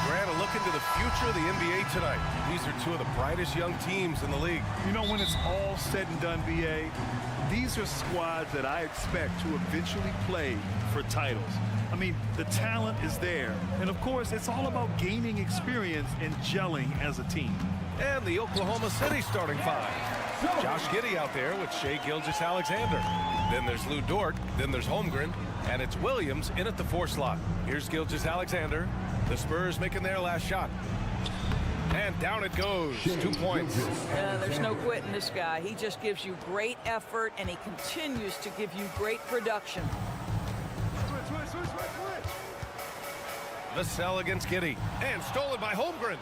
Grant, a look into the future of the NBA tonight. These are two of the brightest young teams in the league. You know, when it's all said and done, BA, these are squads that I expect to eventually play for titles. I mean, the talent is there. And, of course, it's all about gaining experience and gelling as a team. And the Oklahoma City starting five. Josh Giddey out there with Shai Gilgeous-Alexander. Then there's Lou Dort. Then there's Holmgren. And it's Williams in at the 4 slot. Here's Gilgeous-Alexander. The Spurs making their last shot. And down it goes. 2 points. There's no quitting this guy. He just gives you great effort, and he continues to give you great production. Vassell against Giddey. And stolen by Holmgren.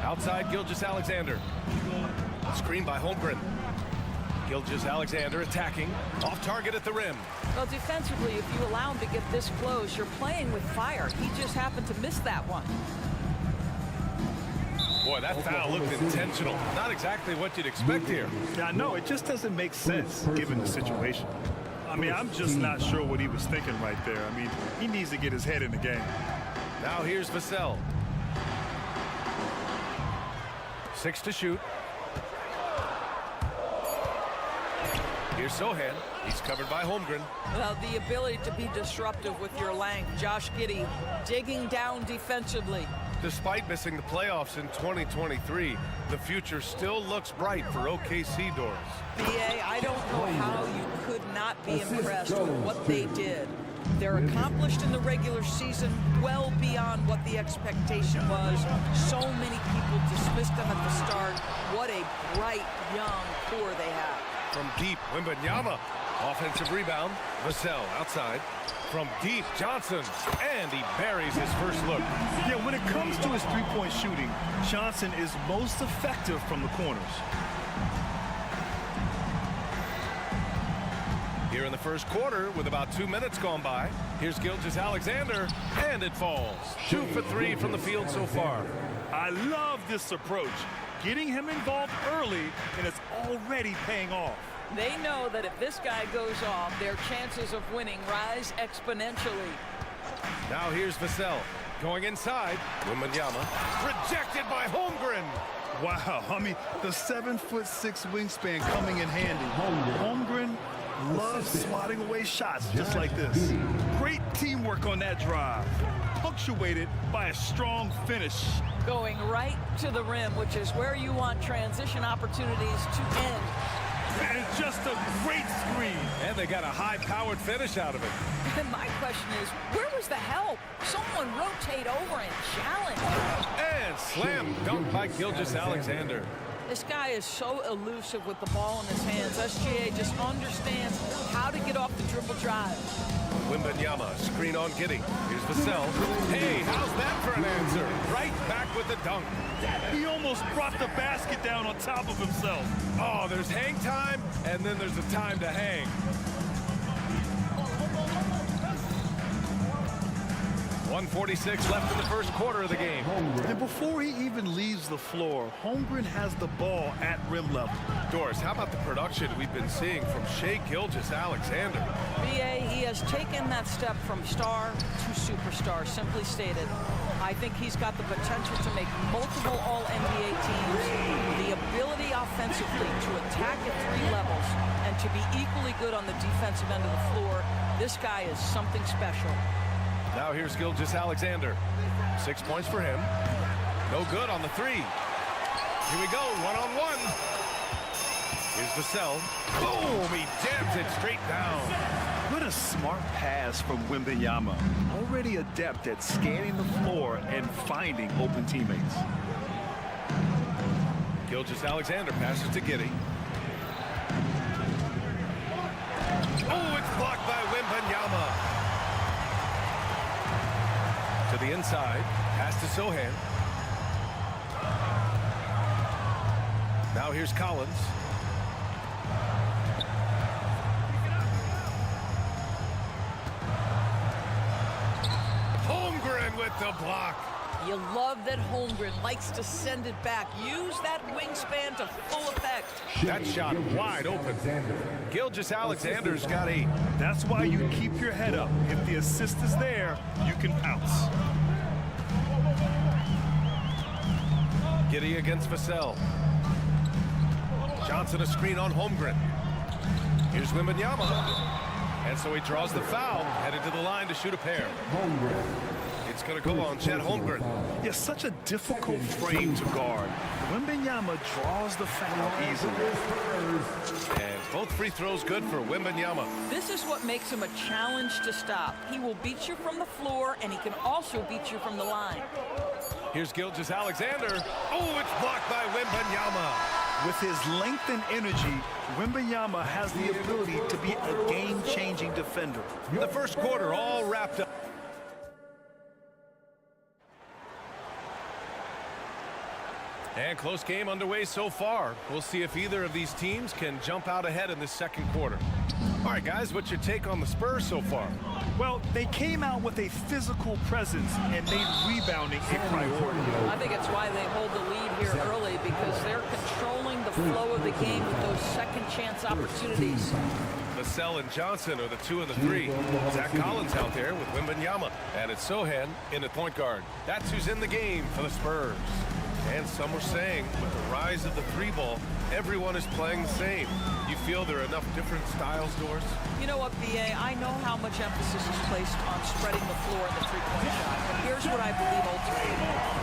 Outside Gilgeous-Alexander. Screen by Holmgren. Gilgeous-Alexander attacking. Off target at the rim. Well, defensively, if you allow him to get this close, you're playing with fire. He just happened to miss that one. Boy, that foul looked intentional. Not exactly what you'd expect here. Yeah, no, it just doesn't make sense given the situation. I mean, I'm just not sure what he was thinking right there. I mean, he needs to get his head in the game. Now here's Vassell. 6 to shoot. Here's Sohan. He's covered by Holmgren. Well, the ability to be disruptive with your length. Josh Giddey digging down defensively. Despite missing the playoffs in 2023, the future still looks bright for OKC doors. BA, I don't know how you could not be impressed with what they did. They're accomplished in the regular season, well beyond what the expectation was. So many people dismissed them at the start. What a bright, young core they have. From deep, Wembanyama. Offensive rebound. Vassell outside. From deep, Johnson. And he buries his first look. Yeah, when it comes to his three-point shooting, Johnson is most effective from the corners. Here in the first quarter, with about 2 minutes gone by, here's Gilgeous-Alexander, and it falls. 2 for 3 from the field so far. I love this approach. Getting him involved early, and it's already paying off. They know that if this guy goes off, their chances of winning rise exponentially. Now here's Vassell going inside. Wembanyama rejected by Holmgren. Wow, I mean, the 7'6" wingspan coming in handy. Holmgren loves swatting away shots just like this. Great teamwork on that drive, punctuated by a strong finish. Going right to the rim, which is where you want transition opportunities to end. And just a great screen. And they got a high-powered finish out of it. And my question is, where was the help? Someone rotate over and challenge. And slam dunk by Gilgeous-Alexander. This guy is so elusive with the ball in his hands. SGA just understands how to get off the dribble drive. Wembanyama, screen on Giddey. Here's Vassell. Hey, how's that for an answer? Right back with the dunk. He almost brought the basket down on top of himself. Oh, there's hang time, and then there's a time to hang. .146 left in the first quarter of the game. And before he even leaves the floor, Holmgren has the ball at rim level. Doris, how about the production we've been seeing from Shai Gilgeous-Alexander? BA, he has taken that step from star to superstar, simply stated. I think he's got the potential to make multiple All-NBA teams, the ability offensively to attack at 3 levels, and to be equally good on the defensive end of the floor. This guy is something special. Now here's Gilgeous-Alexander. 6 points for him. No good on the 3. Here we go, one-on-one. Here's Vassell. Boom, he jams it straight down. What a smart pass from Wembanyama. Already adept at scanning the floor and finding open teammates. Gilgeous-Alexander passes to Giddey. Oh, it's blocked by Wembanyama. To the inside, pass to Sohan. Now here's Collins. Holmgren with the block. You love that Holmgren likes to send it back. Use that wingspan to full effect. That shot wide open. Gilgeous-Alexander's got 8. That's why you keep your head up. If the assist is there, you can pounce. Giddey against Vassell. Johnson a screen on Holmgren. Here's Wembanyama. And so he draws the foul, headed to the line to shoot a pair. It's going to go on Chet Holmgren. Yeah, such a difficult frame to guard. Wembanyama draws the foul easily. And both free throws good for Wembanyama. This is what makes him a challenge to stop. He will beat you from the floor, and he can also beat you from the line. Here's Gilgeous-Alexander. Oh, it's blocked by Wembanyama. With his length and energy, Wembanyama has the ability to be a game-changing defender. The first quarter all wrapped up. And close game underway so far. We'll see if either of these teams can jump out ahead in this second quarter. All right, guys, what's your take on the Spurs so far? Well, they came out with a physical presence and made rebounding a priority. I think it's why they hold the lead here early, because they're controlling the flow of the game with those second chance opportunities. Vassell and Johnson are the 2 and the 3. Zach Collins out there with Wembanyama. And it's Sohan in at point guard. That's who's in the game for the Spurs. And some were saying, with the rise of the 3-ball, everyone is playing the same. You feel there are enough different styles, Doris? You know what, B.A., I know how much emphasis is placed on spreading the floor in the three-point shot, but here's what I believe ultimately.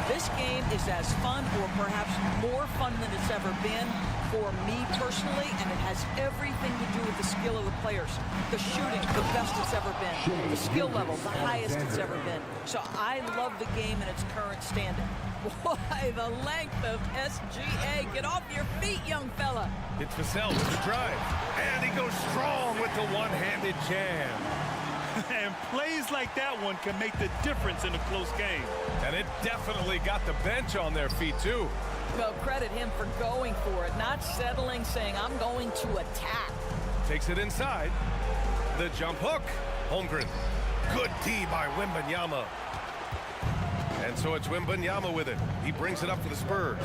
This game is as fun, or perhaps more fun than it's ever been for me personally, and it has everything to do with the skill of the players. The shooting, the best it's ever been. The skill level, the highest it's ever been. So I love the game in its current standing. Why, the length of SGA. Get off your feet, young fella. It's Vassell with the drive. And he goes strong with the one-handed jam. And plays like that one can make the difference in a close game. And it definitely got the bench on their feet, too. Well, credit him for going for it, not settling, saying, I'm going to attack. Takes it inside. The jump hook. Holmgren. Good D by Wembanyama. And so it's Wembanyama with it. He brings it up for the Spurs.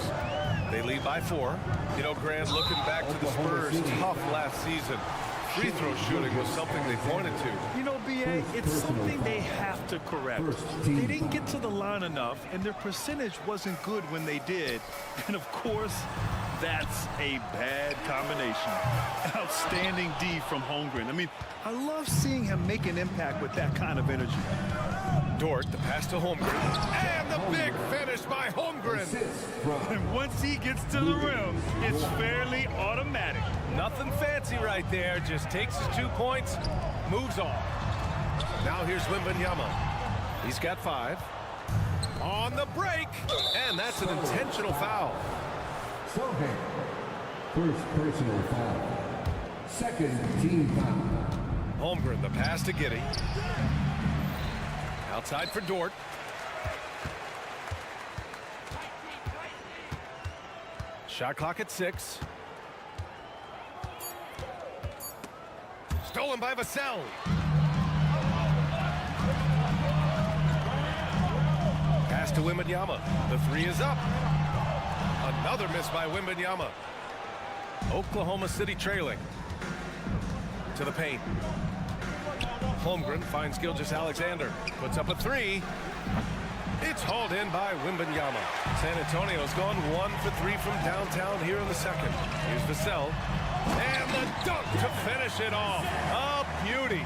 They lead by 4. You know, Grant, looking back to the Spurs' tough last season, free throw shooting was something they pointed to. You know, B.A., it's something they have to correct. They didn't get to the line enough, and their percentage wasn't good when they did. And, of course, that's a bad combination. Outstanding D from Holmgren. I mean, I love seeing him make an impact with that kind of energy. Dort, the pass to Holmgren. And the big finish by Holmgren. And once he gets to the rim, it's fairly automatic. Nothing fancy right there. Just takes his 2 points, moves on. Now here's Wembanyama. He's got 5. On the break. And that's an intentional foul. Sohan, first personal foul. Second team foul. Holmgren, the pass to Giddey. Outside for Dort. Shot clock at 6. Stolen by Vassell. Pass to Wembanyama. The 3 is up. Another miss by Wembanyama. Oklahoma City trailing. To the paint. Holmgren finds Gilgeous-Alexander. Puts up a 3. It's hauled in by Wembanyama. San Antonio's gone 1 for 3 from downtown here in the second. Here's Vassell. And the dunk to finish it off. A beauty.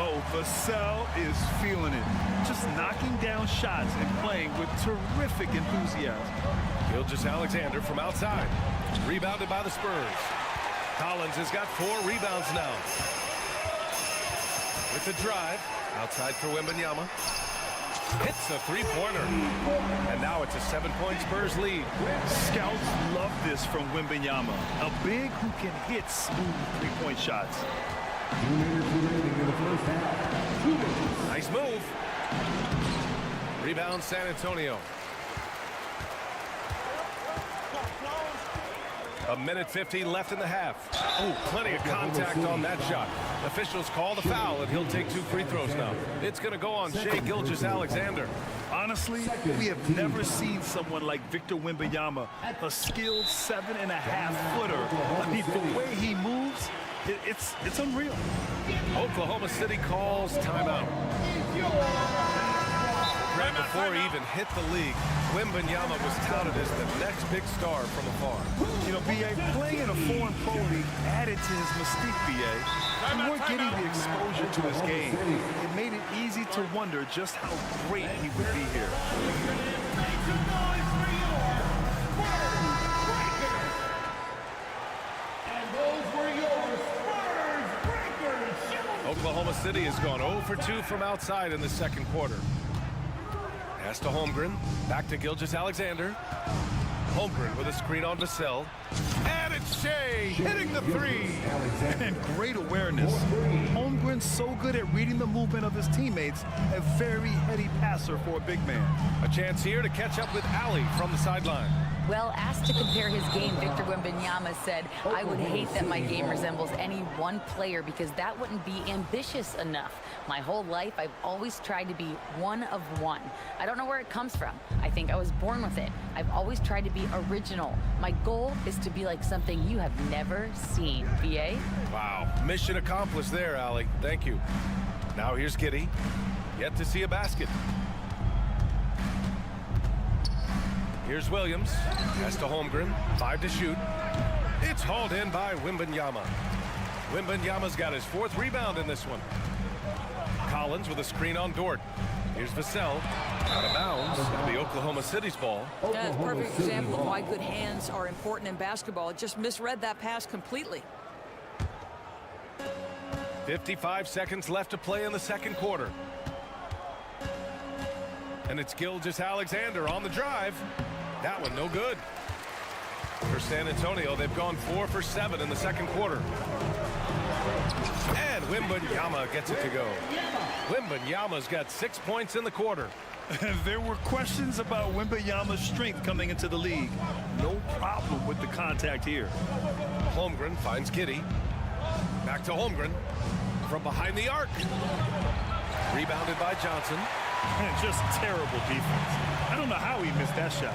Oh, Vassell is feeling it. Just knocking down shots and playing with terrific enthusiasm. Gilgeous-Alexander from outside. Rebounded by the Spurs. Collins has got 4 rebounds now. with the drive. Outside for Wembanyama. Hits a three-pointer. And now it's a 7-point Spurs lead. Scouts love this from Wembanyama. A big who can hit smooth three-point shots. 2 minutes remaining in the first half. 2 minutes. Nice move. Rebound San Antonio. A minute 15 left in the half. Oh, plenty of contact on that shot. Officials call the foul, and he'll take 2 free throws now. It's going to go on Shai Gilgeous-Alexander. Honestly, we have never seen someone like Victor Wembanyama, a skilled 7.5-footer. I mean, the way he moves, it's unreal. Oklahoma City calls timeout. Right before he even hit the league, Wembanyama was touted as the next big star from afar. You know, B.A., playing in a foreign pro league added to his mystique, B.A. We weren't getting the exposure to his game. It made it easy to wonder just how great he would be here. Oklahoma City has gone 0 for 2 from outside in the second quarter. Pass to Holmgren. Back to Gilgeous-Alexander. Holmgren with a screen on Vassell. And it's Shai hitting the three. And great awareness. Holmgren's so good at reading the movement of his teammates. A very heady passer for a big man. A chance here to catch up with Ali from the sideline. Well, asked to compare his game, Victor Wembanyama said, "I would hate that my game resembles any one player because that wouldn't be ambitious enough. My whole life, I've always tried to be one of one. I don't know where it comes from. I think I was born with it. I've always tried to be original. My goal is to be like something you have never seen." B.A.? Wow. Mission accomplished there, Ali. Thank you. Now here's Giddey. Yet to see a basket. Here's Williams. Pass to Holmgren. 5 to shoot. It's hauled in by Wembanyama. Wembanyama's got his 4th rebound in this one. Collins with a screen on Dort. Here's Vassell. Out of bounds. It'll be Oklahoma City's ball. That's a perfect example of why good hands are important in basketball. It just misread that pass completely. 55 seconds left to play in the second quarter. And it's Gilgeous-Alexander on the drive. That one no good. For San Antonio, they've gone 4 for 7 in the second quarter. And Wembanyama gets it to go. Wembanyama's got 6 points in the quarter. There were questions about Wembanyama's strength coming into the league. No problem with the contact here. Holmgren finds Giddey. Back to Holmgren. From behind the arc. Rebounded by Johnson. Just terrible defense. I don't know how he missed that shot.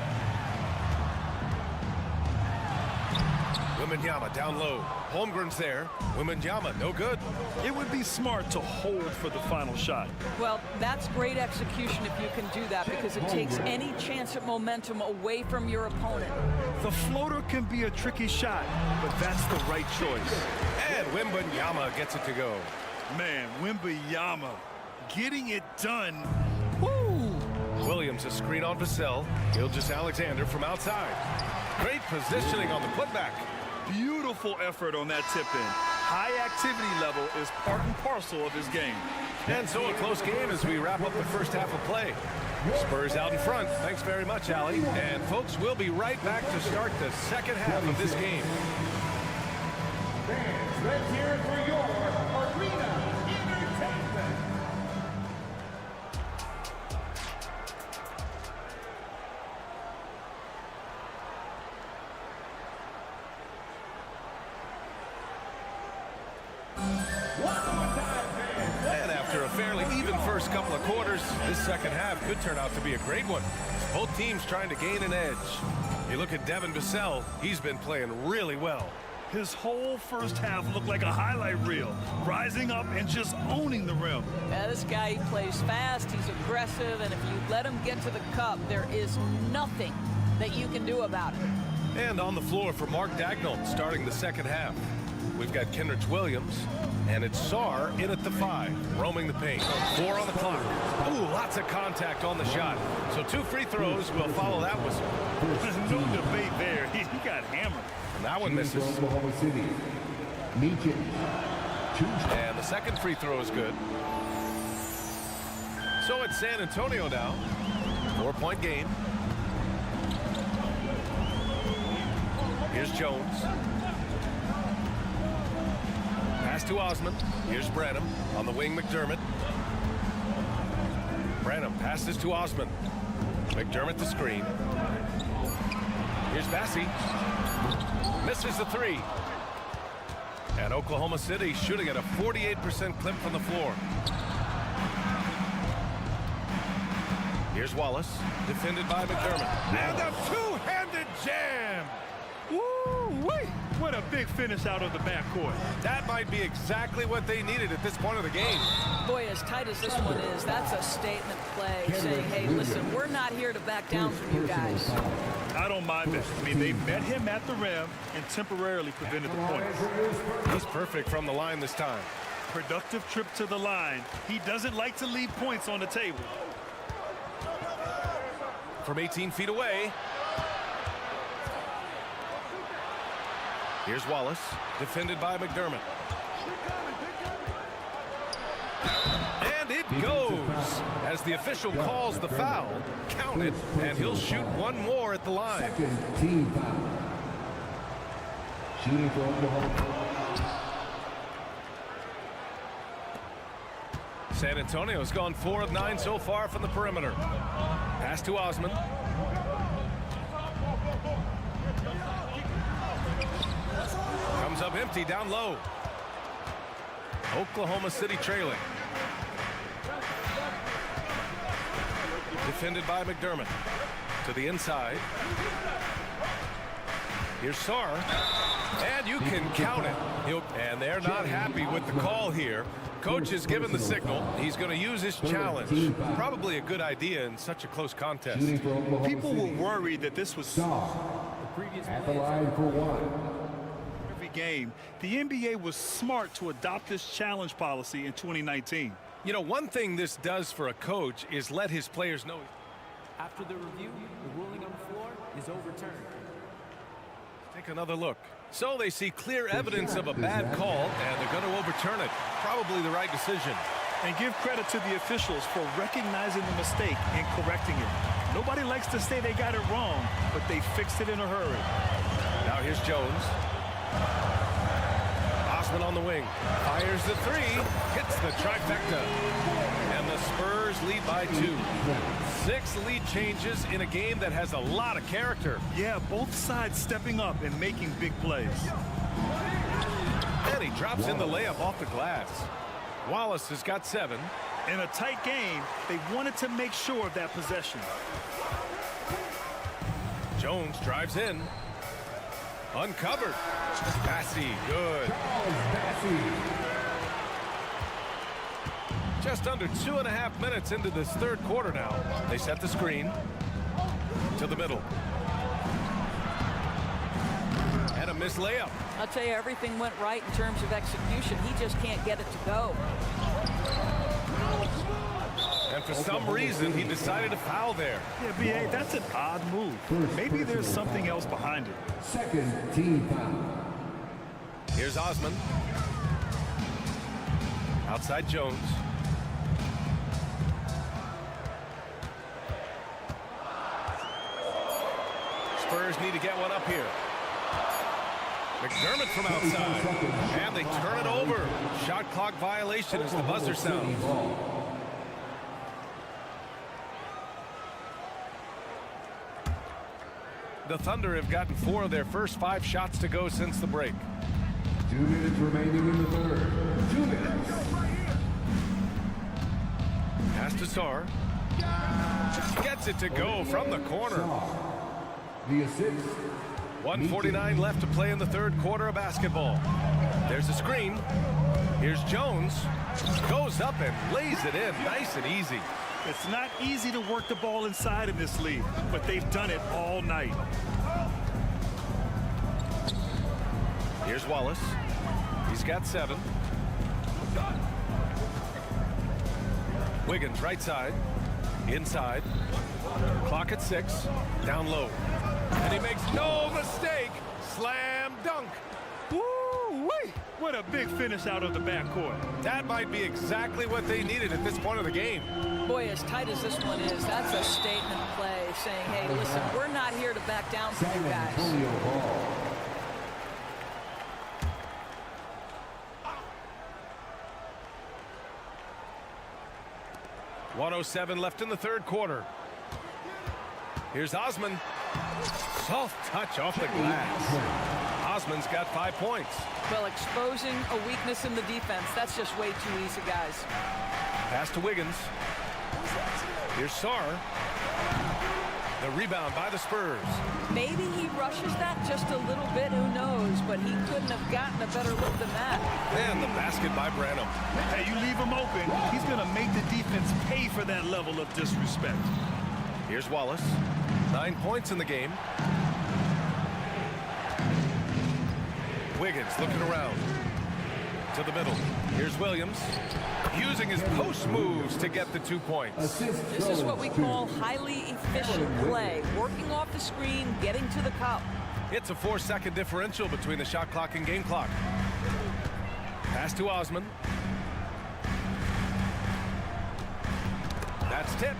Wembanyama down low. Holmgren's there. Wembanyama no good. It would be smart to hold for the final shot. Well, that's great execution if you can do that because it takes any chance at momentum away from your opponent. The floater can be a tricky shot, but that's the right choice. And Wembanyama gets it to go. Man, Wembanyama getting it done. Woo! Williams a screen on Vassell. Gilgeous-Alexander from outside. Great positioning on the putback. Beautiful effort on that tip-in. High activity level is part and parcel of his game. And so a close game as we wrap up the first half of play. Spurs out in front. Thanks very much, Ali. And folks, we'll be right back to start the second half of this game. Fans, let's hear it for your arena entertainment. And after a fairly even first couple of quarters, this second half could turn out to be a great one. Both teams trying to gain an edge. You look at Devin Vassell, he's been playing really well. His whole first half looked like a highlight reel, rising up and just owning the rim. Yeah, this guy, he plays fast, he's aggressive, and if you let him get to the cup, there is nothing that you can do about it. And on the floor for Mark Dagnall starting the second half. We've got Kenrich Williams, and it's Sarr in at the 5, roaming the paint. 4 on the clock. Ooh, lots of contact on the shot. So 2 free throws will follow that whistle. No debate there. He got hammered. And that one misses. Oklahoma City. Meacham. And the second free throw is good. So it's San Antonio now. 4-point game. Here's Jones. Pass to Osmond. Here's Branham. On the wing, McDermott. Branham passes to Osmond. McDermott the screen. Here's Bassey. Misses the three. And Oklahoma City shooting at a 48% clip from the floor. Here's Wallace, defended by McDermott. And a two-handed jam. Woo-wee. What a big finish out of the backcourt. That might be exactly what they needed at this point of the game. Boy, as tight as this one is, that's a statement play saying, hey, listen, we're not here to back down from you guys. I don't mind that. I mean, they met him at the rim and temporarily prevented the points. He's perfect from the line this time. Productive trip to the line. He doesn't like to leave points on the table. From 18 feet away. Here's Wallace, defended by McDermott. And it goes as the official calls the foul. Count it, and he'll shoot one more at the line. Second team foul. Shooting for Oklahoma. San Antonio's gone 4 of 9 so far from the perimeter. Pass to Osmond. Comes up empty down low. Oklahoma City trailing. Defended by McDermott. To the inside. Here's Sarr. And you can count it. And they're not happy with the call here. Coach has given the signal. He's going to use his challenge. Probably a good idea in such a close contest. People were worried that this was At the line for one. every game. The NBA was smart to adopt this challenge policy in 2019. You know, one thing this does for a coach is let his players know. After the review, the ruling on the floor is overturned. Take another look. So they see clear evidence of a bad call, and they're going to overturn it. Probably the right decision. And give credit to the officials for recognizing the mistake and correcting it. Nobody likes to say they got it wrong, but they fixed it in a hurry. Now here's Jones. Osman on the wing. Fires the three. Hits the trifecta. And the Spurs lead by 2. 6 lead changes in a game that has a lot of character. Yeah, both sides stepping up and making big plays. And he drops in the layup off the glass. Wallace has got 7. In a tight game, they wanted to make sure of that possession. Jones drives in. Uncovered. Bassey, good. Just under 2.5 minutes into this third quarter now. They set the screen to the middle. And a missed layup. I'll tell you, everything went right in terms of execution. He just can't get it to go. And for some reason, he decided to foul there. Yeah, B.A., that's an odd move. Maybe there's something else behind it. Second team foul. Here's Osman. Outside Jones. Spurs need to get one up here. McDermott from outside. And they turn it over. Shot clock violation as the buzzer sounds. The Thunder have gotten 4 of their first 5 shots to go since the break. 2 minutes remaining in the third. 2 minutes. Pass to Sarr. Gets it to go from the corner. The assist. 1:49 left to play in the third quarter of basketball. There's a screen. Here's Jones. Goes up and lays it in. Nice and easy. It's not easy to work the ball inside in this league, but they've done it all night. Here's Wallace. He's got 7. Wiggins right side. Inside. Clock at 6. Down low. And he makes no mistake. Slam dunk. Woo-wee! What a big finish out of the backcourt. That might be exactly what they needed at this point of the game. Boy, as tight as this one is, that's a statement play saying, hey, listen, we're not here to back down for you guys. 1:07 left in the third quarter. Here's Osman. Soft touch off the glass. Osman's got 5 points. Well, exposing a weakness in the defense, that's just way too easy, guys. Pass to Wiggins. Here's Sarr. The rebound by the Spurs. Maybe he rushes that just a little bit, who knows, but he couldn't have gotten a better look than that. And the basket by Branham. Hey, you leave him open, he's going to make the defense pay for that level of disrespect. Here's Wallace. 9 points in the game. Wiggins looking around. To the middle. Here's Williams. Using his post moves to get the 2 points. This is what we call highly efficient play. Working off the screen, getting to the cup. It's a 4-second differential between the shot clock and game clock. Pass to Osman. That's tipped.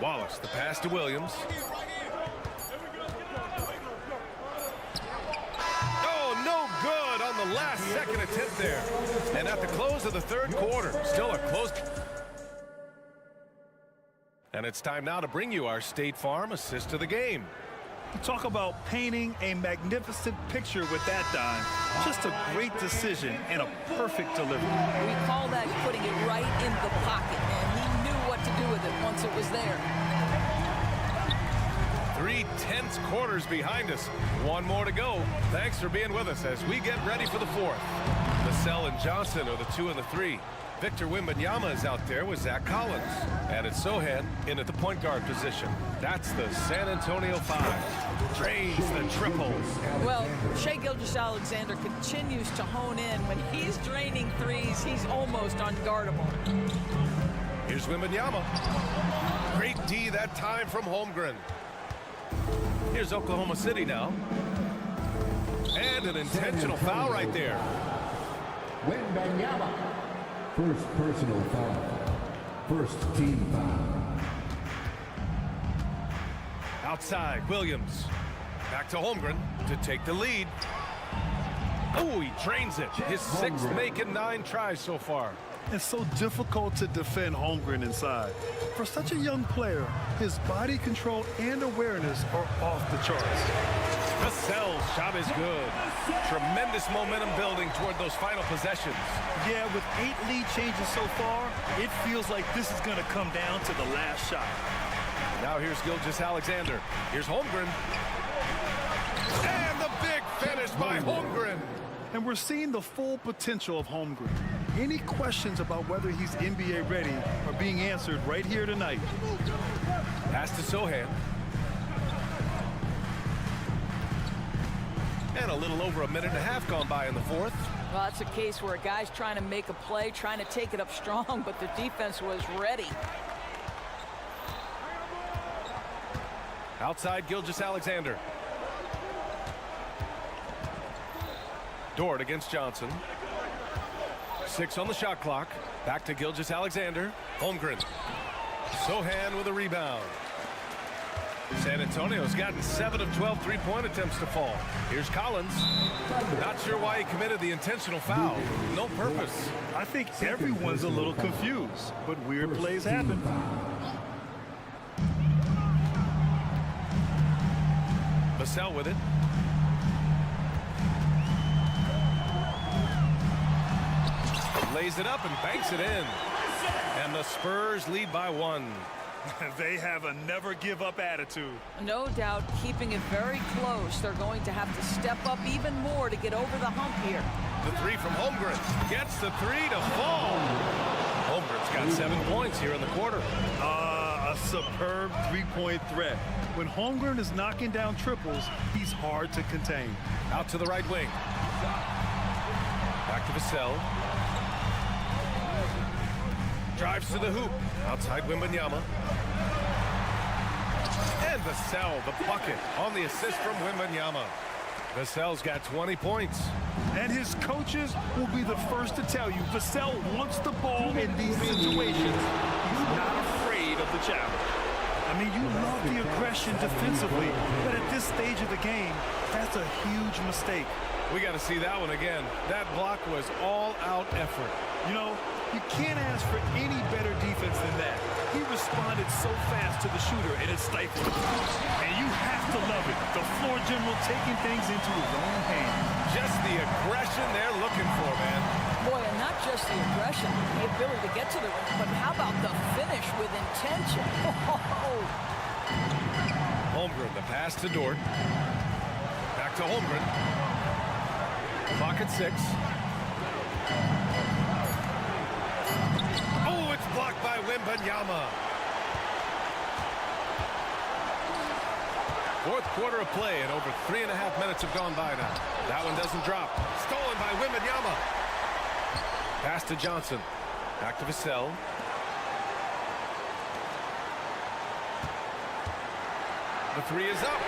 Wallace, the pass to Williams. Oh, no good on the last second attempt there. And at the close of the third quarter, still a close. And it's time now to bring you our State Farm assist of the game. Talk about painting a magnificent picture with that dime. Just a great decision and a perfect delivery. We call that putting it right in the pocket, and he knew what to do with it once it was there. 3 tense quarters behind us. One more to go. Thanks for being with us as we get ready for the fourth. Vassell and Johnson are the 2 and the 3. Victor Wembanyama is out there with Zach Collins. And it's Sohan in at the point guard position. That's the San Antonio 5. Drains the triple. Well, Shai Gilgeous-Alexander continues to hone in. When he's draining threes, he's almost unguardable. Here's Wembanyama. Great D that time from Holmgren. Here's Oklahoma City now. And an intentional foul right there. Wembanyama. First personal foul. First team foul. Outside, Williams. Back to Holmgren to take the lead. Oh, he drains it. His 6th make in 9 tries so far. It's so difficult to defend Holmgren inside. For such a young player, his body control and awareness are off the charts. Vassell's shot is good. Tremendous momentum building toward those final possessions. Yeah, with 8 lead changes so far, it feels like this is going to come down to the last shot. Now here's Gilgeous-Alexander. Here's Holmgren. And the big finish by Holmgren. And we're seeing the full potential of Holmgren. Any questions about whether he's NBA ready are being answered right here tonight. Pass to Sohan. And a little over a minute and a half gone by in the fourth. Well, that's a case where a guy's trying to make a play, trying to take it up strong, but the defense was ready. Outside, Gilgeous-Alexander. Dort against Johnson. 6 on the shot clock. Back to Gilgeous-Alexander. Holmgren. Sohan with a rebound. San Antonio's gotten 7 of 12 three-point attempts to fall. Here's Collins. Not sure why he committed the intentional foul. No purpose. I think everyone's a little confused, but weird plays happen. Vassell with it. Lays it up and banks it in. And the Spurs lead by 1. They have a never-give-up attitude. No doubt, keeping it very close. They're going to have to step up even more to get over the hump here. The 3 from Holmgren. Gets the 3 to fall. Holmgren's got 7 points here in the quarter. A superb three-point threat. When Holmgren is knocking down triples, he's hard to contain. Out to the right wing. Back to Vassell. Drives to the hoop. Outside Wembanyama. And Vassell, the bucket, on the assist from Wembanyama. Vassell's got 20 points. And his coaches will be the first to tell you, Vassell wants the ball in these situations. He's not afraid of the challenge. I mean, you love the aggression defensively, but at this stage of the game, that's a huge mistake. We got to see that one again. That block was all-out effort. You know, you can't ask for any better defense than that. He responded so fast to the shooter, and it stifled him. And you have to love it. The floor general taking things into his own hands. Just the aggression they're looking for, man. Boy, and not just the aggression, the ability to get to the rim, but how about the finish with intention? Holmgren, the pass to Dort. Back to Holmgren. Clock at 6. Oh, it's blocked by Wembanyama. Fourth quarter of play, and over 3.5 minutes have gone by now. That one doesn't drop. Stolen by Wembanyama. Pass to Johnson. Back to Vassell. The 3 is up.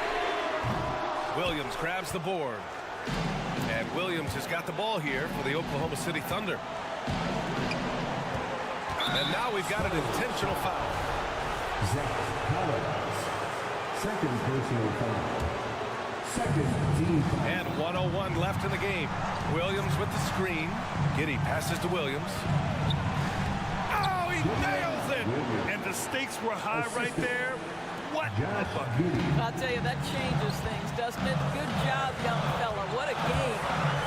Williams grabs the board. And Williams has got the ball here for the Oklahoma City Thunder. And now we've got an intentional foul. Second personal foul. Second team foul. And 1:01 left in the game. Williams with the screen. Giddey passes to Williams. Oh, he nails it! And the stakes were high right there. What a bucket. I'll tell you, that changes things, doesn't it? Good job, young fella. What a game.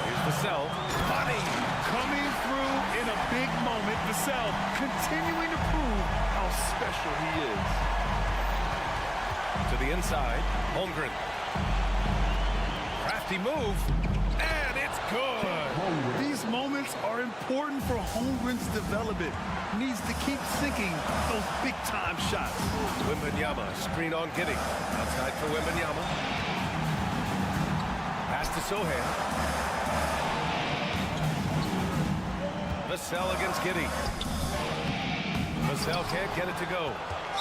Here's Vassell. Funny. Coming through in a big moment, Vassell continuing to prove how special he is. To the inside. Holmgren. Crafty move. And it's good. These moments are important for Holmgren's development. Needs to keep sinking those big-time shots. Wembanyama, screen on Giddey. Outside for Wembanyama. Pass to Sohan. Vassell against Giddey. Vassell can't get it to go.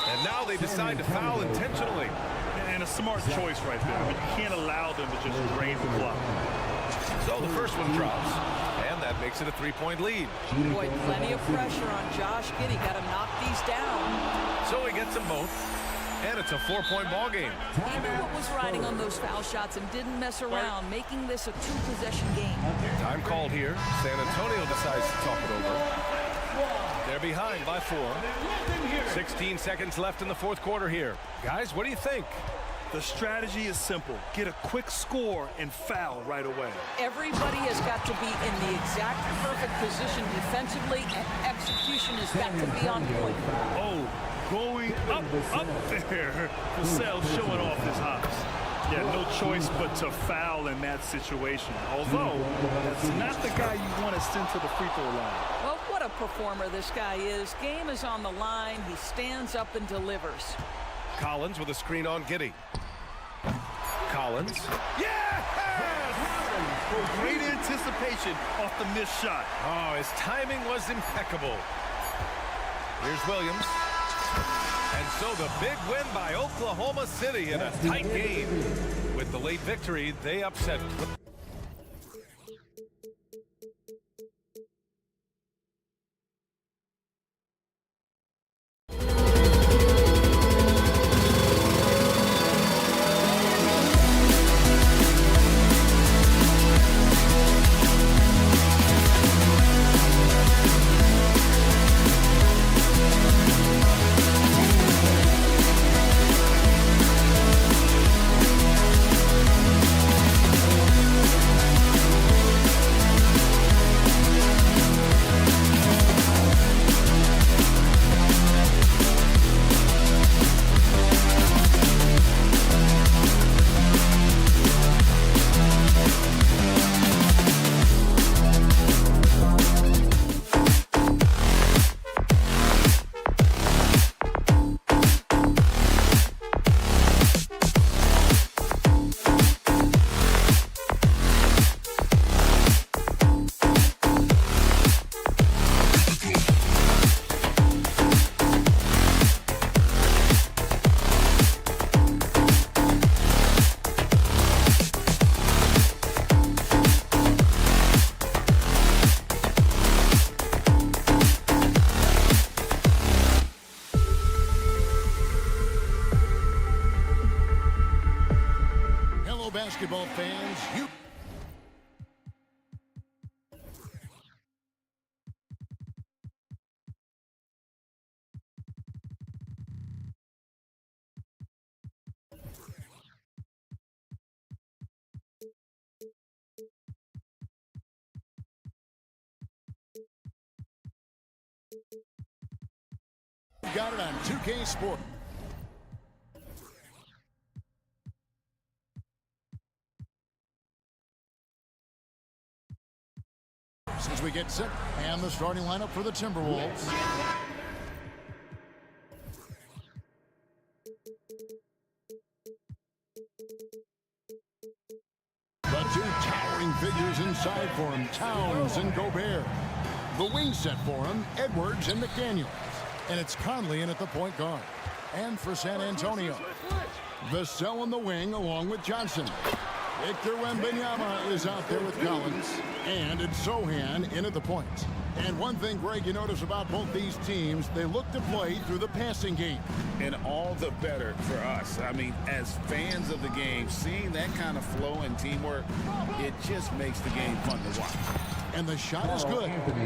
And now they decide to foul intentionally. And a smart choice right there. But you can't allow them to just drain the clock. So the first one drops. And that makes it a 3-point lead. Boy, plenty of pressure on Josh Giddey. Got to knock these down. So he gets them both. And it's a 4-point ball game. He knew what was riding on those foul shots and didn't mess around, making this a 2-possession game. Time called here. San Antonio decides to talk it over. They're behind by 4. 16 seconds left in the fourth quarter here. Guys, what do you think? The strategy is simple. Get a quick score and foul right away. Everybody has got to be in the exact perfect position defensively, and execution has got to be on point. Oh, going up there. Vassell showing off his hops. Yeah, no choice but to foul in that situation. Although, that's not the guy you want to send to the free throw line. Well, what a performer this guy is. Game is on the line. He stands up and delivers. Collins with a screen on Giddey. Collins. Yes! Great anticipation off the missed shot. Oh, his timing was impeccable. Here's Williams. And so the big win by Oklahoma City in a tight game. With the late victory, they upset basketball fans, you... got it on 2K Sport. As we get set, and the starting lineup for the Timberwolves. The two towering figures inside for him, Towns and Gobert. The wing set for him, Edwards and McDaniels. And it's Conley in at the point guard. And for San Antonio, Vassell in the wing along with Johnson. Victor Wembanyama is out there with Collins. And it's Sohan in at the point. And one thing, Greg, you notice about both these teams, they look to play through the passing game. And all the better for us. I mean, as fans of the game, seeing that kind of flow and teamwork, it just makes the game fun to watch. And the shot is good. Well,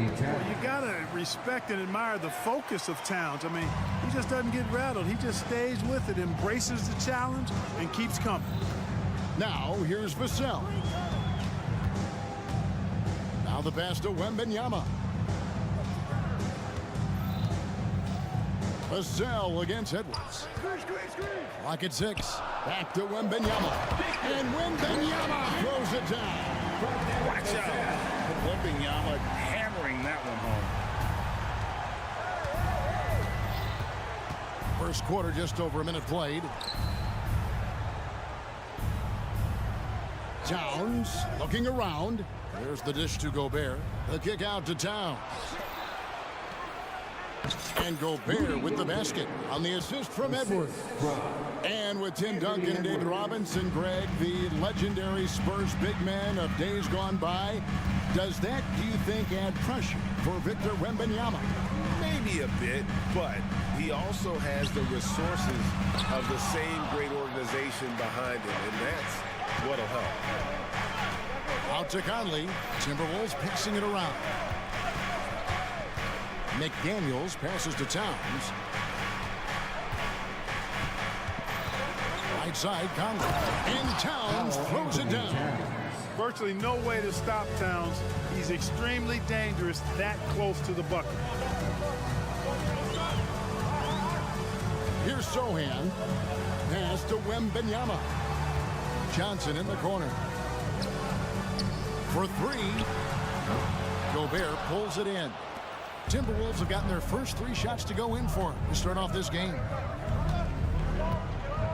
you got to respect and admire the focus of Towns. I mean, he just doesn't get rattled. He just stays with it, embraces the challenge, and keeps coming. Now, here's Vassell. Now the pass to Wembanyama. Vassell against Edwards. Lock at 6. Back to Wembanyama. And Wembanyama throws it down. Watch out. Wembanyama hammering that one home. First quarter, just over a minute played. Towns looking around. There's the dish to Gobert. The kick out to Towns. And Gobert with the basket on the assist from Edwards. And with Tim Duncan and David Robinson, Greg, the legendary Spurs big man of days gone by, does that, do you think, add pressure for Victor Wembanyama? Maybe a bit, but he also has the resources of the same great organization behind him, and that's what'll help. Out to Conley. Timberwolves passing it around. McDaniels passes to Towns. Right side, Conley. And Towns throws it down. Virtually no way to stop Towns. He's extremely dangerous that close to the bucket. Here's Sohan. Pass to Wembanyama. Johnson in the corner. For 3. Gobert pulls it in. Timberwolves have gotten their first 3 shots to go in for him to start off this game.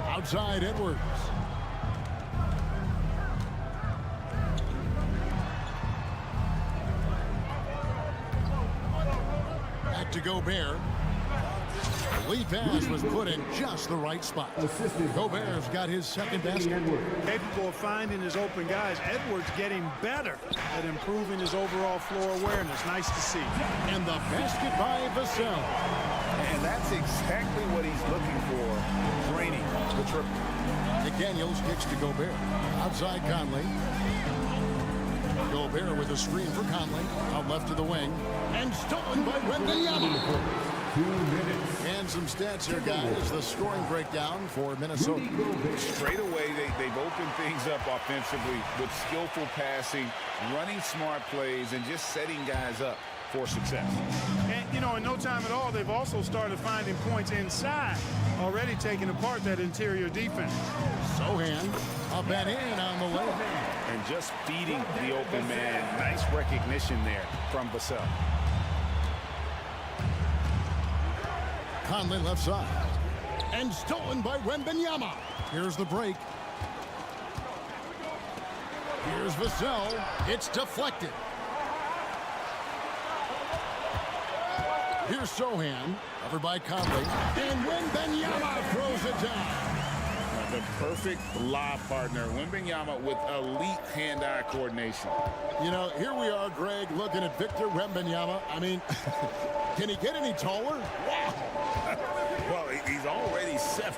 Outside, Edwards. Back to Gobert. The lead pass was put in just the right spot. Gobert's got his second basket. Capable of finding his open guys. Edwards getting better at improving his overall floor awareness. Nice to see. And the basket by Vassell. And that's exactly what he's looking for, draining the triple. McDaniels kicks to Gobert. Outside Conley. Gobert with a screen for Conley. Out left to the wing. And stolen by Wembanyama. 2 minutes. And some stats here, guys. The scoring breakdown for Minnesota. Straight away, they've opened things up offensively with skillful passing, running smart plays, and just setting guys up for success. And, you know, in no time at all, they've also started finding points inside, already taking apart that interior defense. Sohan up and in on the layup. And just feeding the open man. Nice recognition there from Vassell. Conley left side. And stolen by Wembanyama. Here's the break. Here's Vassell. It's deflected. Here's Sohan. Covered by Conley. And Wembanyama throws it down. The perfect lob partner. Wembanyama with elite hand-eye coordination. You know, here we are, Greg, looking at Victor Wembanyama. I mean, can he get any taller? Wow. Well, he's already 7'4",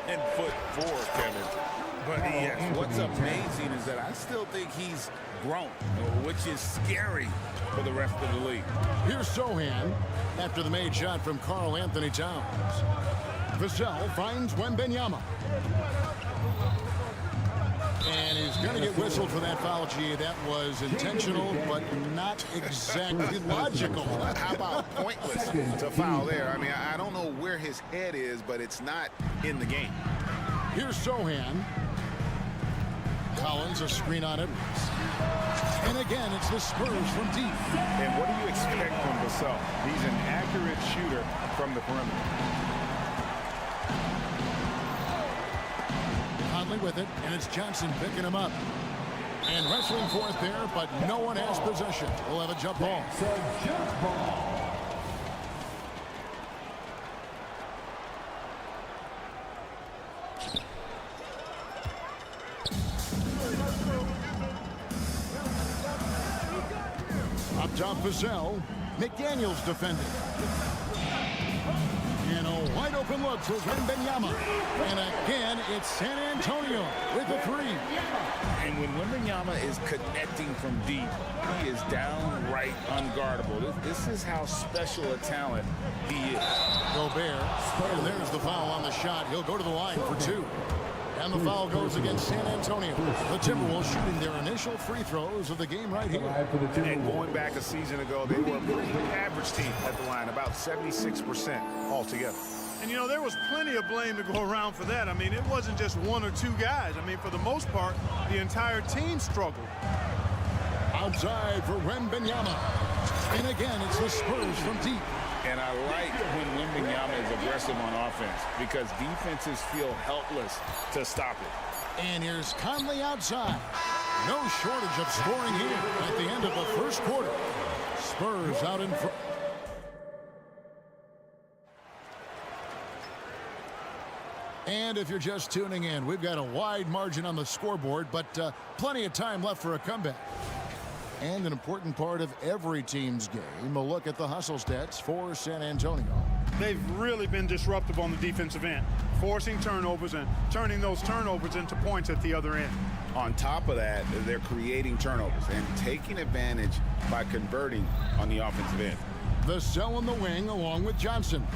Kevin. But yes, what's amazing is that I still think he's grown, which is scary for the rest of the league. Here's Sohan after the made shot from Karl Anthony Towns. Vassell finds Wembanyama. And he's going to get whistled for that foul. Gee, that was intentional, but not exactly logical. How about pointless to foul there? I mean, I don't know where his head is, but it's not in the game. Here's Sohan. Collins, a screen on it. And again, it's the Spurs from deep. And what do you expect from Vassell? He's an accurate shooter from the perimeter. Conley with it, and it's Johnson picking him up. And wrestling for it there, but no one has possession. We'll have a jump ball. Jump ball. Up top, Vassell. McDaniels defending. And a wide open look for Wembanyama. And again, it's San Antonio with the three. And when Wembanyama is connecting from deep, he is downright unguardable. This is how special a talent he is. Gobert, and there's the foul on the shot. He'll go to the line for two. And the foul goes against San Antonio. The Timberwolves shooting their initial free throws of the game right here. And going back a season ago, they were a pretty average team at the line, about 76% altogether. And, you know, there was plenty of blame to go around for that. I mean, it wasn't just one or two guys. I mean, for the most part, the entire team struggled. Outside for Wembanyama. And again, it's the Spurs from deep. And I like when Wembanyama is aggressive on offense because defenses feel helpless to stop it. And here's Conley outside. No shortage of scoring here at the end of the first quarter. Spurs out in front. And if you're just tuning in, we've got a wide margin on the scoreboard, but plenty of time left for a comeback. And an important part of every team's game, a look at the hustle stats for San Antonio. They've really been disruptive on the defensive end, forcing turnovers and turning those turnovers into points at the other end. On top of that, they're creating turnovers and taking advantage by converting on the offensive end. Vassell in the wing along with Johnson.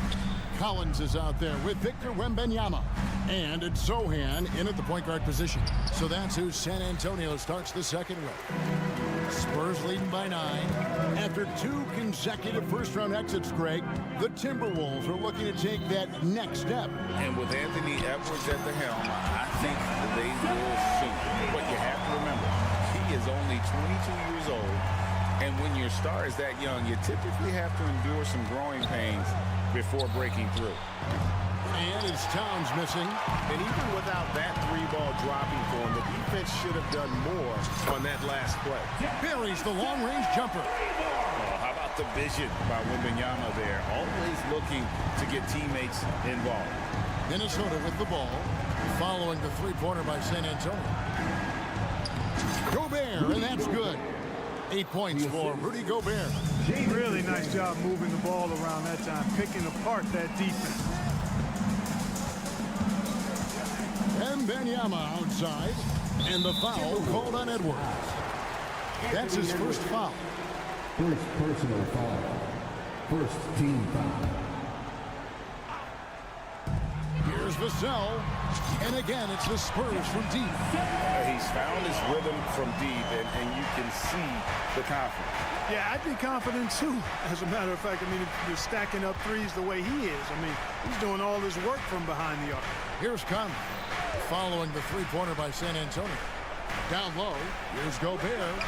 Collins is out there with Victor Wembanyama. And it's Sohan in at the point guard position. So that's who San Antonio starts the second with. Spurs leading by 9. After 2 consecutive first-round exits, Greg, the Timberwolves are looking to take that next step. And with Anthony Edwards at the helm, I think they will soon. But you have to remember, he is only 22 years old. And when your star is that young, you typically have to endure some growing pains before breaking through. And it's Towns missing. And even without that 3-ball dropping for him, the defense should have done more on that last play. Buries the long-range jumper. Oh, how about the vision by Wembanyama there? Always looking to get teammates involved. Minnesota with the ball, following the three-pointer by San Antonio. Gobert, and that's good. 8 points for Rudy Gobert. Really nice job moving the ball around that time, picking apart that defense. Wembanyama outside, and the foul called on Edwards. That's his first foul. First personal foul. First team foul. Here's Vassell, and again it's the Spurs from deep. He's found his rhythm from deep, and you can see the confidence. Yeah, I'd be confident too. As a matter of fact, I mean, if you're stacking up threes the way he is, I mean, he's doing all his work from behind the arc. Here's Conley, following the three-pointer by San Antonio. Down low, here's Gobert.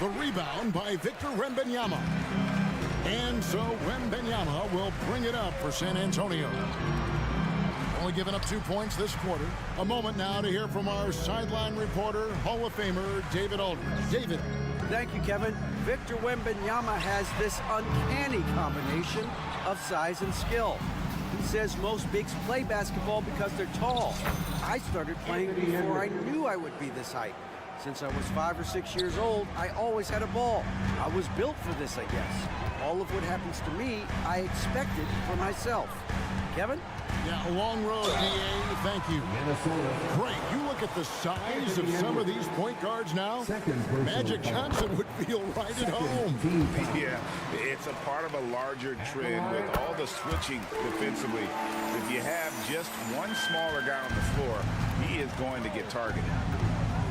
The rebound by Victor Wembanyama. And so Wembanyama will bring it up for San Antonio. Only giving up 2 points this quarter. A moment now to hear from our sideline reporter, Hall of Famer David Aldridge. David. Thank you, Kevin. Victor Wembanyama has this uncanny combination of size and skill. He says most bigs play basketball because they're tall. I started playing before I knew I would be this height. Since I was 5 or 6 years old, I always had a ball. I was built for this, I guess. All of what happens to me, I expected for myself. Kevin? Yeah, a long road, DA. Thank you. Great. You look at the size of some of these point guards now. Magic Johnson would feel right at home. Yeah, it's a part of a larger trend with all the switching defensively. If you have just one smaller guy on the floor, he is going to get targeted.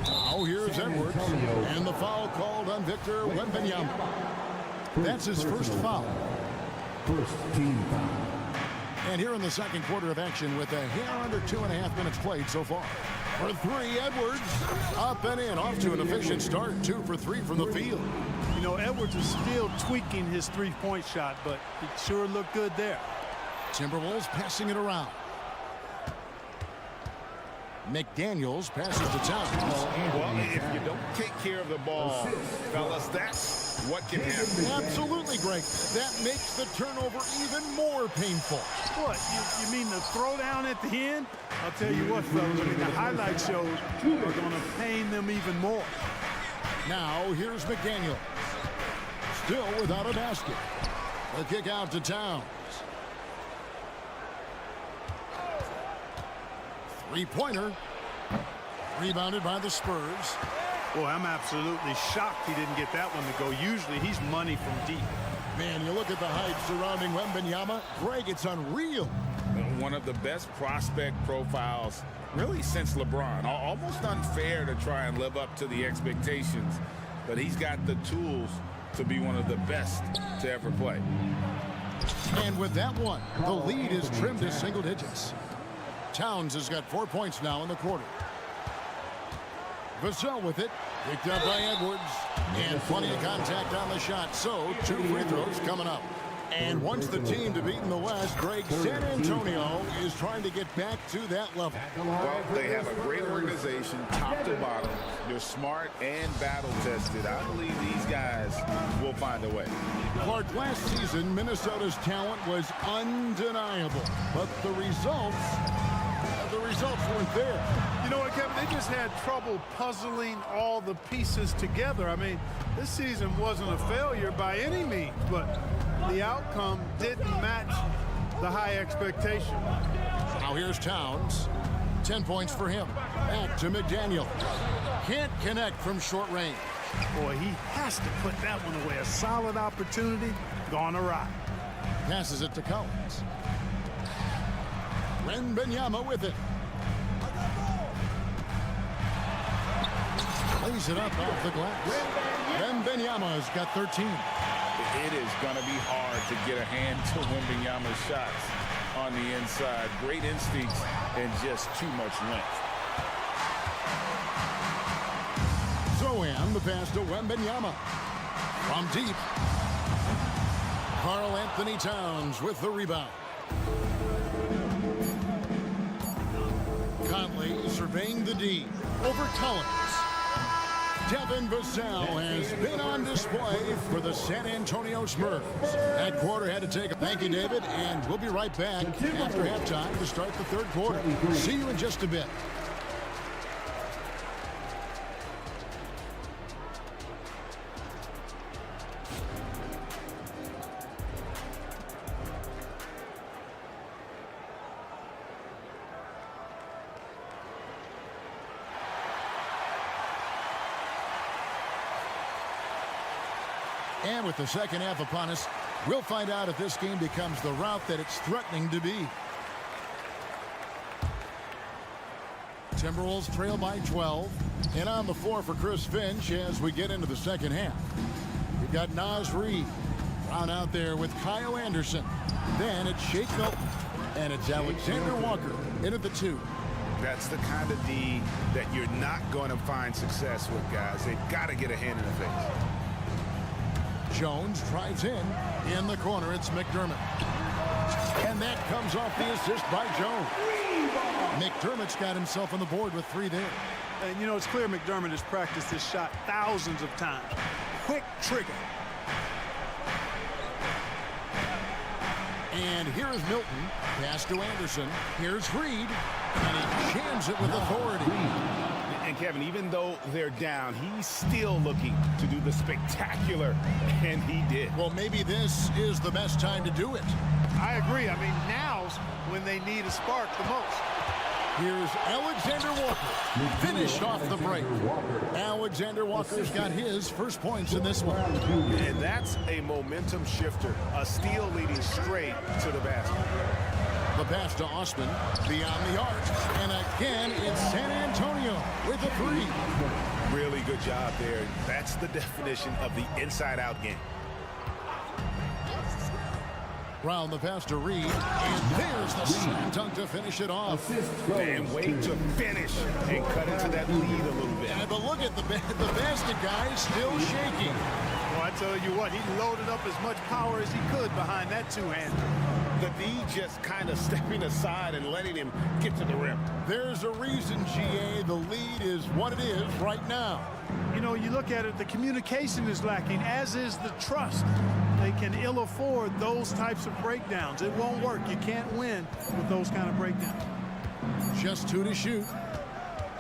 Now here's Edwards, and the foul called on Victor Wembanyama. That's his first foul. First team foul. And here in the second quarter of action with a hair under 2.5 minutes played so far. For three, Edwards up and in, off to an efficient start. 2 for 3 from the field. You know, Edwards is still tweaking his three-point shot, but it sure looked good there. Timberwolves passing it around. McDaniels passes to Towns. Well, if you don't take care of the ball, fellas, that's what can happen. Absolutely, Greg. That makes the turnover even more painful. What, you mean the throwdown at the end? I'll tell you what, fellas, I mean, the highlight shows are going to pain them even more. Now, here's McDaniel. Still without a basket. The kick out to Towns. Three-pointer. Rebounded by the Spurs. Boy, I'm absolutely shocked he didn't get that one to go. Usually he's money from deep. Man, you look at the hype surrounding Wembanyama. Greg, it's unreal. One of the best prospect profiles really since LeBron. Almost unfair to try and live up to the expectations, but he's got the tools to be one of the best to ever play. And with that one, the lead is trimmed to single digits. Towns has got 4 points now in the quarter. Vassell with it. Picked up by Edwards. And plenty of contact on the shot. So 2 free throws coming up. And once the team to beat in the West, Greg, San Antonio is trying to get back to that level. Well, they have a great organization, top to bottom. They're smart and battle-tested. I believe these guys will find a way. Clark, last season, Minnesota's talent was undeniable. But the results weren't there. You know what, Kevin? They just had trouble puzzling all the pieces together. I mean, this season wasn't a failure by any means, but the outcome didn't match the high expectation. Now here's Towns. 10 points for him. Back to McDaniel. Can't connect from short range. Boy, he has to put that one away. A solid opportunity gone awry. Passes it to Collins. Wembanyama with it. Lays it up off the glass. Wembanyama's got 13. It is going to be hard to get a hand to Wembanyama's shots on the inside. Great instincts and just too much length. Zohan, the pass to Wembanyama. From deep. Karl Anthony Towns with the rebound. Conley surveying the D over Collins. Devin Vassell has been on display for the San Antonio Spurs. That quarter had to take a thank you, David, and we'll be right back after halftime to start the third quarter. See you in just a bit. And with the second half upon us, we'll find out if this game becomes the route that it's threatening to be. Timberwolves trail by 12. And on the floor for Chris Finch as we get into the second half. We've got Naz Reid. Brown out there with Kyle Anderson. Then it's Shake Milton. And it's Alexander Walker in at the 2. That's the kind of D that you're not going to find success with, guys. They've got to get a hand in the face. Jones drives in the corner. It's McDermott. And that comes off the assist by Jones. McDermott's got himself on the board with 3 there. And, you know, it's clear McDermott has practiced this shot thousands of times. Quick trigger. And Here's Milton. Pass to Anderson. Here's Reed. And he jams it with authority. And Kevin, even though they're down, he's still looking to do the spectacular, and he did. Well, maybe this is the best time to do it. I agree. I mean, now's when they need a spark the most. Here's Alexander Walker. Finished off the break. Alexander Walker's got his first points in this one. And that's a momentum shifter. A steal leading straight to the basket. The pass to Osman beyond the arc. And again, it's San Antonio with a three. Really good job there. That's the definition of the inside-out game. Round the pass to Reed. And there's the slam dunk to finish it off. And wait to finish and cut into that lead a little bit. Yeah, but look at the basket guy still shaking. Well, I tell you what, he loaded up as much power as he could behind that two-hander. The D just kind of stepping aside and letting him get to the rim. There's a reason, GA, the lead is what it is right now. You know, you look at it, the communication is lacking, as is the trust. They can ill afford those types of breakdowns. It won't work. You can't win with those kind of breakdowns. Just 2 to shoot.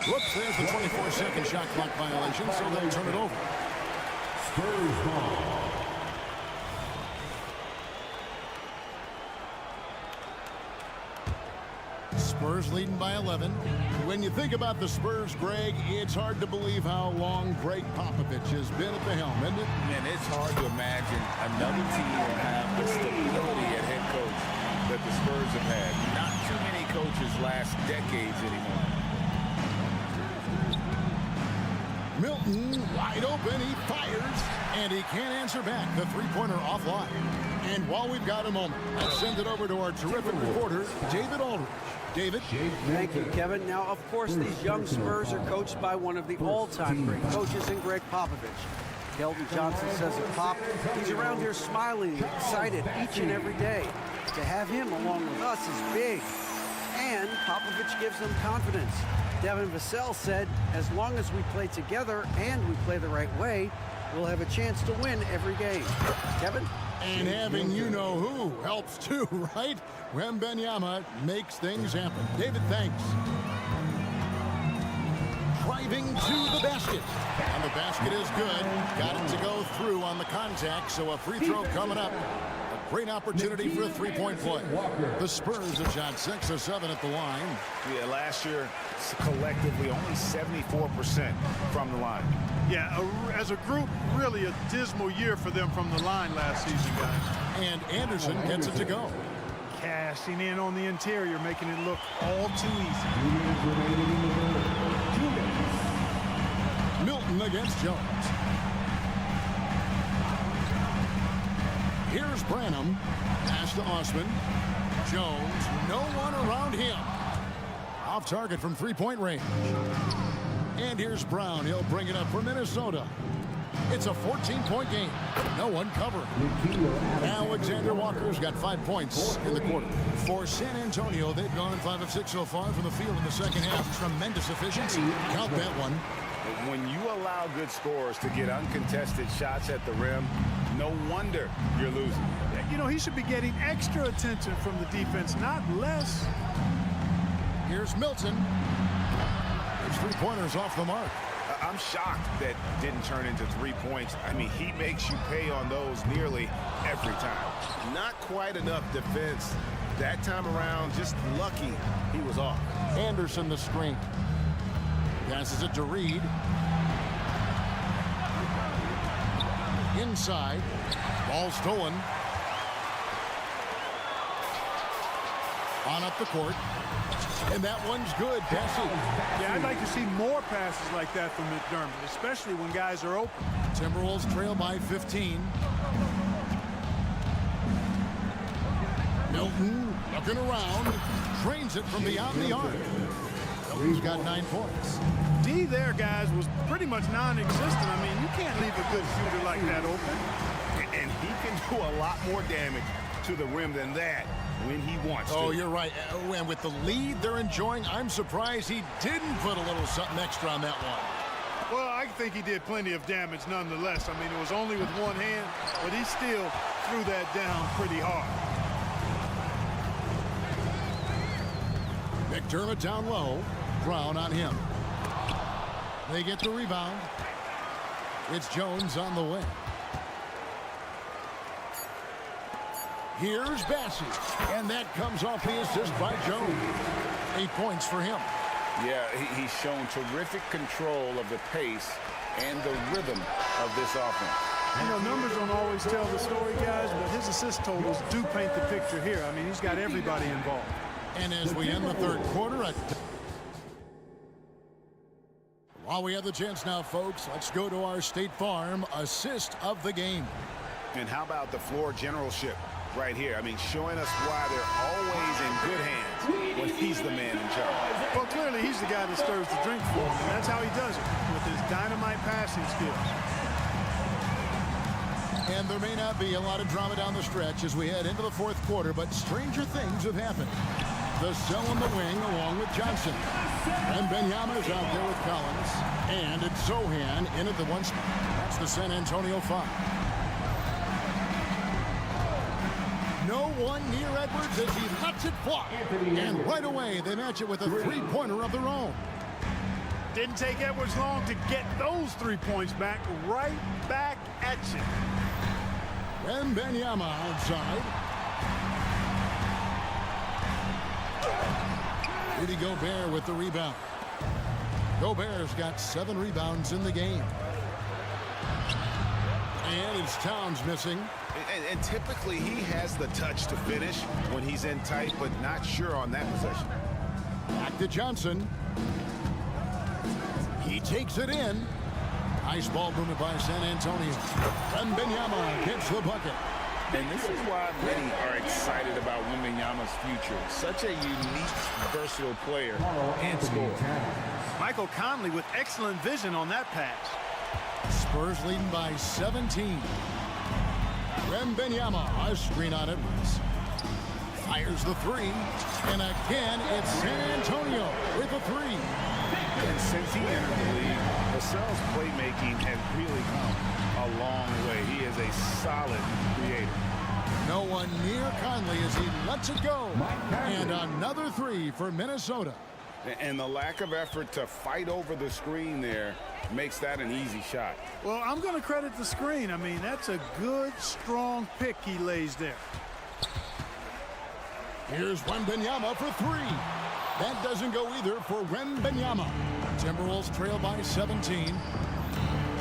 Whoops, there's the 24-second shot clock violation, so they'll turn it over. Spurs ball. Spurs leading by 11. When you think about the Spurs, Greg, it's hard to believe how long Greg Popovich has been at the helm, isn't it? Man, it's hard to imagine another team will have the stability at head coach that the Spurs have had. Not too many coaches last decades anymore. Milton wide open, he fires, and he can't answer back. The three-pointer offline. And while we've got a moment, let's send it over to our terrific reporter, David Aldridge. David. Thank you, Kevin. Now, of course, these young Spurs are coached by one of the all-time great coaches in Greg Popovich. Keldon Johnson says of Pop, he's around here smiling and excited each and every day. To have him along with us is big. And Popovich gives them confidence. Devin Vassell said, as long as we play together and we play the right way, we'll have a chance to win every game. Kevin? And having you-know-who helps too, right? Wembanyama makes things happen. David, thanks. Driving to the basket. And the basket is good. Got it to go through on the contact, so a free throw coming up. A great opportunity for a three-point play. The Spurs have shot 6 of 7 at the line. Yeah, last year, collectively, only 74% from the line. Yeah, as a group, really a dismal year for them from the line last season, guys. And Anderson gets it to go. Cashing in on the interior, making it look all too easy. Milton against Jones. Here's Branham. Pass to Osman. Jones, no one around him. Off target from three-point range. And here's Brown. He'll bring it up for Minnesota. It's a 14-point game. No one covering. Alexander Walker's got 5 points in the quarter. For San Antonio, they've gone 5 of 6 so far from the field in the second half. Tremendous efficiency. Count that one. When you allow good scorers to get uncontested shots at the rim, no wonder you're losing. You know, he should be getting extra attention from the defense, not less. Here's Milton. His three-pointers off the mark. I'm shocked that didn't turn into 3 points. I mean, he makes you pay on those nearly every time. Not quite enough defense that time around. Just lucky he was off. Anderson the screen. Passes it to Reed. Inside. Ball stolen. On up the court. And that one's good. Passing. Yeah, I'd like to see more passes like that from McDermott, especially when guys are open. Timberwolves trail by 15. Milton looking around. Drains it from beyond the arc. Milton's got 9 points. D there, guys, was pretty much non-existent. I mean, you can't leave a good shooter like that open. And he can do a lot more damage to the rim than that when he wants to. Oh, you're right. And with the lead they're enjoying, I'm surprised he didn't put a little something extra on that one. Well, I think he did plenty of damage nonetheless. I mean, it was only with one hand, but he still threw that down pretty hard. McDermott down low. Brown on him. They get the rebound. It's Jones on the wing. Here's Bassey, and that comes off the assist by Jones. 8 points for him. Yeah, he's shown terrific control of the pace and the rhythm of this offense. You know, numbers don't always tell the story, guys, but his assist totals do paint the picture here. I mean, he's got everybody involved. And as we end the third quarter, while we have the chance now, folks, let's go to our State Farm assist of the game. And how about the floor generalship right here? I mean, showing us why they're always in good hands when he's the man in charge. Well, clearly he's the guy that stirs the drink for him, and that's how he does it, with his dynamite passing skills. And there may not be a lot of drama down the stretch as we head into the fourth quarter, but stranger things have happened. The cell in the wing along with Johnson. And Benyama's out there with Collins. And it's Zohan in at the one spot. That's the San Antonio 5. No one near Edwards as he lets it fly. And right away they match it with a three-pointer of their own. Didn't take Edwards long to get those 3 points back. Right back at you. And Benyama outside. Rudy Gobert with the rebound. Gobert's got 7 rebounds in the game. And it's Towns missing. And typically he has the touch to finish when he's in tight, but not sure on that possession. Back to Johnson. He takes it in. Nice ball movement by San Antonio. And Benyama gets the bucket. And this is why many are excited about Wembanyama's future. Such a unique, versatile player and scorer. Michael Conley with excellent vision on that pass. Spurs leading by 17. Wembanyama, a screen on Edwards. Fires the three. And again, it's San Antonio with a three. And since he entered the league, Vassell's playmaking has really come a long way. He is a solid creator. No one near Conley as he lets it go. And another three for Minnesota. And the lack of effort to fight over the screen there makes that an easy shot. Well, I'm going to credit the screen. I mean, that's a good, strong pick he lays there. Here's Wembanyama for three. That doesn't go either for Wembanyama. Timberwolves trail by 17.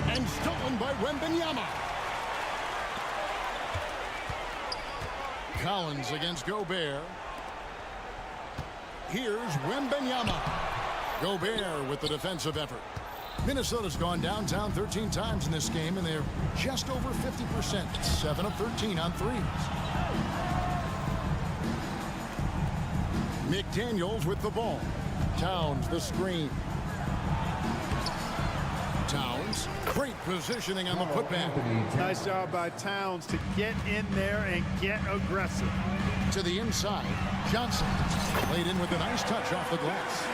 And stolen by Wembanyama. Collins against Gobert. Here's Wembanyama. Gobert with the defensive effort. Minnesota's gone downtown 13 times in this game, and they're just over 50%. 7 of 13 on threes. McDaniels with the ball. Towns the screen. Towns, great positioning on the putback. Nice job by Towns to get in there and get aggressive. To the inside, Johnson laid in with a nice touch off the glass.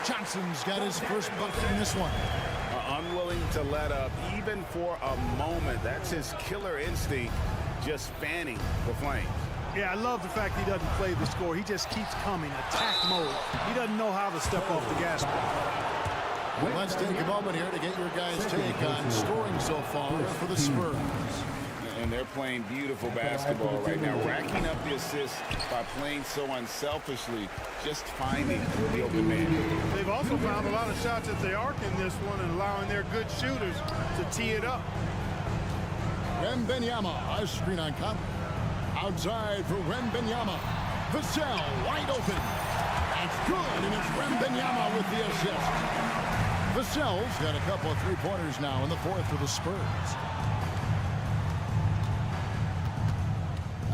Johnson's got his first bucket in this one. Unwilling to let up even for a moment. That's his killer instinct, just fanning the flames. Yeah, I love the fact he doesn't play the score. He just keeps coming, attack mode. He doesn't know how to step off the gas pedal. Let's take a moment here to get your guys' take on scoring so far for the Spurs. And they're playing beautiful basketball right now, racking up the assists by playing so unselfishly, just finding the open man. They've also found a lot of shots at the arc in this one and allowing their good shooters to tee it up. Wembanyama, a screen on Conley. Outside for Wembanyama. Vassell wide open. That's good, and it's Wembanyama with the assist. Vassell's got a couple of three-pointers now in the fourth for the Spurs.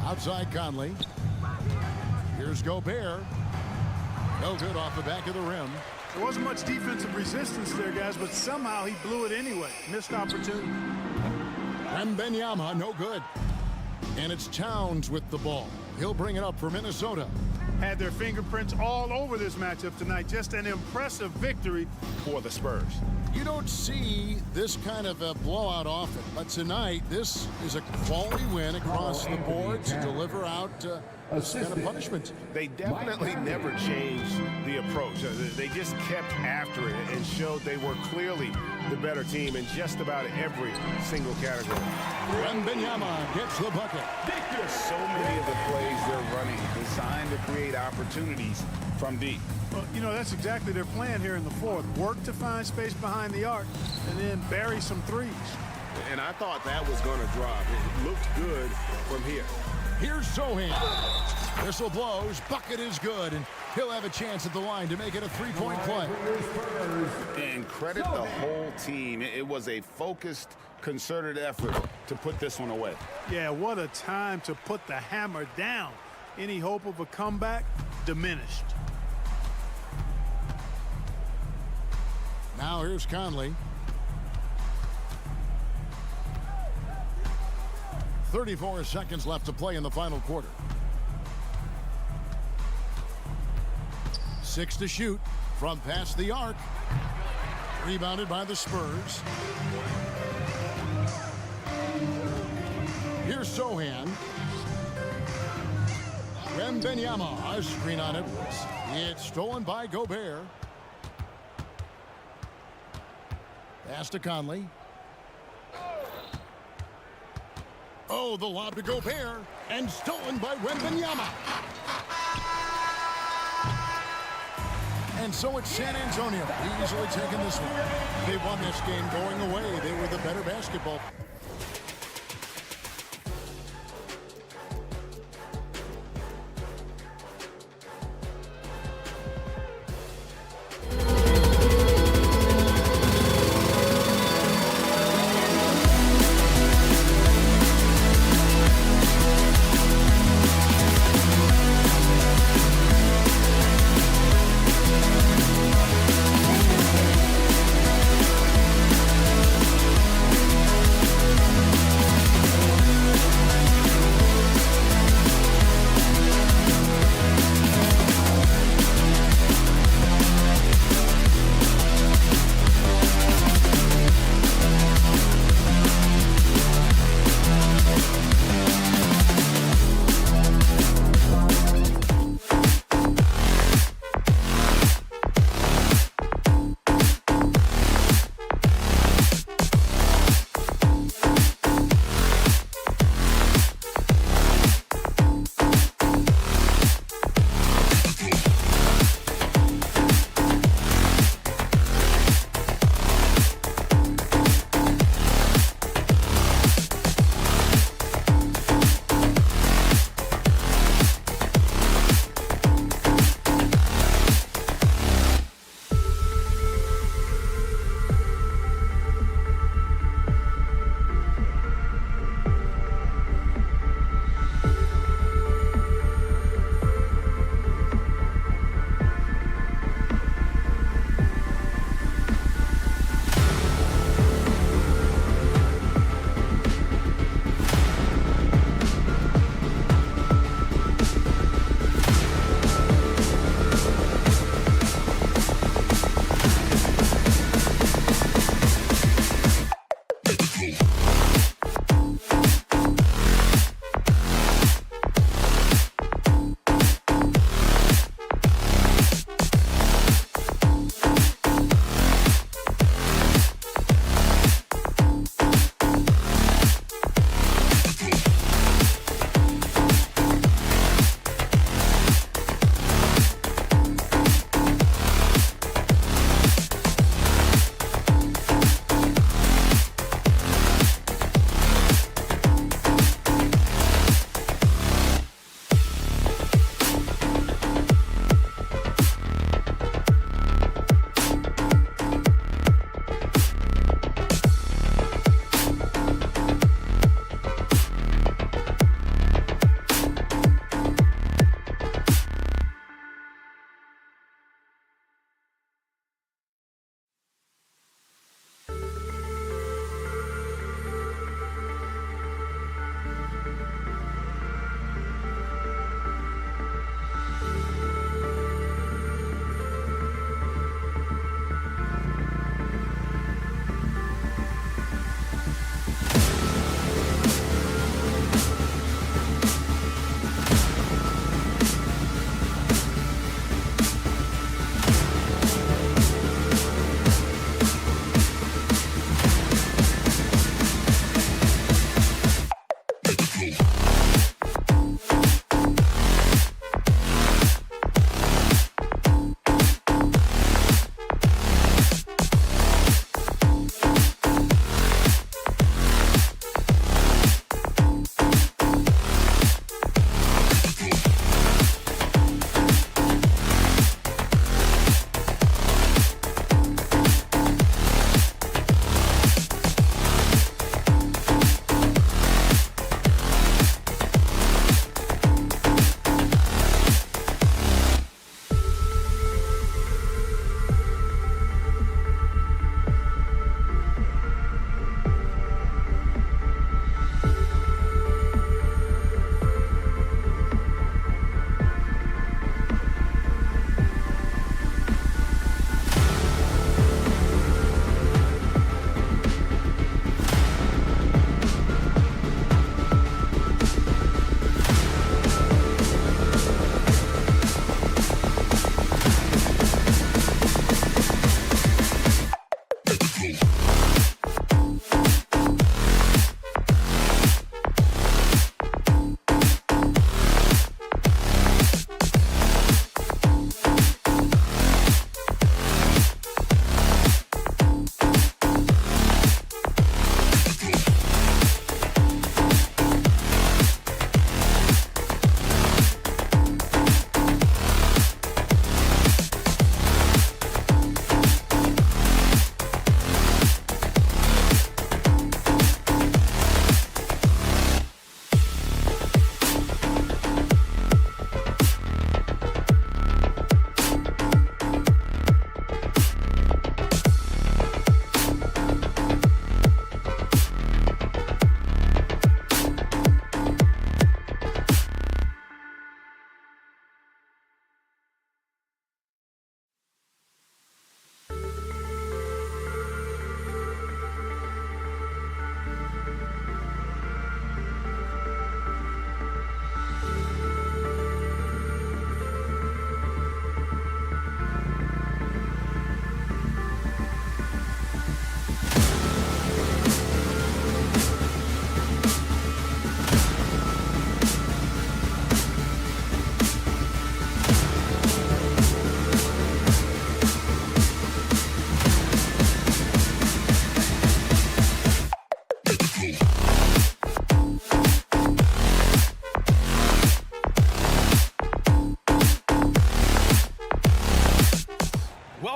Outside Conley. Here's Gobert. No good off the back of the rim. There wasn't much defensive resistance there, guys, but somehow he blew it anyway. Missed opportunity. Wembanyama, no good. And it's Towns with the ball. He'll bring it up for Minnesota. Had their fingerprints all over this matchup tonight. Just an impressive victory for the Spurs. You don't see this kind of a blowout often, but tonight this is a quality win across the board to deliver out and a punishment. They definitely never changed the approach. They just kept after it and showed they were clearly the better team in just about every single category. Wembanyama gets the bucket. So many of the plays they're running designed to create opportunities from deep. Well, you know, that's exactly their plan here in the fourth. Work to find space behind the arc and then bury some threes. And I thought that was going to drop. It looked good from here. Here's Zohan. Whistle blows. Bucket is good, and he'll have a chance at the line to make it a three-point play. And credit the whole team. It was a focused, concerted effort to put this one away. Yeah, what a time to put the hammer down. Any hope of a comeback diminished. Now here's Conley. 34 seconds left to play in the final quarter. 6 to shoot from past the arc. Rebounded by the Spurs. Here's Sohan. Wembanyama, a screen on Edwards. It's stolen by Gobert. Pass to Conley. Oh, the lob to Gobert, and stolen by Wembanyama. And so it's San Antonio easily taking this one. They won this game going away. They were the better basketball.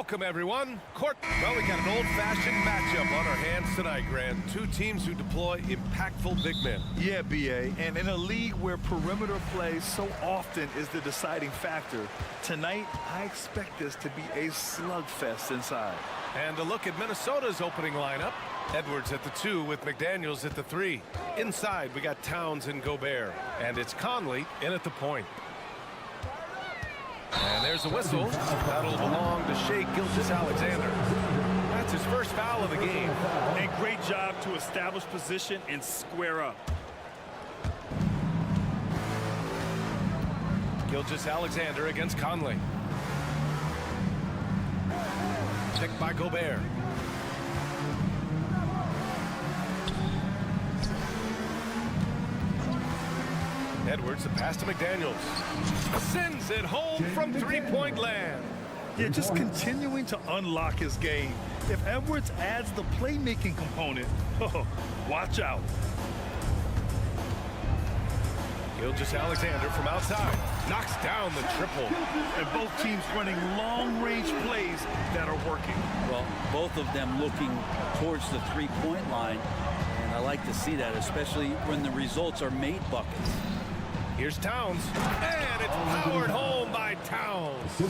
Welcome, everyone. Well, we got an old-fashioned matchup on our hands tonight, Grant. Two teams who deploy impactful big men. Yeah, B.A., and in a league where perimeter play so often is the deciding factor, tonight I expect this to be a slugfest inside. And a look at Minnesota's opening lineup. Edwards at the 2 with McDaniels at the 3. Inside, we got Towns and Gobert. And it's Conley in at the point. And there's a whistle. That'll belong to Skijesss. That's his first foul of the game. And great job to establish position and square up. Skijesss against Conley. Picked by Gobert. Edwards, a pass to McDaniels. Sends it home from three-point land. Yeah, just continuing to unlock his game. If Edwards adds the playmaking component, watch out. Skijesss from outside. Knocks down the triple. And both teams running long-range plays that are working. Well, both of them looking towards the three-point line. And I like to see that, especially when the results are made buckets. Here's Towns, and it's powered home by Towns.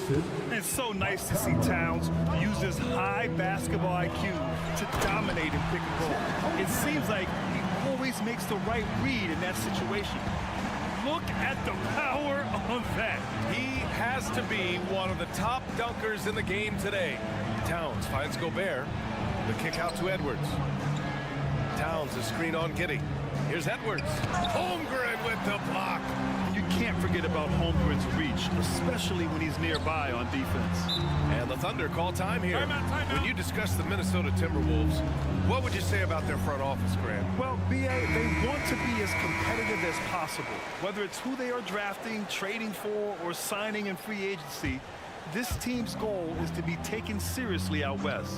It's so nice to see Towns use his high basketball IQ to dominate in pick and roll. It seems like he always makes the right read in that situation. Look at the power on that. He has to be one of the top dunkers in the game today. Towns finds Gobert. The kick out to Edwards. Towns, a screen on Giddey. Here's Edwards. Holmgren with the block. You can't forget about Holmgren's reach, especially when he's nearby on defense. And the Thunder call time here. Timeout. When you discuss the Minnesota Timberwolves, what would you say about their front office, Grant? Well, B.A., they want to be as competitive as possible. Whether it's who they are drafting, trading for, or signing in free agency, this team's goal is to be taken seriously out west.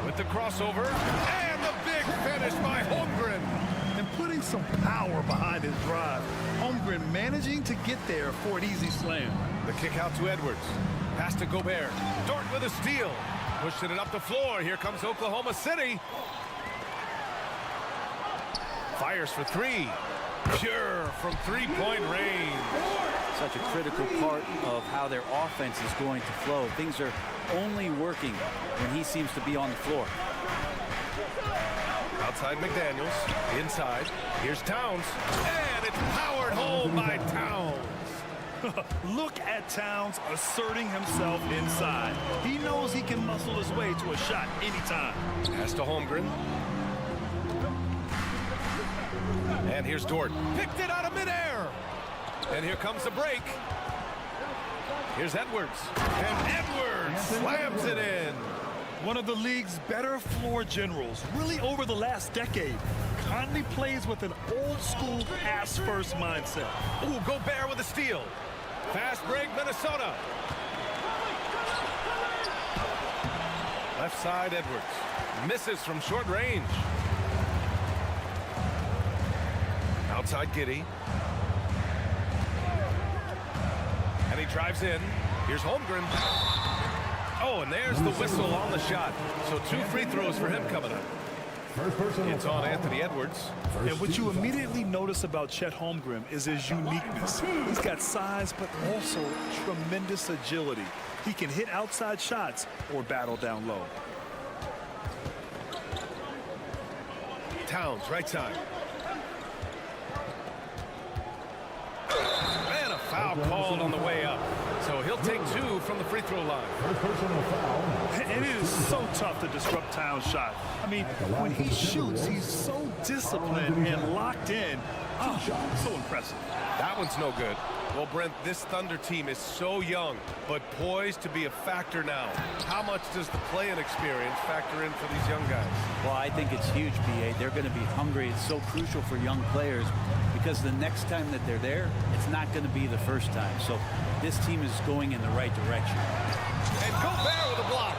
With the crossover, and the big finish by Holmgren. And putting some power behind his drive. Holmgren managing to get there for an easy slam. The kick out to Edwards. Pass to Gobert. Dort with a steal. Pushing it up the floor. Here comes Oklahoma City. Fires for 3. Pure from three-point range. Such a critical part of how their offense is going to flow. Things are only working when he seems to be on the floor. Outside McDaniels. Inside. Here's Towns. And it's powered home by Towns. Look at Towns asserting himself inside. He knows he can muscle his way to a shot anytime. Pass to Holmgren. And here's Dort. Picked it out of midair. And here comes the break. Here's Edwards. And Edwards slams it in. One of the league's better floor generals, really over the last decade. Conley plays with an old-school pass-first mindset. Ooh, Gobert with a steal. Fast break, Minnesota. Left side, Edwards. Misses from short range. Outside Giddey. And he drives in. Here's Holmgren. Oh, and there's the whistle on the shot. So 2 free throws for him coming up. It's on Anthony Edwards. And what you immediately notice about Chet Holmgren is his uniqueness. He's got size, but also tremendous agility. He can hit outside shots or battle down low. Towns, right side. And a foul called on the way up. So he'll take 2 from the free throw line. And it is so tough to disrupt Towns' shot. I mean, when he shoots, he's so disciplined and locked in. Oh, so impressive. That one's no good. Well, Brent, this Thunder team is so young, but poised to be a factor now. How much does the play-in experience factor in for these young guys? Well, I think it's huge, B.A. They're going to be hungry. It's so crucial for young players because the next time that they're there, it's not going to be the first time. So this team is going in the right direction. And Gobert with a block.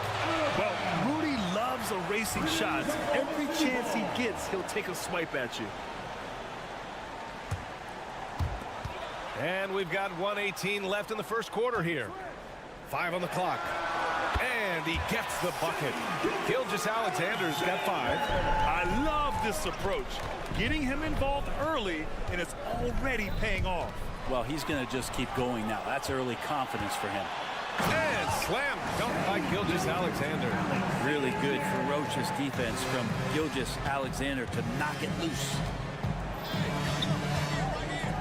Well, Rudy loves erasing shots. Every chance he gets, he'll take a swipe at you. And we've got 1:18 left in the first quarter here. 5 on the clock. And he gets the bucket. Skijesss Alexander's got 5. I love this approach. Getting him involved early, and it's already paying off. Well, he's going to just keep going now. That's early confidence for him. And slam dunk by Skijesss Alexander. Really good, ferocious defense from Skijesss Alexander to knock it loose.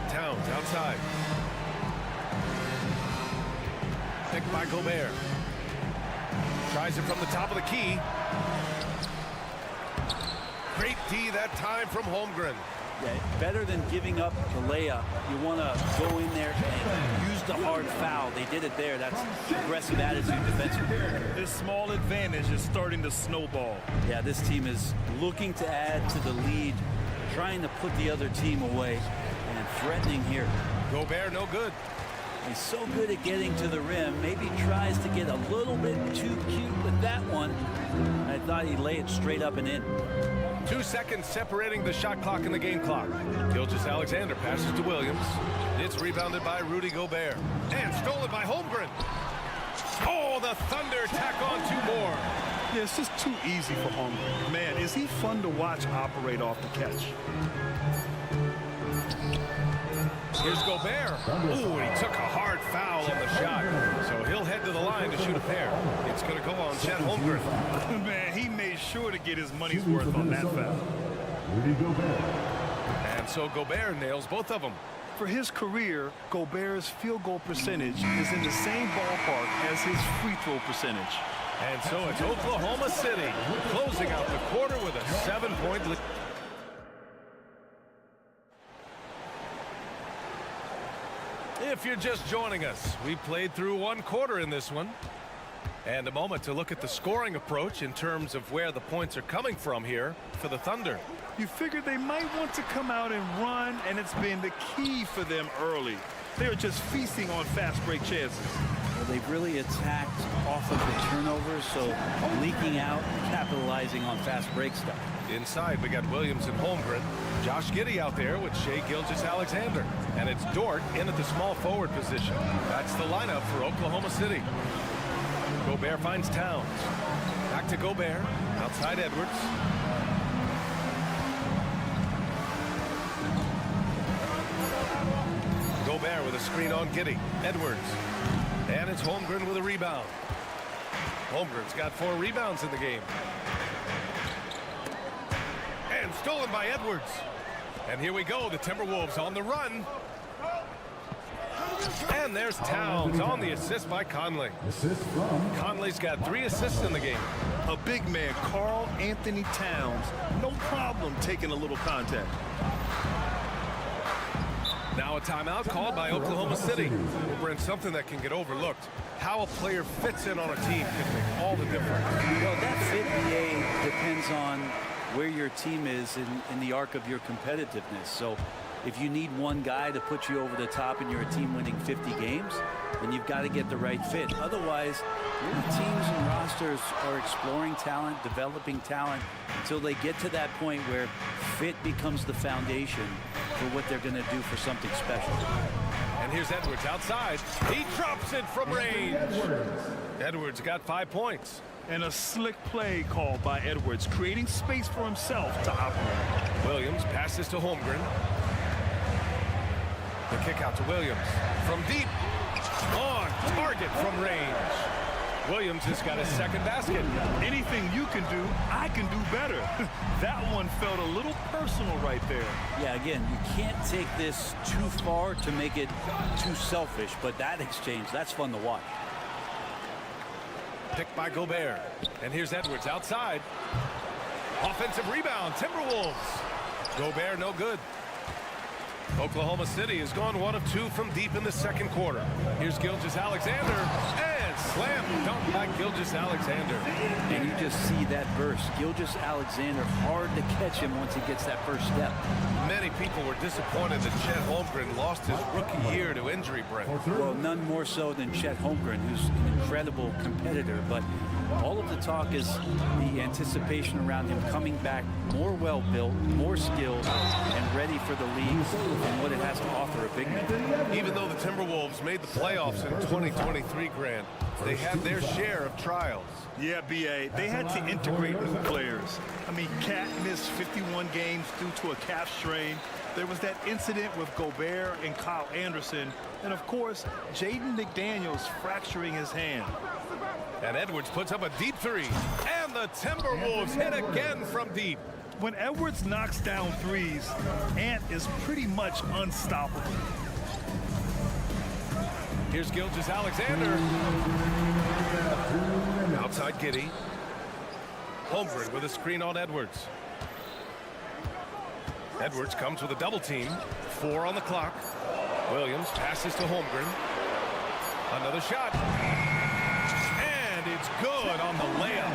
Towns outside. Picked by Gobert. Tries it from the top of the key. Great D that time from Holmgren. Yeah, better than giving up the layup. You want to go in there and use the hard foul. They did it there. That's aggressive attitude defensively. This small advantage is starting to snowball. Yeah, this team is looking to add to the lead, trying to put the other team away, and threatening here. Gobert no good. He's so good at getting to the rim. Maybe tries to get a little bit too cute with that one. I thought he'd lay it straight up and in. 2 seconds separating the shot clock and the game clock. Skijesss Alexander passes to Williams. It's rebounded by Rudy Gobert. And stolen by Holmgren. Oh, the Thunder tack on 2 more. Yeah, it's just too easy for Holmgren. Man, is he fun to watch operate off the catch. Here's Gobert. Ooh, and he took a hard foul on the shot. So he'll head to the line to shoot a pair. It's going to go on Chet Holmgren. Man, he made sure to get his money's worth on that foul. Rudy Gobert. And so Gobert nails both of them. For his career, Gobert's field goal percentage is in the same ballpark as his free throw percentage. And so it's Oklahoma City closing out the quarter with a 7-point lead. If you're just joining us, we played through 1 quarter in this one. And a moment to look at the scoring approach in terms of where the points are coming from here for the Thunder. You figured they might want to come out and run, and it's been the key for them early. They're just feasting on fast break chances. Well, they've really attacked off of the turnovers, so leaking out, capitalizing on fast break stuff. Inside, we got Williams and Holmgren. Josh Giddey out there with Skijesss Alexander. And it's Dort in at the small forward position. That's the lineup for Oklahoma City. Gobert finds Towns. Back to Gobert. Outside Edwards. Gobert with a screen on Giddey. Edwards. And it's Holmgren with a rebound. Holmgren's got 4 rebounds in the game. And stolen by Edwards. And here we go, the Timberwolves on the run. And there's Towns on the assist by Conley. Conley's got 3 assists in the game. A big man, Karl Anthony Towns, no problem taking a little contact. Now a timeout called by Oklahoma City. Well, Brent, something that can get overlooked. How a player fits in on a team can make all the difference. Well, that fit, BA, depends on where your team is in the arc of your competitiveness. So if you need one guy to put you over the top and you're a team winning 50 games, then you've got to get the right fit. Otherwise, really teams and rosters are exploring talent, developing talent until they get to that point where fit becomes the foundation for what they're going to do for something special. And here's Edwards outside. He drops it from range. Edwards got 5 points. And a slick play called by Edwards, creating space for himself to operate. Williams passes to Holmgren. The kick out to Williams. From deep. On target from range. Williams has got his 2nd basket. Anything you can do, I can do better. That one felt a little personal right there. Yeah, again, you can't take this too far to make it too selfish, but that exchange, that's fun to watch. Picked by Gobert. And here's Edwards outside. Offensive rebound, Timberwolves. Gobert no good. Oklahoma City has gone 1 of 2 from deep in the 2nd quarter. Here's Skijesss Alexander. And slam dunk by Skijesss Alexander. And you just see that burst. Skijesss Alexander, hard to catch him once he gets that first step. Many people were disappointed that Chet Holmgren lost his rookie year to injury, Brent. Well, none more so than Chet Holmgren, who's an incredible competitor, but all of the talk is the anticipation around him coming back more well-built, more skilled, and ready for the league and what it has to offer a big man. Even though the Timberwolves made the playoffs in 2023, Grant, They had their share of trials. Yeah, B.A. They had to integrate new players. I mean, Cat missed 51 games due to a calf strain. There was that incident with Gobert and Kyle Anderson. And, of course, Jaden McDaniels fracturing his hand. And Edwards puts up a deep three. And the Timberwolves hit again from deep. When Edwards knocks down threes, Ant is pretty much unstoppable. Here's Gilgeous-Alexander. Outside Giddey. Holmgren with a screen on Edwards. Edwards comes with a double team. 4 on the clock. Williams passes to Holmgren. Another shot. And it's good on the layup.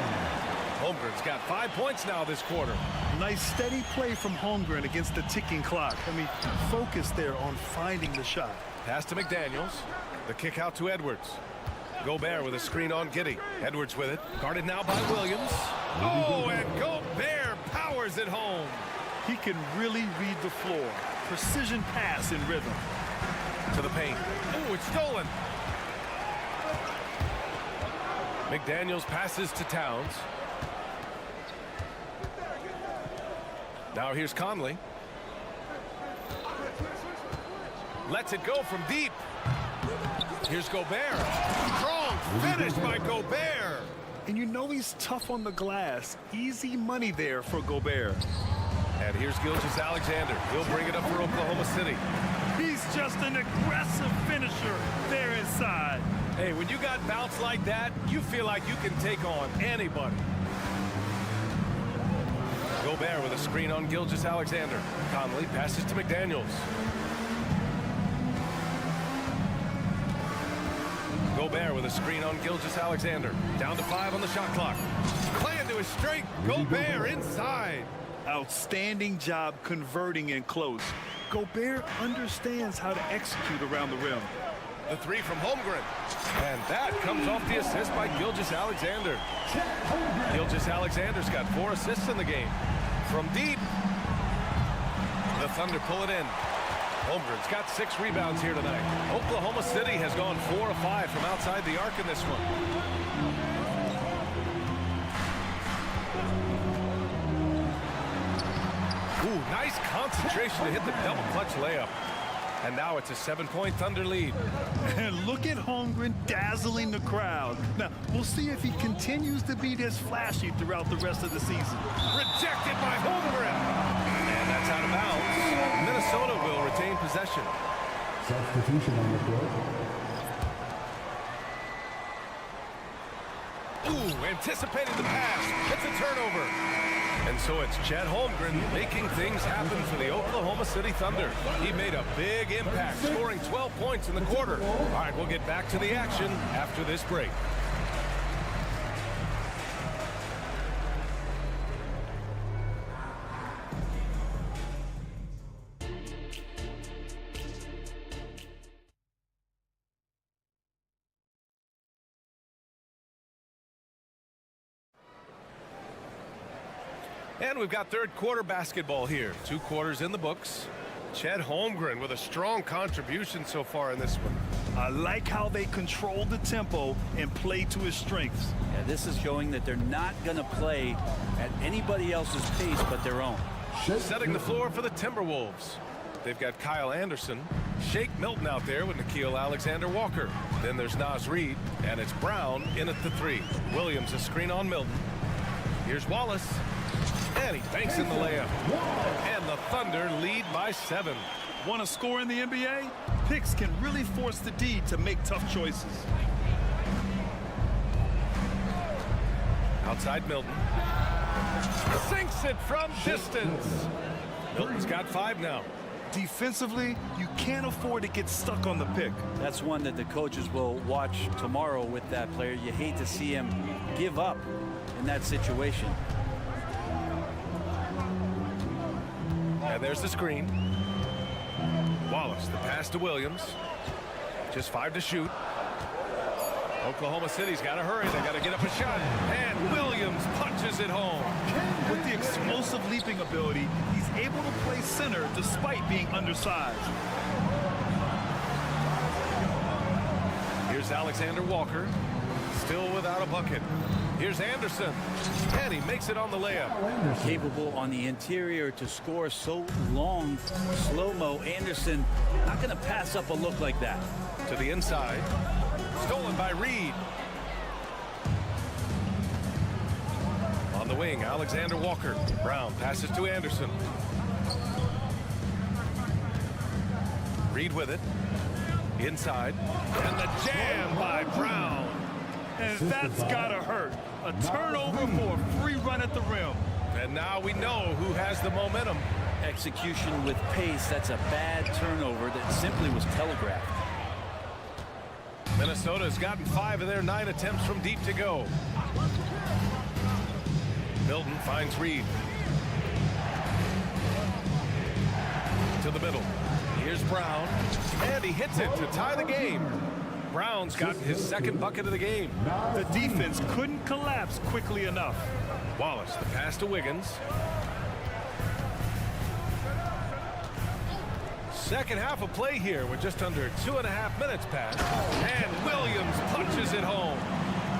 Holmgren's got 5 points now this quarter. Nice steady play from Holmgren against the ticking clock. I mean, focus there on finding the shot. Pass to McDaniels. The kick out to Edwards. Gobert with a screen on Giddey. Edwards with it. Guarded now by Williams. Oh, and Gobert powers it home. He can really read the floor. Precision pass in rhythm. To the paint. Oh, it's stolen. McDaniels passes to Towns. Now here's Conley. Lets it go from deep. Here's Gobert. Strong finish by Gobert. And you know he's tough on the glass. Easy money there for Gobert. And here's Gilgeous-Alexander. He'll bring it up for Oklahoma City. He's just an aggressive finisher there inside. Hey, when you got bounce like that, you feel like you can take on anybody. Gobert with a screen on Gilgeous-Alexander. Conley passes to McDaniels. Gobert with a screen on Gilgeous-Alexander. Down to 5 on the shot clock. Playing to his strength. Gobert inside. Outstanding job converting in close. Gobert understands how to execute around the rim. The 3 from Holmgren. And that comes off the assist by Gilgeous-Alexander. Gilgeous-Alexander's got 4 assists in the game. From deep. The Thunder pull it in. Holmgren's got 6 rebounds here tonight. Oklahoma City has gone 4 of 5 from outside the arc in this one. Ooh, nice concentration to hit the double clutch layup. And now it's a 7-point Thunder lead. And look at Holmgren dazzling the crowd. Now, we'll see if he continues to be this flashy throughout the rest of the season. Rejected by Holmgren. And that's out of bounds. Minnesota will retain possession. Substitution on the court. Ooh, anticipating the pass. It's a turnover. And so it's Chet Holmgren making things happen for the Oklahoma City Thunder. He made a big impact, scoring 12 points in the quarter. All right, we'll get back to the action after this break. And we've got third quarter basketball here. 2 quarters in the books. Chet Holmgren with a strong contribution so far in this one. I like how they control the tempo and play to his strengths. Yeah, this is showing that they're not going to play at anybody else's pace but their own. Setting the floor for the Timberwolves. They've got Kyle Anderson, Shake Milton out there with Nickeil Alexander-Walker. Then there's Naz Reid, and it's Brown in at the 3. Williams a screen on Milton. Here's Wallace. And he banks in the layup. And the Thunder lead by 7. Want to score in the NBA? Picks can really force the D to make tough choices. Outside Milton. Sinks it from distance. Milton's got 5 now. Defensively, you can't afford to get stuck on the pick. That's one that the coaches will watch tomorrow with that player. You hate to see him give up in that situation. And there's the screen. Wallace, the pass to Williams. Just 5 to shoot. Oklahoma City's got to hurry. They got to get up a shot. And Williams punches it home. With the explosive leaping ability, he's able to play center despite being undersized. Here's Alexander Walker. Still without a bucket. Here's Anderson, and he makes it on the layup. Capable on the interior to score so long. Slow-mo. Anderson not going to pass up a look like that. To the inside. Stolen by Reed. On the wing, Alexander Walker. Brown passes to Anderson. Reed with it. Inside. And the jam by Brown. And that's gotta hurt. A turnover for a free run at the rim. And now we know who has the momentum. Execution with pace. That's a bad turnover that simply was telegraphed. Minnesota has gotten 5 of their 9 attempts from deep to go. Milton finds Reed. To the middle. Here's Brown. And he hits it to tie the game. Brown's gotten his second bucket of the game. The defense couldn't collapse quickly enough. Wallace, the pass to Wiggins. Second half of play here with just under 2.5 minutes passed. And Williams punches it home.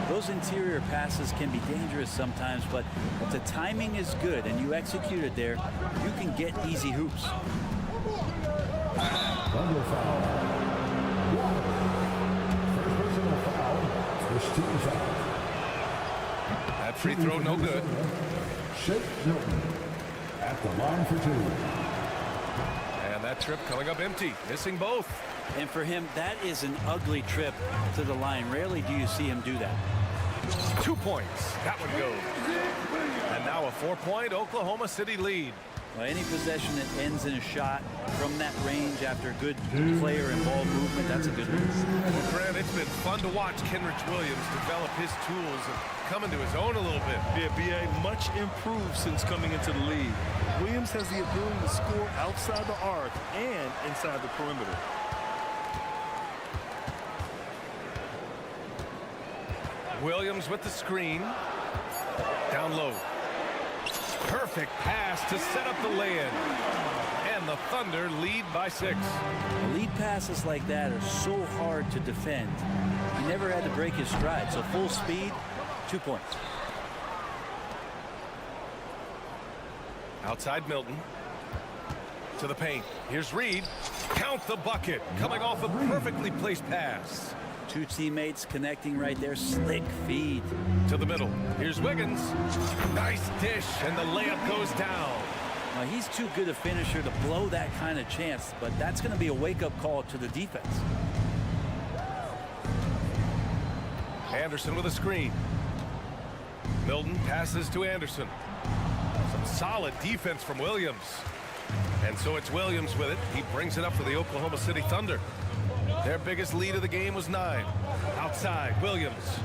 Those interior passes can be dangerous sometimes, but if the timing is good and you execute it there, you can get easy hoops. Thunder foul. First personal foul. First team foul. That free throw no good. Shake Milton at the line for 2. And that trip coming up empty, missing both. And for him, that is an ugly trip to the line. Rarely do you see him do that. 2 points. That one goes. And now a 4-point Oklahoma City lead. Well, any possession that ends in a shot from that range after good player and ball movement, that's a good move. Well, Grant, it's been fun to watch Kenrich Williams develop his tools and come into his own a little bit. Yeah, B.A. much improved since coming into the league. Williams has the ability to score outside the arc and inside the perimeter. Williams with the screen. Down low. Perfect pass to set up the lay-in. And the Thunder lead by 6. Lead passes like that are so hard to defend. He never had to break his stride, so full speed, 2 points. Outside Milton. To the paint. Here's Reed. Count the bucket. Coming off a perfectly placed pass. 2 teammates connecting right there. Slick feed. To the middle. Here's Wiggins. Nice dish, and the layup goes down. Now, he's too good a finisher to blow that kind of chance, but that's going to be a wake-up call to the defense. Anderson with a screen. Milton passes to Anderson. Some solid defense from Williams. And so it's Williams with it. He brings it up for the Oklahoma City Thunder. Their biggest lead of the game was 9. Outside, Williams.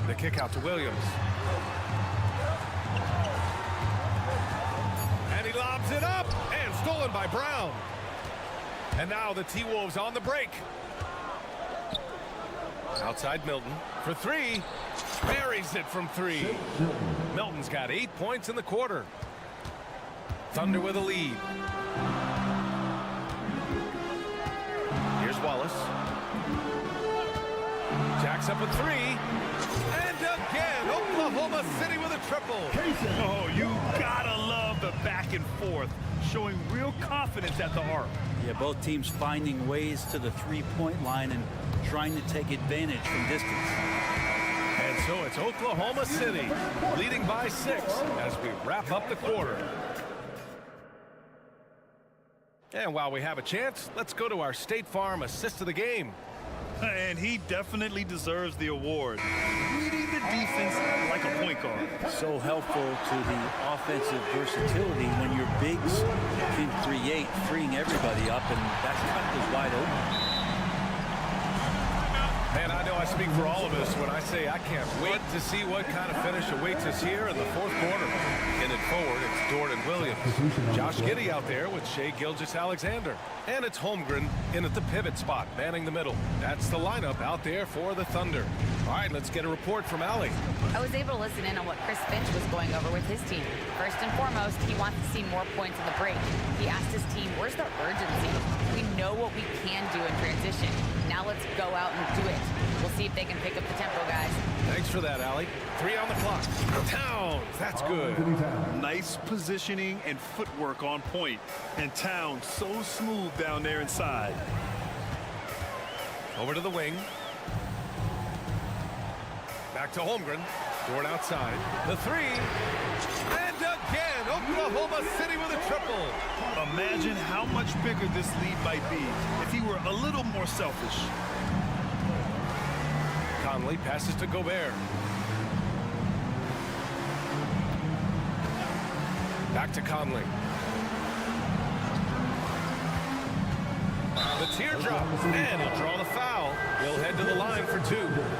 The kick out to Williams. And he lobs it up, and stolen by Brown. And now the T-Wolves on the break. Outside Milton for 3. Buries it from 3. Milton's got 8 points in the quarter. Thunder with a lead. Here's Wallace. Jacks up a 3. And again, Oklahoma City with a triple. Oh, you gotta love the back and forth, showing real confidence at the arc. Yeah, both teams finding ways to the 3-point line and trying to take advantage from distance. And so it's Oklahoma City leading by 6 as we wrap up the quarter. And while we have a chance, let's go to our State Farm assist of the game. And he definitely deserves the award. Reading the defense like a point guard. So helpful to the offensive versatility when your bigs can create, freeing everybody up, and that cut was wide open. Man, I know I speak for all of us when I say I can't wait to see what kind of finish awaits us here in the fourth quarter. In it forward, it's Dort and Williams. Josh Giddey out there with Shai Gilgeous-Alexander. And it's Holmgren in at the pivot spot, manning the middle. That's the lineup out there for the Thunder. All right, let's get a report from Allie. I was able to listen in on what Chris Finch was going over with his team. First and foremost, he wants to see more points in the break. He asked his team, where's the urgency? We know what we can do in transition. Now let's go out and do it. We'll see if they can pick up the tempo, guys. Thanks for that, Allie. 3 on the clock. Towns, that's good. Nice positioning and footwork on point. And Towns so smooth down there inside. Over to the wing. Back to Holmgren. Dort outside. The 3. And again, Oklahoma City with a triple. Imagine how much bigger this lead might be if he were a little more selfish. Conley passes to Gobert. Back to Conley. The teardrop, and he'll draw the foul. He'll head to the line for 2.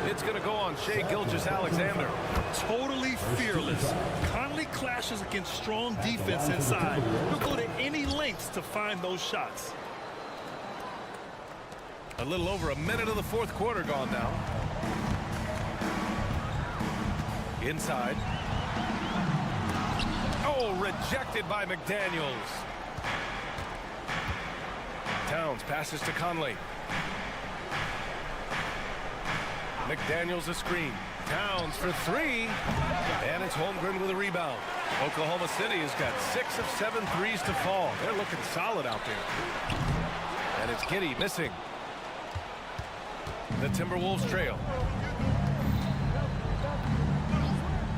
It's going to go on Shai Gilgeous-Alexander. Totally fearless. Conley clashes against strong defense inside. He'll go to any lengths to find those shots. A little over a minute of the fourth quarter gone now. Inside. Oh, rejected by McDaniels. Towns passes to Conley. McDaniels a screen. Towns for 3. And it's Holmgren with a rebound. Oklahoma City has got 6 of 7 threes to fall. They're looking solid out there. And it's Giddey missing. The Timberwolves trail.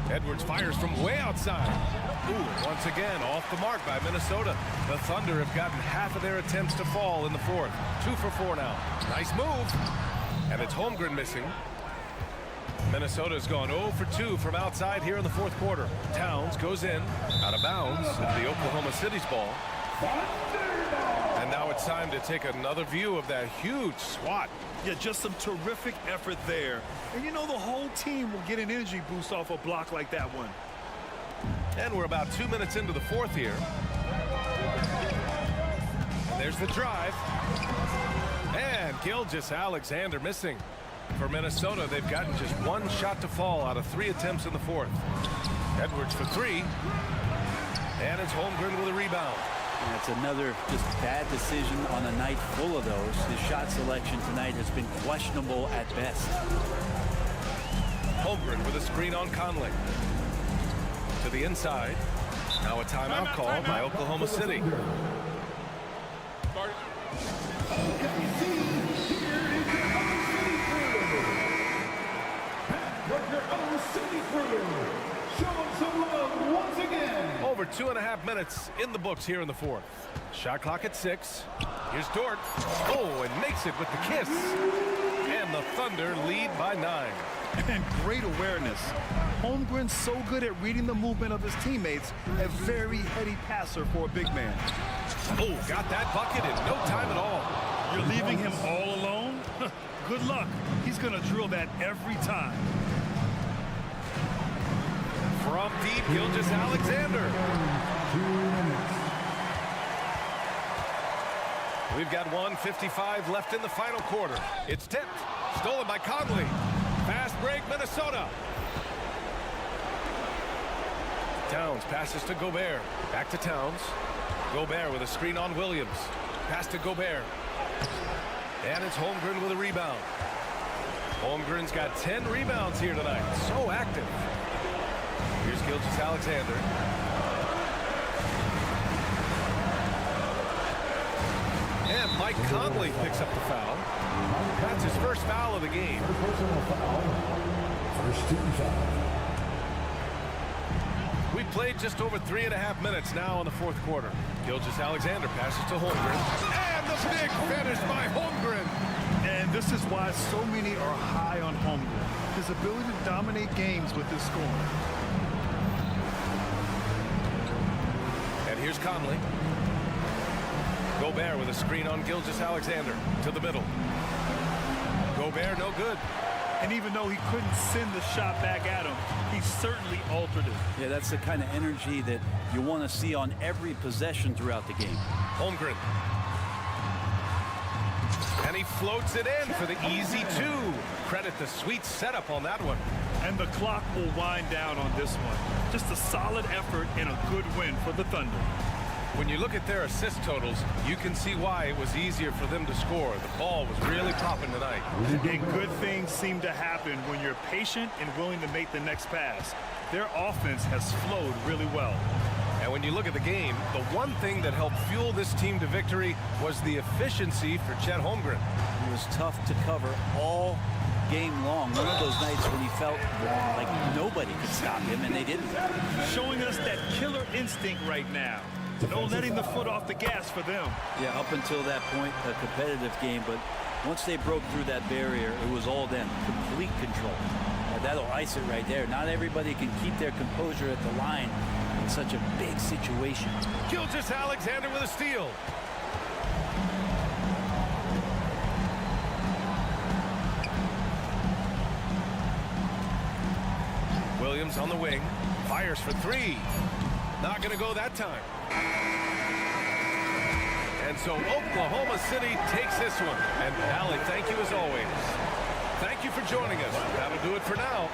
Edwards fires from way outside. Ooh, once again, off the mark by Minnesota. The Thunder have gotten half of their attempts to fall in the fourth. 2 for 4 now. Nice move. And it's Holmgren missing. Minnesota's gone 0 for 2 from outside here in the fourth quarter. Towns goes in, out of bounds, into the Oklahoma City's ball. And now it's time to take another view of that huge swat. Yeah, just some terrific effort there. And you know the whole team will get an energy boost off a block like that one. And we're about 2 minutes into the fourth here. And there's the drive. And Gilgeous-Alexander missing. For Minnesota, they've gotten just 1 shot to fall out of 3 attempts in the fourth. Edwards for 3. And it's Holmgren with a rebound. And it's another just bad decision on a night full of those. His shot selection tonight has been questionable at best. Holmgren with a screen on Conley. To the inside. Now a timeout call by Oklahoma City. Over 2.5 minutes in the books here in the fourth. Shot clock at 6. Here's Dort. Oh, and makes it with the kiss. And the Thunder lead by 9. And great awareness. Holmgren's so good at reading the movement of his teammates. A very heady passer for a big man. Oh, got that bucket in no time at all. You're leaving him all alone? Good luck. He's going to drill that every time. From deep, Gilgeous-Alexander. We've got 1:55 left in the final quarter. It's tipped. Stolen by Conley. Fast break, Minnesota. Towns passes to Gobert. Back to Towns. Gobert with a screen on Williams. Pass to Gobert. And it's Holmgren with a rebound. Holmgren's got 10 rebounds here tonight. So active. Here's Gilgeous-Alexander. And Mike Conley picks up the foul. That's his first foul of the game. First team foul. We played just over 3.5 minutes now in the fourth quarter. Gilgeous-Alexander passes to Holmgren. And the big finish by Holmgren. And this is why so many are high on Holmgren. His ability to dominate games with his scoring. And here's Conley. Gobert with a screen on Gilgeous-Alexander to the middle. Gobert, no good. And even though he couldn't send the shot back at him, he certainly altered it. Yeah, that's the kind of energy that you want to see on every possession throughout the game. Holmgren. And he floats it in for the easy two. Credit the sweet setup on that one. And the clock will wind down on this one. Just a solid effort and a good win for the Thunder. When you look at their assist totals, you can see why it was easier for them to score. The ball was really popping tonight. And good things seem to happen when you're patient and willing to make the next pass. Their offense has flowed really well. And when you look at the game, the one thing that helped fuel this team to victory was the efficiency for Chet Holmgren. It was tough to cover all game long. One of those nights when he felt like nobody could stop him, and they didn't. Showing us that killer instinct right now. No letting the foot off the gas for them. Yeah, up until that point, a competitive game, but once they broke through that barrier, it was all them. Complete control. That'll ice it right there. Not everybody can keep their composure at the line in such a big situation. Gilgeous-Alexander with a steal. Williams on the wing, fires for three. Not going to go that time. And so Oklahoma City takes this one. And Allie, thank you as always. Thank you for joining us. That'll do it for now.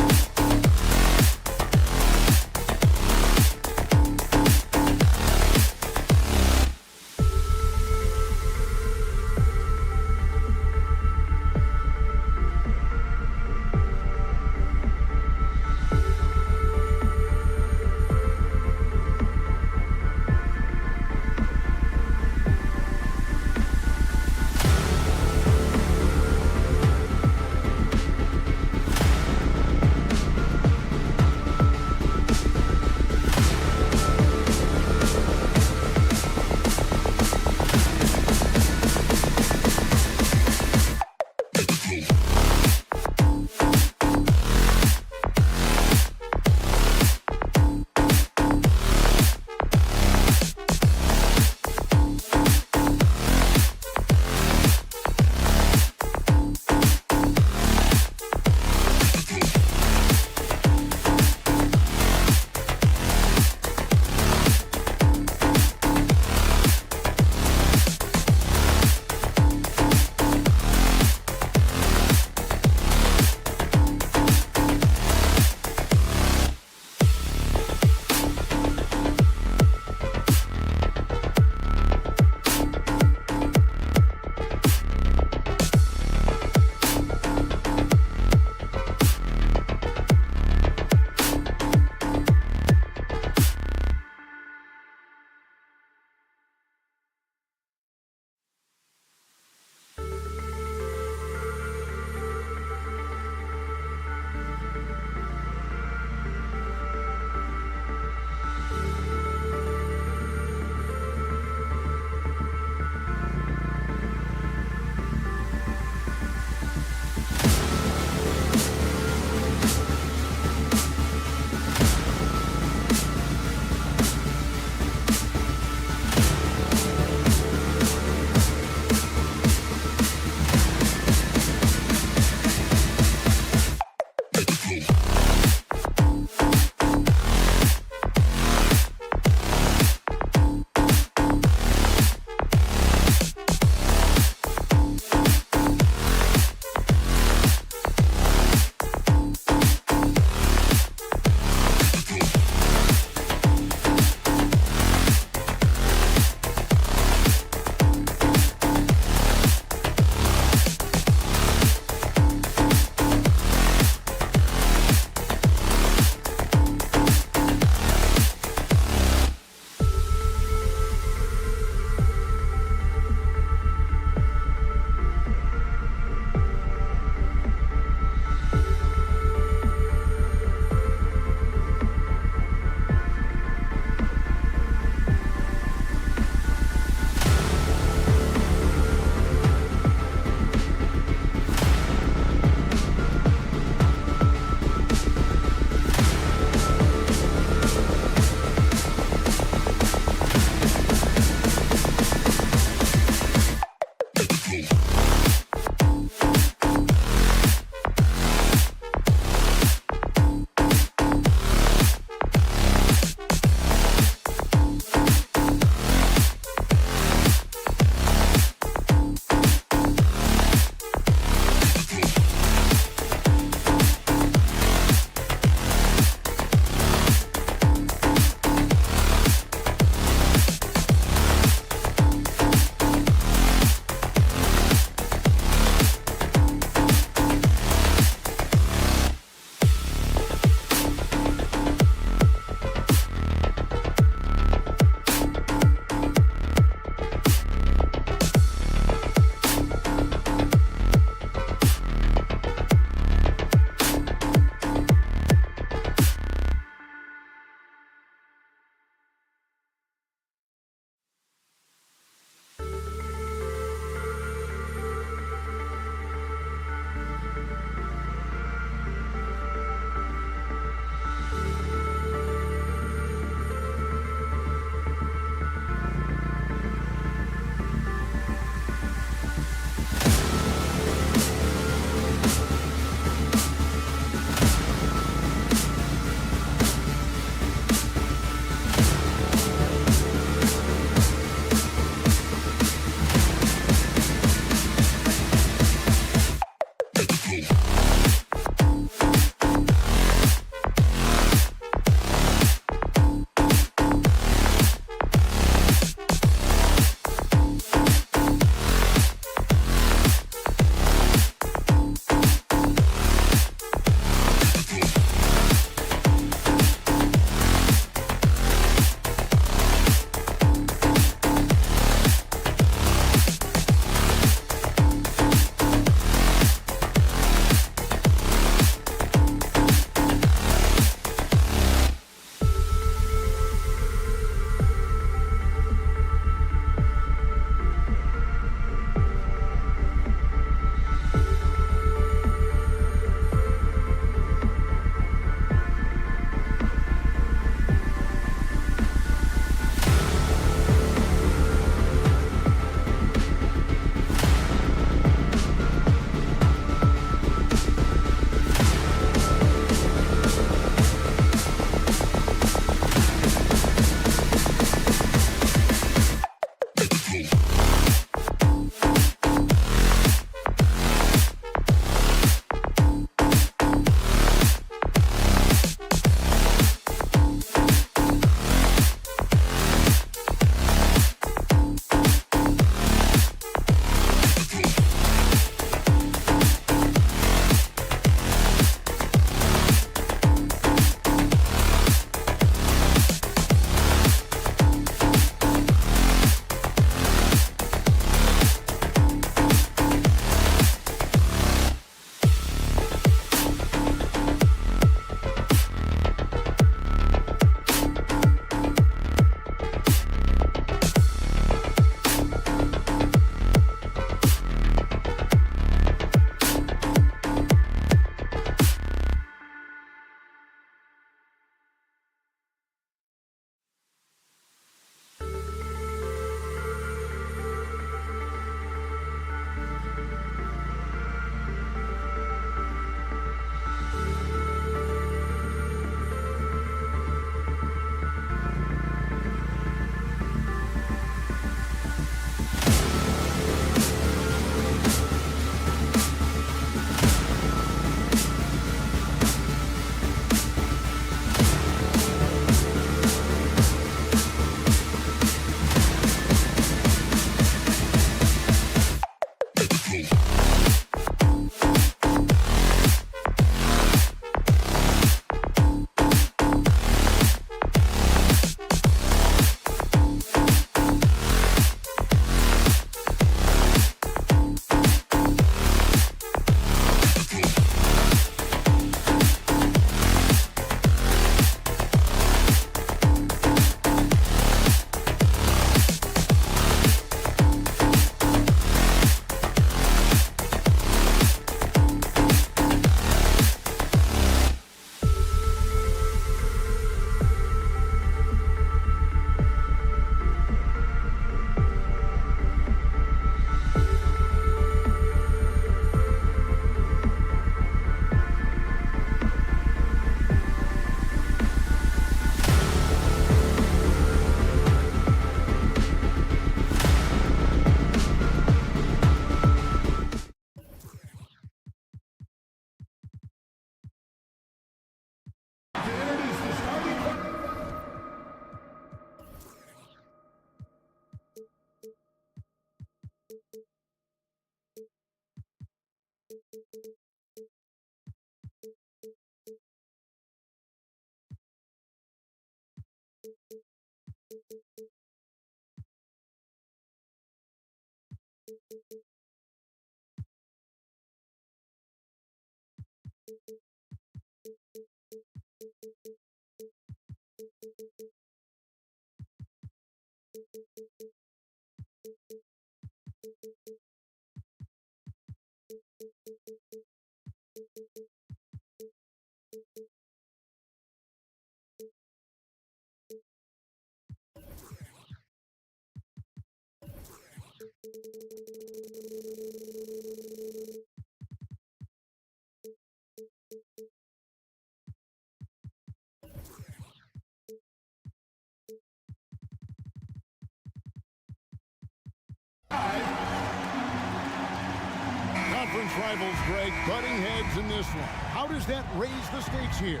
Conference rivals, Greg, butting heads in this one. How does that raise the stakes here?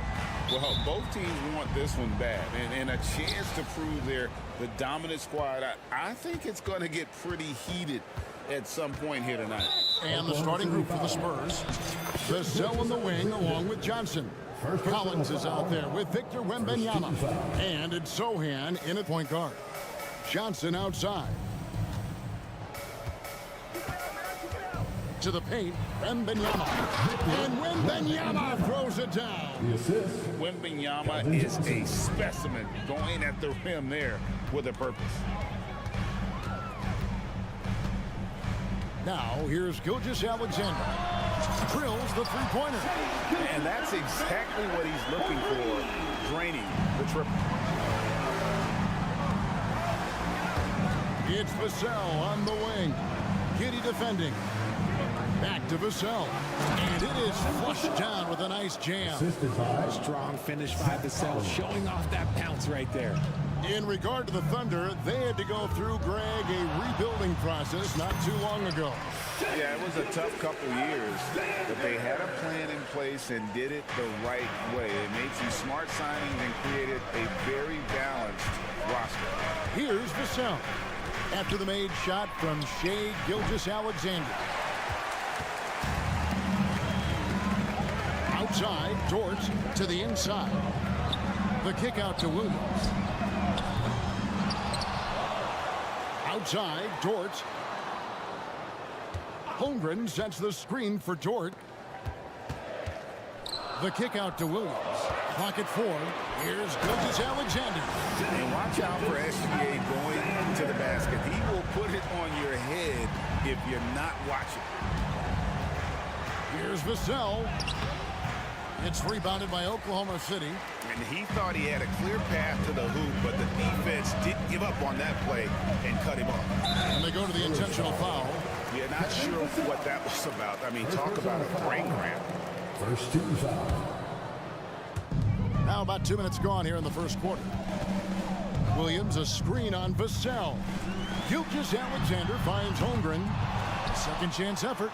Well, both teams want this one bad, and a chance to prove they're the dominant squad. I think it's going to get pretty heated at some point here tonight. And the starting group for the Spurs. Vassell in the wing along with Johnson. Collins is out there with Victor Wembanyama. And it's Sohan in at point guard. Johnson outside. To the paint, Wembanyama. And Wembanyama throws it down. Wembanyama is a specimen going at the rim there with a purpose. Now, here's Skijesss Alexander. Drills the three-pointer. And that's exactly what he's looking for, draining the triple. It's Vassell on the wing. Giddy defending. Back to Vassell. And it is flushed down with a nice jam. Strong finish by Vassell, showing off that bounce right there. In regard to the Thunder, they had to go through, Greg, a rebuilding process not too long ago. Yeah, it was a tough couple years, but they had a plan in place and did it the right way. They made some smart signings and created a very balanced roster. Here's Vassell after the made shot from Skijesss Alexander. Outside, Dort to the inside. The kick out to Williams. Outside, Dort. Holmgren sets the screen for Dort. The kick out to Williams. Clock at 4. Here's Skijesss Alexander. And watch out for SGA going to the basket. He will put it on your head if you're not watching. Here's Vassell. It's rebounded by Oklahoma City. And he thought he had a clear path to the hoop, but the defense didn't give up on that play and cut him off. And they go to the intentional foul. Yeah, not sure what that was about. I mean, talk about a brain cramp. First team foul. Now about 2 minutes gone here in the first quarter. Williams a screen on Vassell. Skijesss Alexander finds Holmgren. Second chance effort.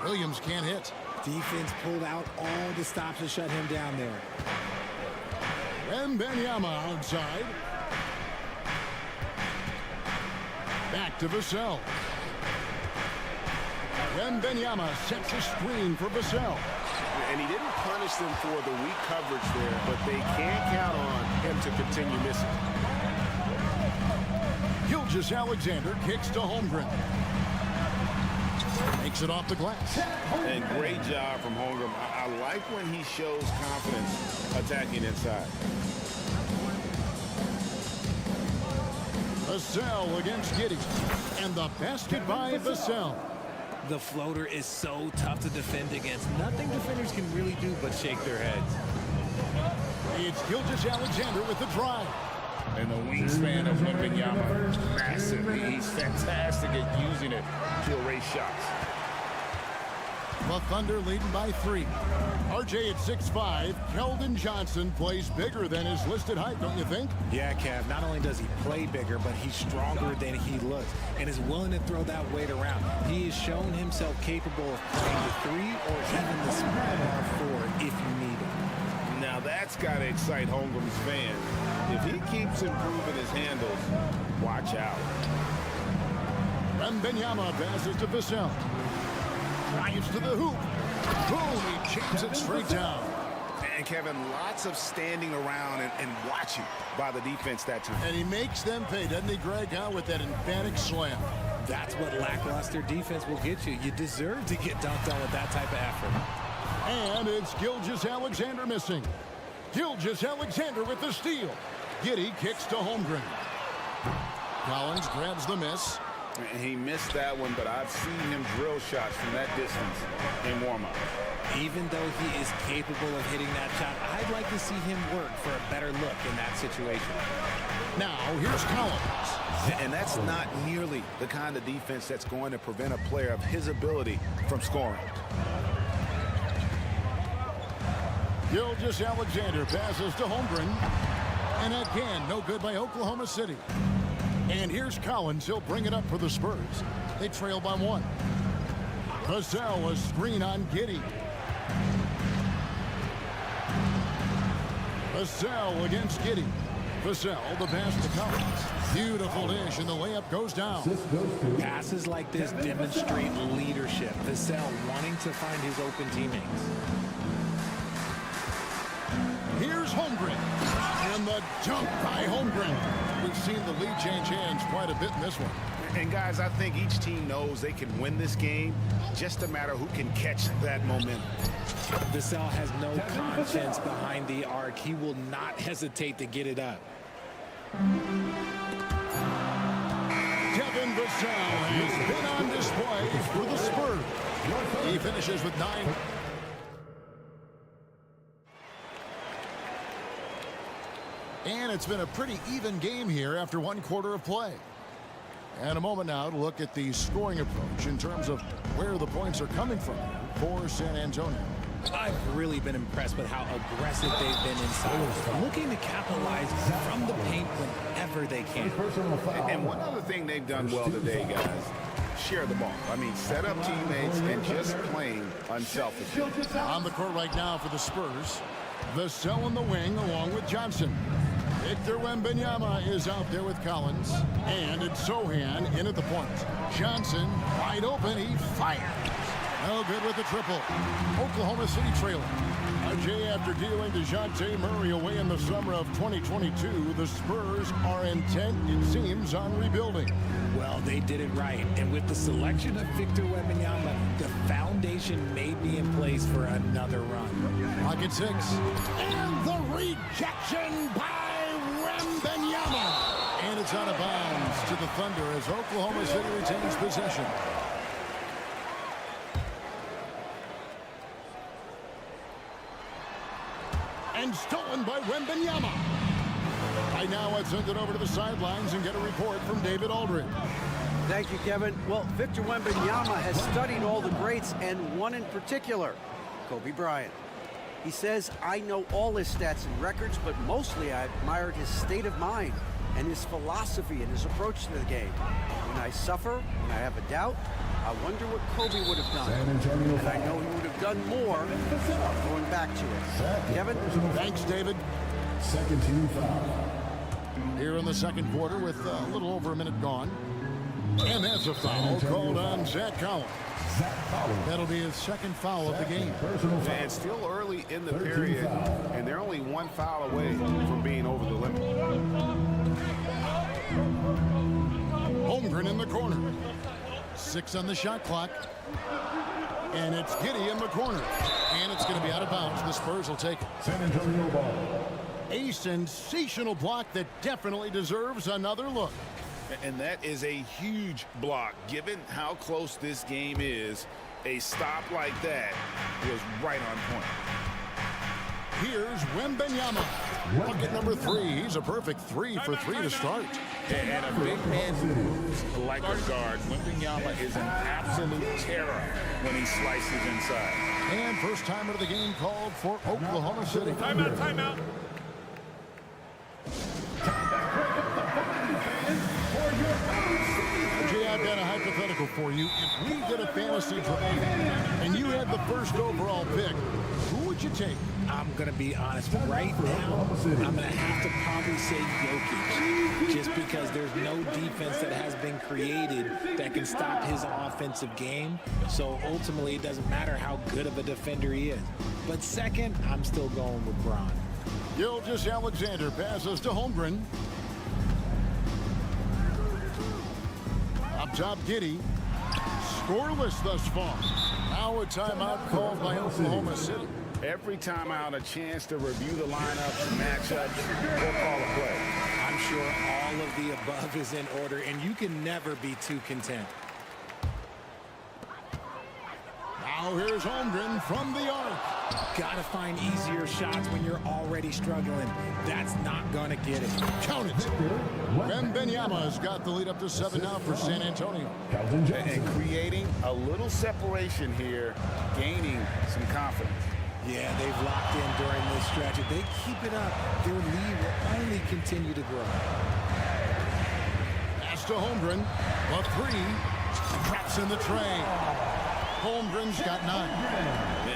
Williams can't hit. Defense pulled out all the stops to shut him down there. Wembanyama outside. Back to Vassell. Wembanyama sets a screen for Vassell. And he didn't punish them for the weak coverage there, but they can't count on him to continue missing. Skijesss Alexander kicks to Holmgren. Makes it off the glass. And great job from Holmgren. I like when he shows confidence attacking inside. Vassell against Giddy. And the basket by Vassell. The floater is so tough to defend against. Nothing defenders can really do but shake their heads. It's Skijesss Alexander with the drive. And the wingspan of Wembanyama, massive. He's fantastic at using it to erase shots. The Thunder leading by 3. RJ at 6'5". Keldon Johnson plays bigger than his listed height, don't you think? Yeah, Kev. Not only does he play bigger, but he's stronger than he looks and is willing to throw that weight around. He has shown himself capable of playing the 3 or even the small 4 if you need it. Now that's got to excite Holmgren's fans. If he keeps improving his handles, watch out. Wembanyama passes to Vassell. Drives to the hoop. Boom, he jams it straight down. And Kevin, lots of standing around and watching by the defense that time. And he makes them pay, doesn't he, Greg, with that emphatic slam. That's what lackluster defense will get you. You deserve to get dunked on with that type of effort. And it's Skijesss Alexander missing. Skijesss Alexander with the steal. Giddey kicks to Holmgren. Collins grabs the miss. And he missed that one, but I've seen him drill shots from that distance in warm-up. Even though he is capable of hitting that shot, I'd like to see him work for a better look in that situation. Now, here's Collins. And that's not nearly the kind of defense that's going to prevent a player of his ability from scoring. Skijesss Alexander passes to Holmgren. And again, no good by Oklahoma City. And here's Collins. He'll bring it up for the Spurs. They trail by 1. Vassell, a screen on Giddey. Vassell against Giddey. Vassell, the pass to Collins. Beautiful dish, and the layup goes down. Passes like this demonstrate leadership. Vassell wanting to find his open teammates. Here's Holmgren. And the dunk by Holmgren. We've seen the lead change hands quite a bit in this one. And guys, I think each team knows they can win this game. Just a matter who can catch that momentum. Vassell has no conscience behind the arc. He will not hesitate to get it up. Kevin Vassell has been on display for the Spurs. He finishes with 9. And it's been a pretty even game here after 1 quarter of play. And a moment now to look at the scoring approach in terms of where the points are coming from for San Antonio. I've really been impressed with how aggressive they've been inside, looking to capitalize from the paint whenever they can. And one other thing they've done well today, guys, share the ball. I mean, set up teammates and just playing unselfishly. On the court right now for the Spurs, Vassell in the wing along with Johnson. Victor Wembanyama is out there with Collins. And it's Sohan in at the point. Johnson wide open. He fires. No good with the triple. Oklahoma City trailing. A day after dealing DeJounte Murray away in the summer of 2022, the Spurs are intent, it seems, on rebuilding. Well, they did it right. And with the selection of Victor Wembanyama, the foundation may be in place for another run. Pocket 6. And the rejection by Wembanyama. And it's out of bounds to the Thunder as Oklahoma City retains possession. And stolen by Wembanyama. Right now, let's send it over to the sidelines and get a report from David Aldridge. Thank you, Kevin. Well, Victor Wembanyama has studied all the greats and one in particular, Kobe Bryant. He says, I know all his stats and records, but mostly I admired his state of mind and his philosophy and his approach to the game. When I suffer, when I have a doubt, I wonder what Kobe would have done. And I know he would have done more going back to it. Kevin? Thanks, David. Second team foul. Here in the second quarter with a little over a minute gone. And that's a foul called on Zach Collins. That'll be his second foul of the game. And it's still early in the period, and they're only 1 foul away from being over the limit. Holmgren in the corner. 6 on the shot clock. And it's Giddey in the corner. And it's going to be out of bounds. The Spurs will take it. San Antonio ball. A sensational block that definitely deserves another look. And that is a huge block. Given how close this game is, a stop like that was right on point. Here's Wembanyama. Bucket number 3. He's a perfect 3 for 3 to start. And a big man who moves like a guard. Wembanyama is an absolute terror when he slices inside. And first time of the game called for Oklahoma City. Timeout, timeout. I've got a hypothetical for you. If we did a fantasy draft and you had the first overall pick, who would you take? I'm going to be honest. Right now, I'm going to have to probably say Jokic. Just because there's no defense that has been created that can stop his offensive game. So ultimately, it doesn't matter how good of a defender he is. But second, I'm still going with Bron. Gilgeous Alexander passes to Holmgren. Up top, Giddey. Scoreless thus far. Now a timeout called by Oklahoma City. Every timeout, a chance to review the lineups, matchups, or call a play. I'm sure all of the above is in order, and you can never be too content. Now here's Holmgren from the arc. Gotta find easier shots when you're already struggling. That's not gonna get it. Count it. Wembanyama's got the lead up to 7 now for San Antonio. And creating a little separation here, gaining some confidence. Yeah, they've locked in during this stretch. If they keep it up, their lead will only continue to grow. Pass to Holmgren. The 3. Traps in the tray. Holmgren's got 9.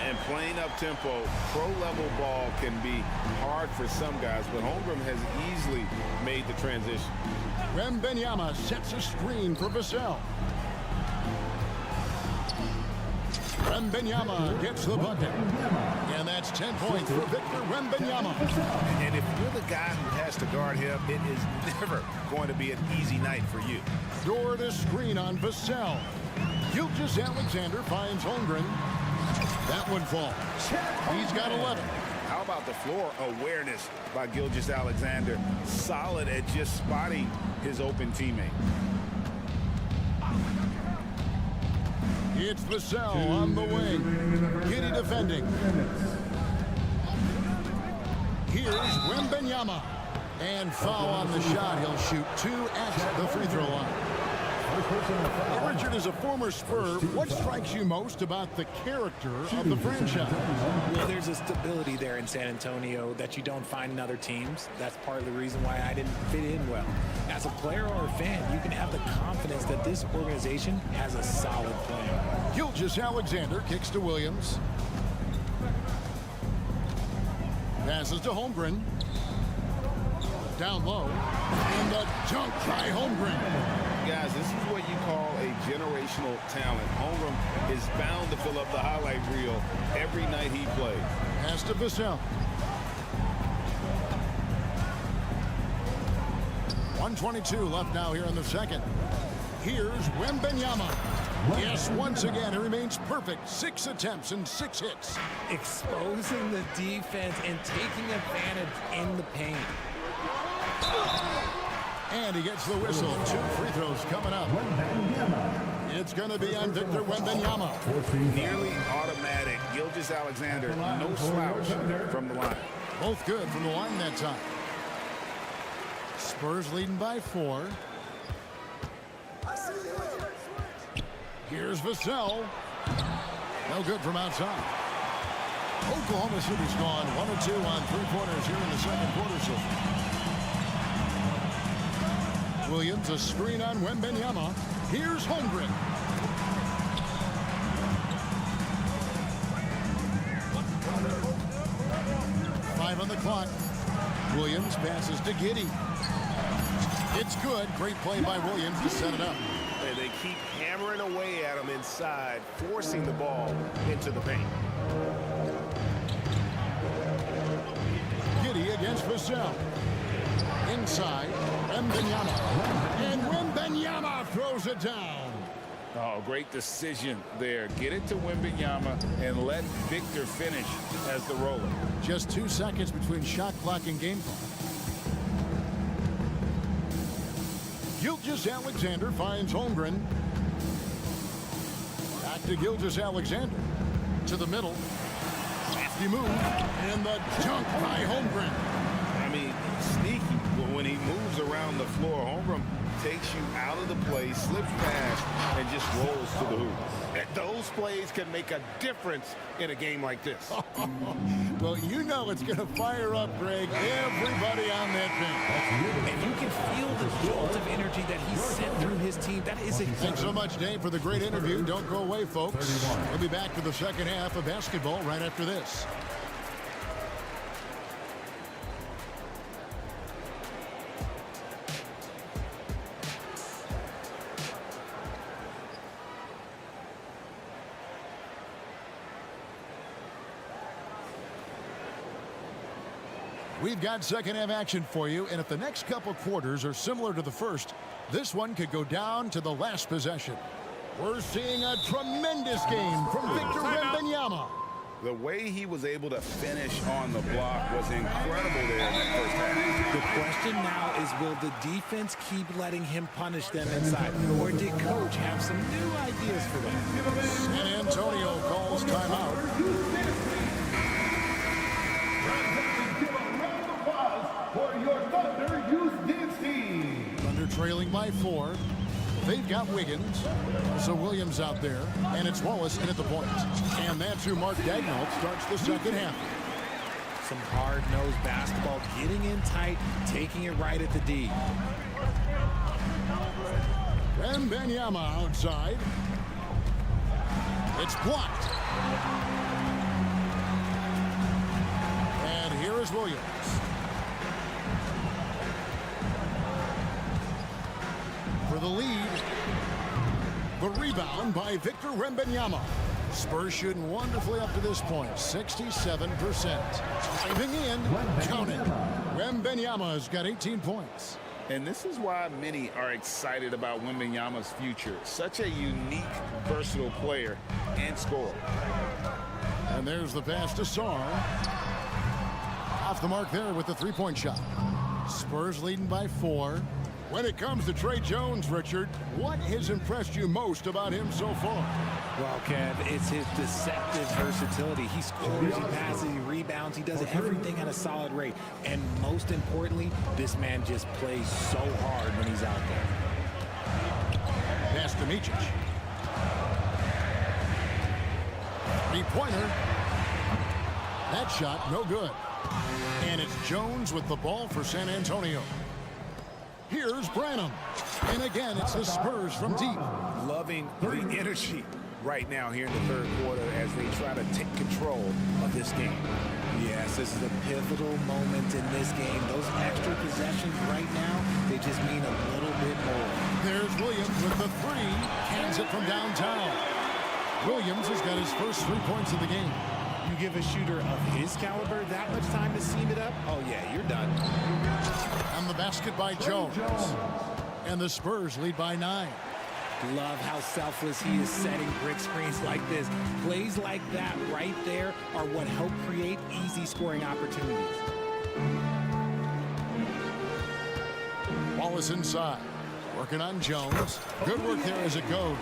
And playing up tempo, pro-level ball can be hard for some guys, but Holmgren has easily made the transition. Wembanyama sets a screen for Vassell. Wembanyama gets the bucket. And that's 10 points for Victor Wembanyama. And if you're the guy who has to guard him, it is never going to be an easy night for you. Door to screen on Vassell. Gilgeous Alexander finds Holmgren. That one falls. He's got 11. How about the floor awareness by Gilgeous Alexander? Solid at just spotting his open teammate. It's Vassell on the wing. Giddey defending. Here's Wembanyama. And foul on the shot. He'll shoot 2 at the free throw line. Hey, Richard, as a former Spur, what strikes you most about the character of the franchise? Well, there's a stability there in San Antonio that you don't find in other teams. That's part of the reason why I didn't fit in well. As a player or a fan, you can have the confidence that this organization has a solid plan. Gilgeous Alexander kicks to Williams. Passes to Holmgren. Down low. And the dunk by Holmgren. Guys, this is what you call a generational talent. Holmgren is bound to fill up the highlight reel every night he plays. Pass to Vassell. 1:22 left now here in the second. Here's Wembanyama. Yes, once again, he remains perfect. 6 attempts and 6 hits. Exposing the defense and taking advantage in the paint. And he gets the whistle. 2 free throws coming up. It's going to be on Victor Wembanyama. Nearly automatic. Gilgeous Alexander, no slouch from the line. Both good from the line that time. Spurs leading by 4. Here's Vassell. No good from outside. Oklahoma City's gone 1 of 2 on 3-pointers here in the second quarter so far. Williams, a screen on Wembanyama. Here's Holmgren. Five on the clock. Williams passes to Giddey. It's good. Great play by Williams to set it up. And they keep hammering away at him inside, forcing the ball into the paint. Giddey against Vassell. Inside, Wembanyama. And Wembanyama throws it down. Oh, great decision there. Get it to Wembanyama and let Victor finish as the roller. Just 2 seconds between shot clock and game clock. Gilgeous Alexander finds Holmgren. Back to Gilgeous Alexander. To the middle. Lefty move. And the dunk by Holmgren. I mean, sneaky. When he moves around the floor, Holmgren takes you out of the play, slips past, and just rolls to the hoop. Those plays can make a difference in a game like this. Well, you know it's going to fire up, Greg, everybody on that bench. And you can feel the jolt of energy that he sent through his team. That is a Thanks so much, Dave, for the great interview. Don't go away, folks. We'll be back for the second half of basketball right after this. We've got second half action for you, and if the next couple quarters are similar to the first, this one could go down to the last possession. We're seeing a tremendous game from Victor Wembanyama. The way he was able to finish on the block was incredible there in that first half. The question now is, will the defense keep letting him punish them inside? Or did coach have some new ideas for them? San Antonio calls timeout. For your Thunder Youth Dance Team. Thunder trailing by 4. They've got Wiggins, also Williams out there, and it's Wallace in at the point. And that's who Mark Daigneault starts the second half. Some hard-nosed basketball, getting in tight, taking it right at the D. Wembanyama outside. It's blocked. And here is Williams. For the lead. The rebound by Victor Wembanyama. Spurs shooting wonderfully up to this point, 67%. Driving in, count it. Wembanyama's got 18 points. And this is why many are excited about Wembanyama's future. Such a unique, versatile player and scorer. And there's the pass to Sarr. Off the mark there with the three-point shot. Spurs leading by 4. When it comes to Trey Jones, Richard, what has impressed you most about him so far? Well, Kev, it's his deceptive versatility. He scores, he passes, he rebounds, he does everything at a solid rate. And most importantly, this man just plays so hard when he's out there. Pass to Micic. Three-pointer. That shot, no good. And it's Jones with the ball for San Antonio. Here's Branham. And again, it's the Spurs from deep. Loving the energy right now here in the third quarter as they try to take control of this game. Yes, this is a pivotal moment in this game. Those extra possessions right now, they just mean a little bit more. There's Williams with the 3. Hands it from downtown. Williams has got his first 3 points of the game. You give a shooter of his caliber that much time to seam it up, oh yeah, you're done. And the basket by Jones. And the Spurs lead by 9. Love how selfless he is setting brick screens like this. Plays like that right there are what help create easy scoring opportunities. Wallace inside. Working on Jones. Good work there as it goes.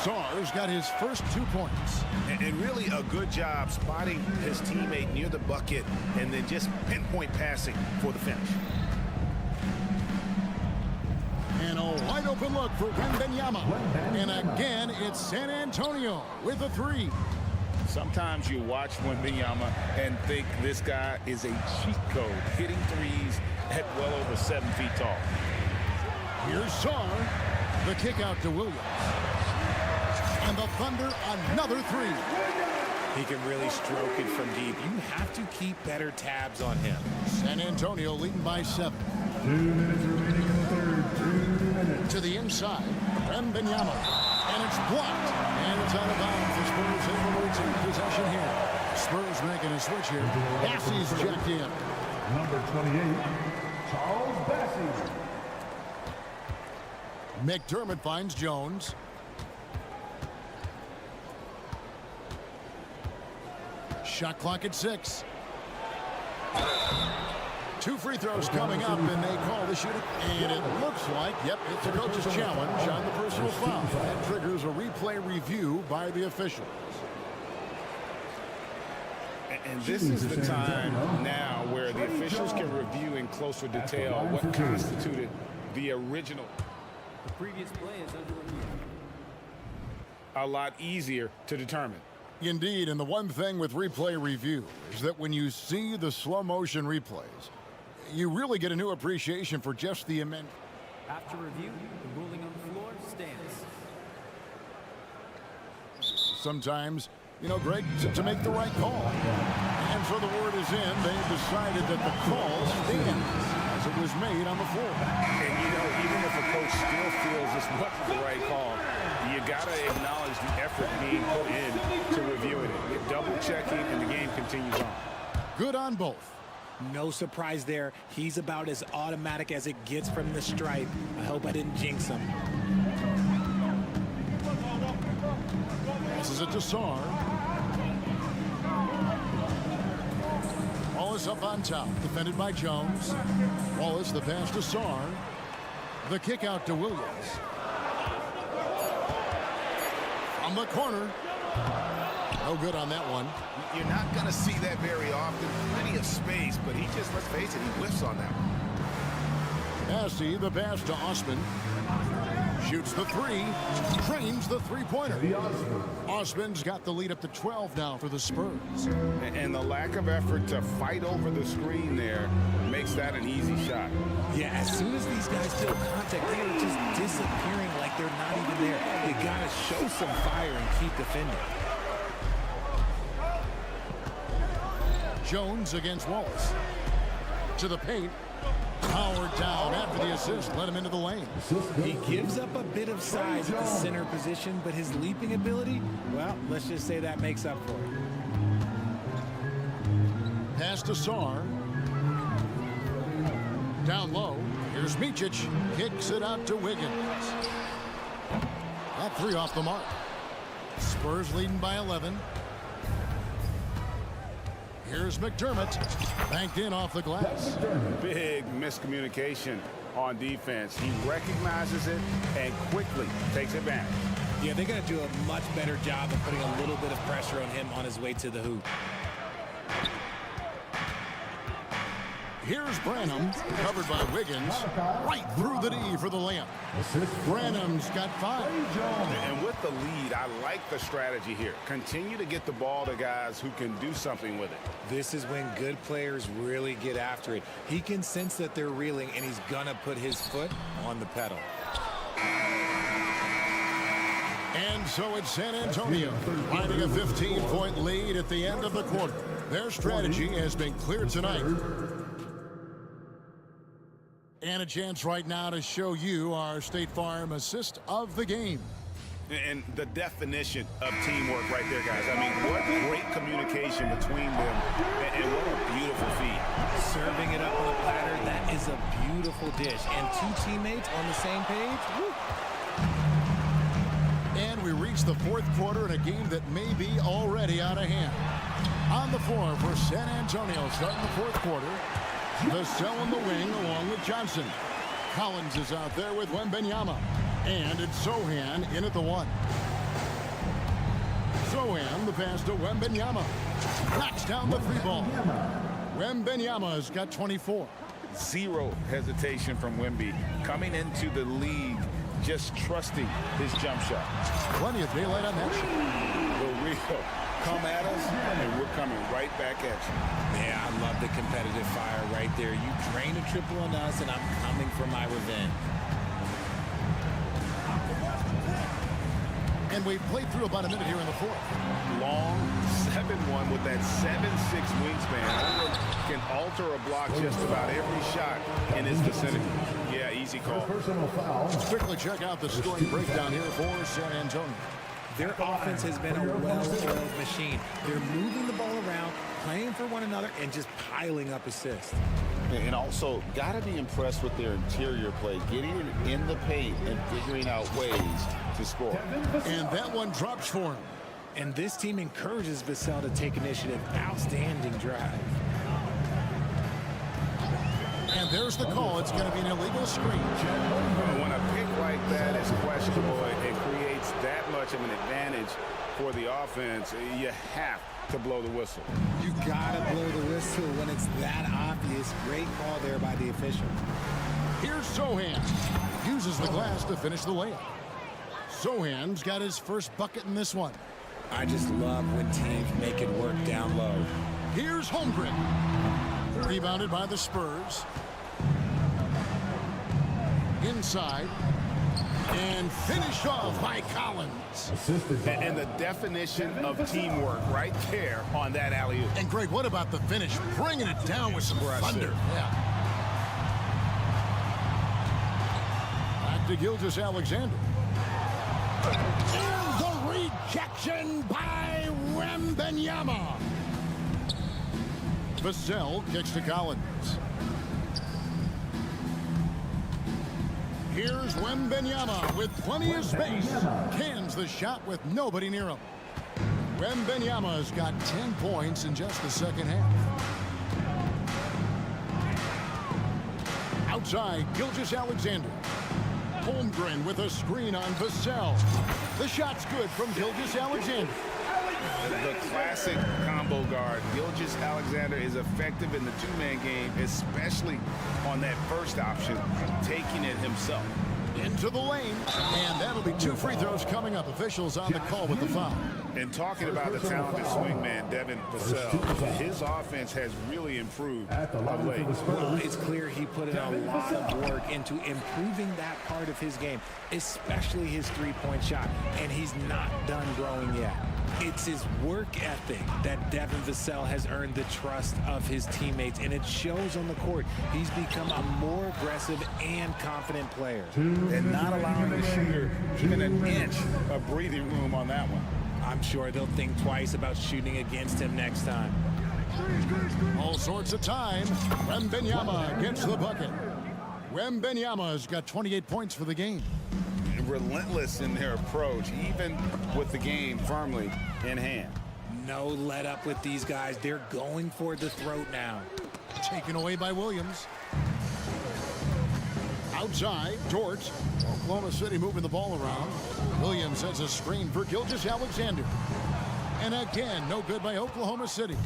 Sarr's got his first 2 points. And really a good job spotting his teammate near the bucket and then just pinpoint passing for the finish. And a wide open look for Wembanyama. And again, it's San Antonio with a 3. Sometimes you watch Wembanyama and think this guy is a cheat code, hitting threes at well over 7 feet tall. Here's Sarr. The kick out to Williams. And the Thunder, another 3. He can really stroke it from deep. You have to keep better tabs on him. San Antonio leading by 7. 2 minutes remaining in the third. 2 minutes. To the inside, Wembanyama. And it's blocked. And it's out of bounds. The Spurs able to retain possession here. Spurs making a switch here. Bassey's checked in. Number 28, Charles Bassey. McDermott finds Jones. Shot clock at 6. 2 free throws coming up, and they call the shooting. And it looks like, yep, it's a coach's challenge on the personal foul. That triggers a replay review by the officials. And this is the time now where the officials can review in closer detail what constituted the original. The previous play is under review. A lot easier to determine. Indeed, and the one thing with replay review is that when you see the slow motion replays, you really get a new appreciation for just the immense. After review, the ruling on the floor stands. Sometimes, you know, Greg, to make the right call. And so the word is in. They've decided that the call stands as it was made on the floor. And, you know, even if a coach still feels this wasn't the right call, you got to acknowledge the effort being put in to reviewing it. You're double-checking, and the game continues on. Good on both. No surprise there. He's about as automatic as it gets from the stripe. I hope I didn't jinx him. Passes it to Sarr. Wallace up on top, defended by Jones. Wallace, the pass to Sarr. The kick out to Williams. From the corner. No good on that one. You're not going to see that very often. Plenty of space, but he just, let's face it, he whiffs on that one. Massey, the pass to Osman. Shoots the three. Trains the three-pointer. Osman's got the lead up to 12 now for the Spurs. And the lack of effort to fight over the screen there makes that an easy shot. Yeah, as soon as these guys feel contact, they are just disappearing like they're not even there. You got to show some fire and keep defending. Jones against Wallace. To the paint. Powered down after the assist. Let him into the lane. He gives up a bit of size at the center position, but his leaping ability, well, let's just say that makes up for it. Pass to Sarr. Down low. Here's Micic. Kicks it out to Wiggins. That three off the mark. Spurs leading by 11. Here's McDermott. Banked in off the glass. Big miscommunication on defense. He recognizes it and quickly takes advantage. Yeah, they're going to do a much better job of putting a little bit of pressure on him on his way to the hoop. Here's Branham, covered by Wiggins, right through the D for the layup. Branham's got 5. And with the lead, I like the strategy here. Continue to get the ball to guys who can do something with it. This is when good players really get after it. He can sense that they're reeling, and he's going to put his foot on the pedal. And so it's San Antonio, finding a 15-point lead at the end of the quarter. Their strategy has been clear tonight. And a chance right now to show you our State Farm assist of the game. And the definition of teamwork right there, guys. I mean, what great communication between them, and what a beautiful feat. Serving it up on a platter, that is a beautiful dish. And 2 teammates on the same page. Woo. And we reach the 4th quarter in a game that may be already out of hand. On the floor for San Antonio, starting the 4th quarter. Vassell in the wing along with Johnson. Collins is out there with Wembanyama. And it's Sohan in at the 1. Sohan, the pass to Wembanyama. Knocks down the 3 ball. Wembanyama's got 24. Zero hesitation from Wemby. Coming into the league, just trusting his jump shot. Plenty of daylight on that shot. The real. Come at us, and we're coming right back at you. Yeah, I love the competitive fire right there. You drain a triple on us, and I'm coming for my revenge. And we've played through about a minute here in the 4th. Long 7-1 with that 7'6" wingspan. Can alter a block just about every shot in his vicinity. Yeah, easy call. Personal foul. Let's quickly check out the scoring breakdown here for San Antonio. Their offense has been a well-oiled machine. They're moving the ball around, playing for one another, and just piling up assists. And also, got to be impressed with their interior play, getting it in the paint and figuring out ways to score. And that one drops for him. And this team encourages Vassell to take initiative. Outstanding drive. And there's the call. It's going to be an illegal screen. When a pick like that is questionable, it creates that much of an advantage for the offense. You have to blow the whistle. You gotta blow the whistle when it's that obvious. Great call there by the official. Here's Sohan. Uses the glass to finish the layup. Sohan's got his first bucket in this one. I just love when teams make it work down low. Here's Holmgren. Rebounded by the Spurs. Inside. And finished off by Collins. And the definition of teamwork right there on that alley-oop. And Greg, what about the finish? Bringing it down with some thunder. Yeah. Back to Skijesss Alexander. And the rejection by Wembanyama. Vassell kicks to Collins. Here's Wembanyama with plenty of space. Cans the shot with nobody near him. Wembanyama's got 10 points in just the second half. Outside, Skijesss. Holmgren with a screen on Vassell. The shot's good from Skijesss. The classic combo guard. Skijesss is effective in the two-man game, especially on that first option, taking it himself. Into the lane, and that'll be 2 free throws coming up. Officials on the call with the foul. And talking about the talented swingman, Devin Vassell, his offense has really improved of late. Well, it's clear he put in a lot of work into improving that part of his game, especially his three-point shot, and he's not done growing yet. It's his work ethic that Devin Vassell has earned the trust of his teammates, and it shows on the court. He's become a more aggressive and confident player. And not allowing the shooter even an inch of breathing room on that one. I'm sure they'll think twice about shooting against him next time. All sorts of time. Wembanyama gets the bucket. Wembanyama's got 28 points for the game. Relentless in their approach, even with the game firmly in hand. No let up with these guys. They're going for the throat now. Taken away by Williams. Outside, Dort. Oklahoma City moving the ball around. Williams has a screen for Skijesss. And again, no good by Oklahoma City.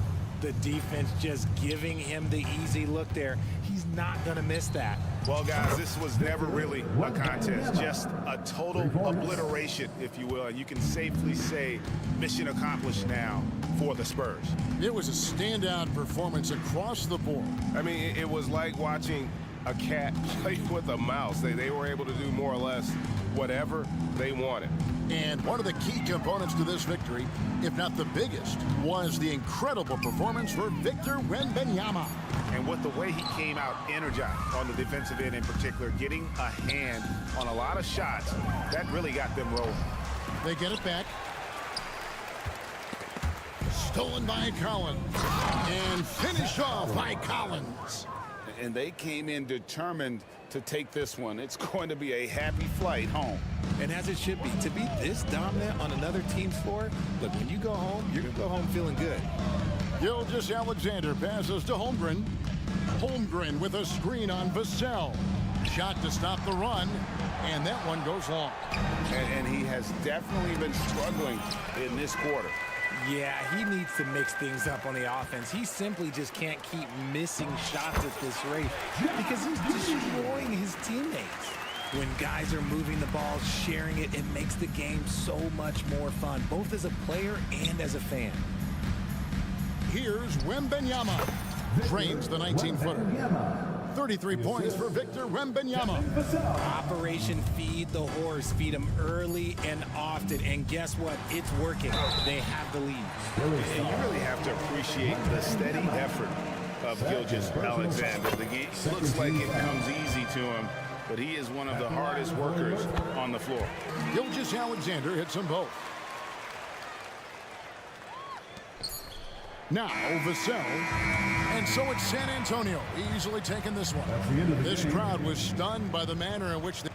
The defense just giving him the easy look there. He's not going to miss that. Well, guys, this was never really a contest, just a total obliteration, if you will. And you can safely say mission accomplished now for the Spurs. It was a standout performance across the board. I mean, it was like watching a cat play with a mouse. They were able to do more or less whatever they wanted. And one of the key components to this victory, if not the biggest, was the incredible performance for Victor Wembanyama. And with the way he came out energized on the defensive end in particular, getting a hand on a lot of shots, that really got them rolling. They get it back. Stolen by Collins. And finished off by Collins. And they came in determined to take this one. It's going to be a happy flight home. And as it should be, to be this dominant on another team's floor, look, when you go home, you're going to go home feeling good. Skijesss passes to Holmgren. Holmgren with a screen on Vassell. Shot to stop the run, and that one goes long. And he has definitely been struggling in this quarter. Yeah, he needs to mix things up on the offense. He simply just can't keep missing shots at this rate because he's destroying his teammates. When guys are moving the ball, sharing it, it makes the game so much more fun, both as a player and as a fan. Here's Wembanyama. Drains the 19-footer. 33 points for Victor Wembanyama. Operation Feed the Horse. Feed him early and often. And guess what? It's working. They have the lead. And you really have to appreciate the steady effort of Skijesss. The game looks like it comes easy to him, but he is one of the hardest workers on the floor. Skijesss hits them both. Now Vassell, and so it's San Antonio easily taking this one. This crowd was stunned by the manner in which they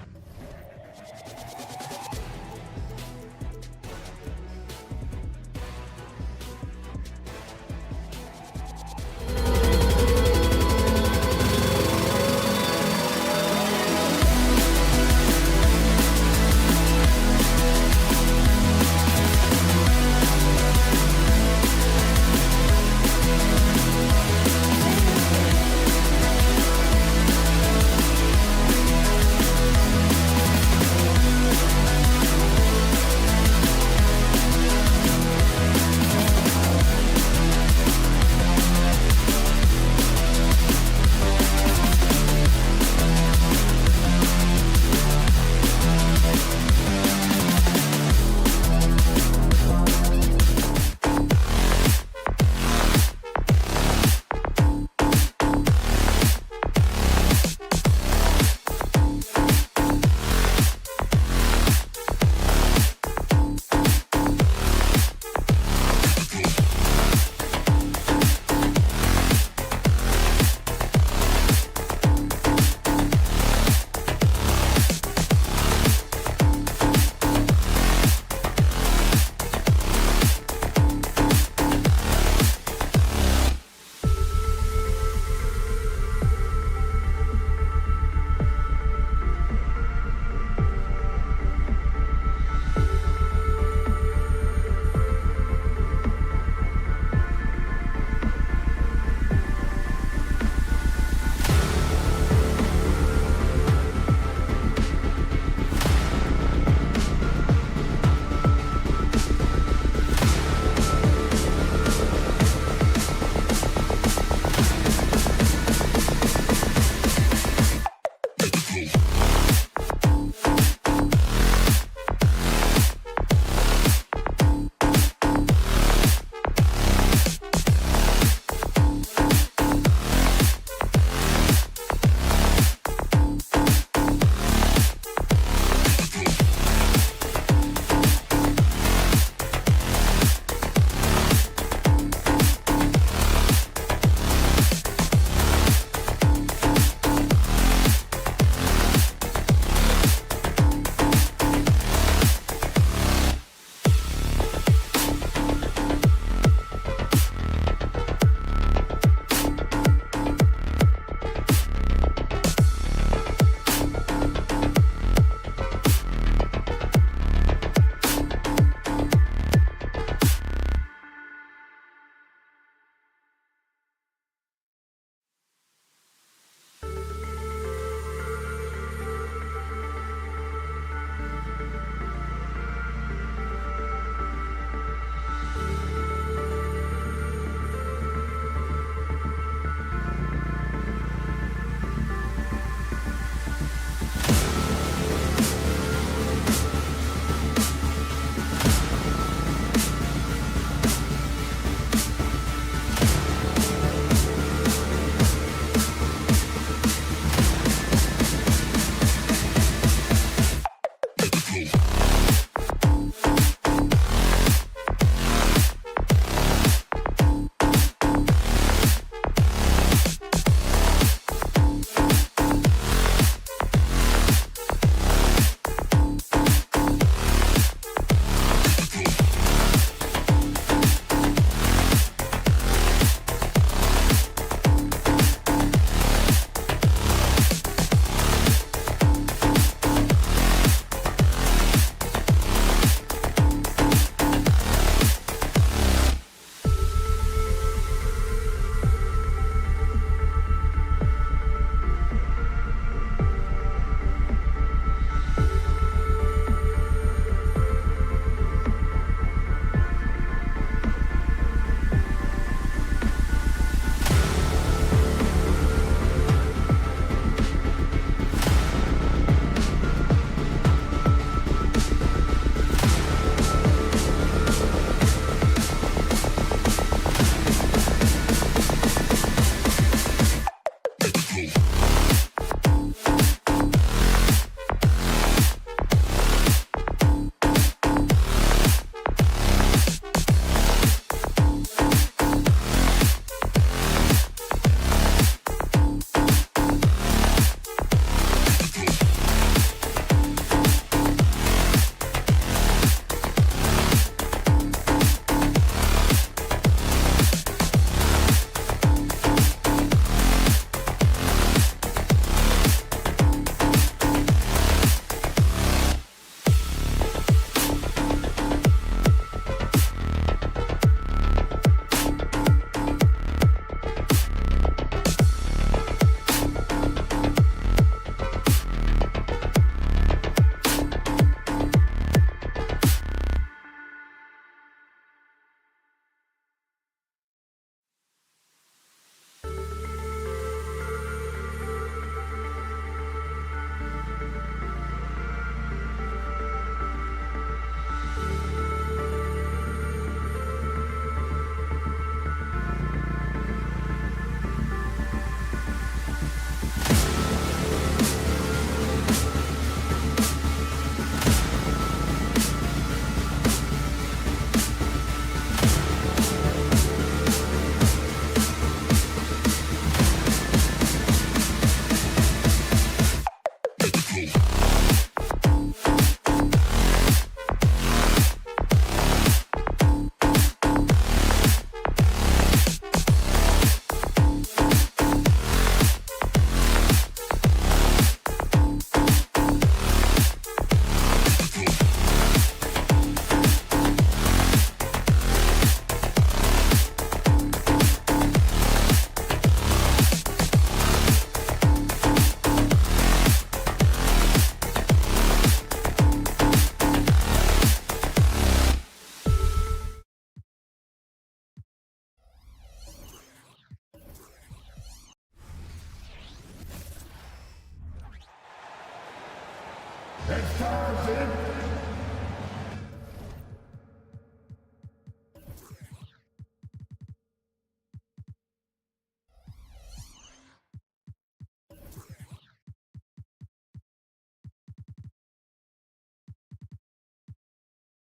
It's Tarzan.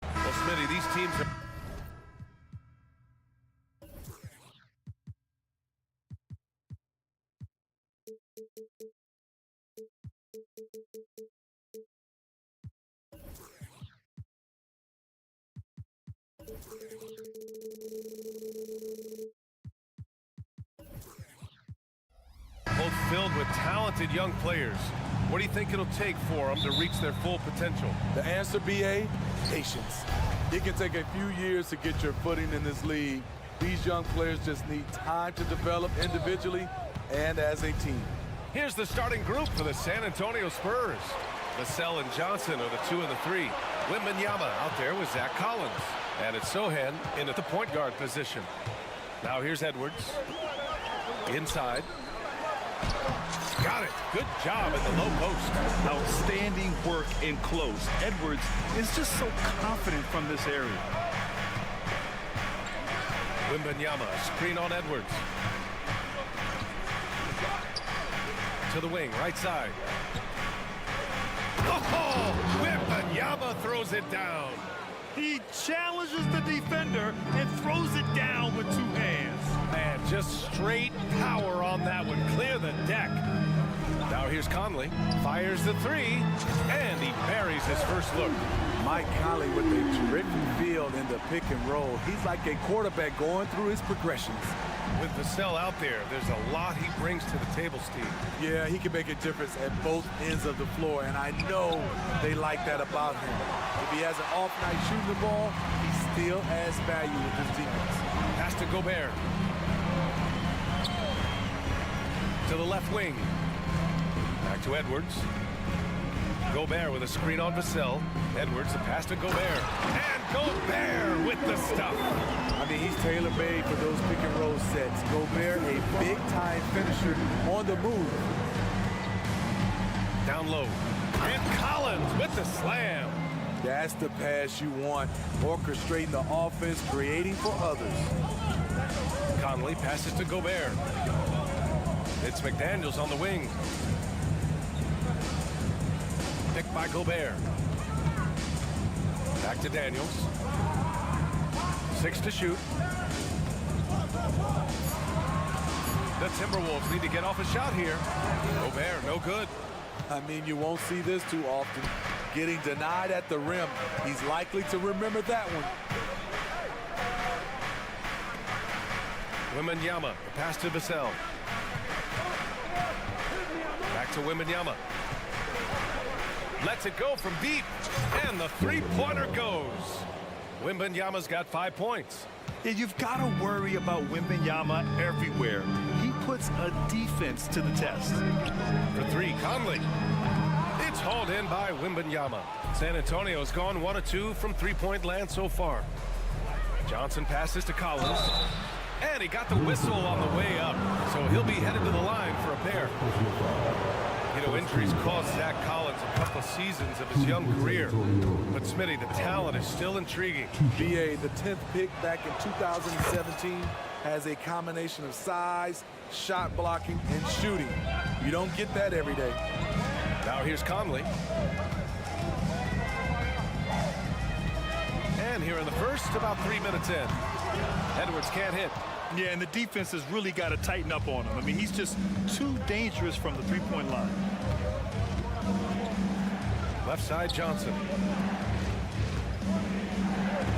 Well, Smitty, these teams are... both filled with talented young players. What do you think it'll take for them to reach their full potential? The answer, BA, patience. It can take a few years to get your footing in this league. These young players just need time to develop individually and as a team. Here's the starting group for the San Antonio Spurs. Vassell and Johnson are the 2 and the 3. Wembanyama out there with Zach Collins. And it's Sohan in at the point guard position. Now here's Edwards. Inside. Got it. Good job at the low post. Outstanding work in close. Edwards is just so confident from this area. Wembanyama, screen on Edwards. To the wing, right side. Oh, Wembanyama throws it down. He challenges the defender and throws it down with 2 hands. Man, just straight power on that one. Clear the deck. Now here's Conley. Fires the 3, and he buries his first look. Mike Conley with a terrific field in the pick and roll. He's like a quarterback going through his progressions. With Vassell out there, there's a lot he brings to the table, Steve. Yeah, he can make a difference at both ends of the floor, and I know they like that about him. If he has an off night shooting the ball, he still adds value with his defense. Pass to Gobert. To the left wing. Back to Edwards. Gobert with a screen on Vassell. Edwards, the pass to Gobert. And Gobert with the stuff. I mean, he's tailor-made for those pick and roll sets. Gobert, a big-time finisher on the move. Down low. And Collins with the slam. That's the pass you want. Orchestrating the offense, creating for others. Conley passes to Gobert. It's McDaniels on the wing. Picked by Gobert. Back to Daniels. 6 to shoot. The Timberwolves need to get off a shot here. Gobert, no good. I mean, you won't see this too often. Getting denied at the rim. He's likely to remember that one. Wembanyama, the pass to Vassell. Back to Wembanyama. Lets it go from deep, and the 3-pointer goes. Wembanyama's got 5 points. Yeah, you've got to worry about Wembanyama everywhere. He puts a defense to the test. For 3, Conley. It's hauled in by Wembanyama. San Antonio's gone 1 of 2 from 3-point land so far. Johnson passes to Collins. And he got the whistle on the way up, so he'll be headed to the line for a pair. You know, injuries cost Zach Collins a couple of seasons of his young career. But Smitty, the talent is still intriguing. BA, the 10th pick back in 2017, has a combination of size, shot blocking, and shooting. You don't get that every day. Now here's Conley. And here in the first, about 3 minutes in. Edwards can't hit. Yeah, and the defense has really got to tighten up on him. I mean, he's just too dangerous from the 3-point line. Left side, Johnson.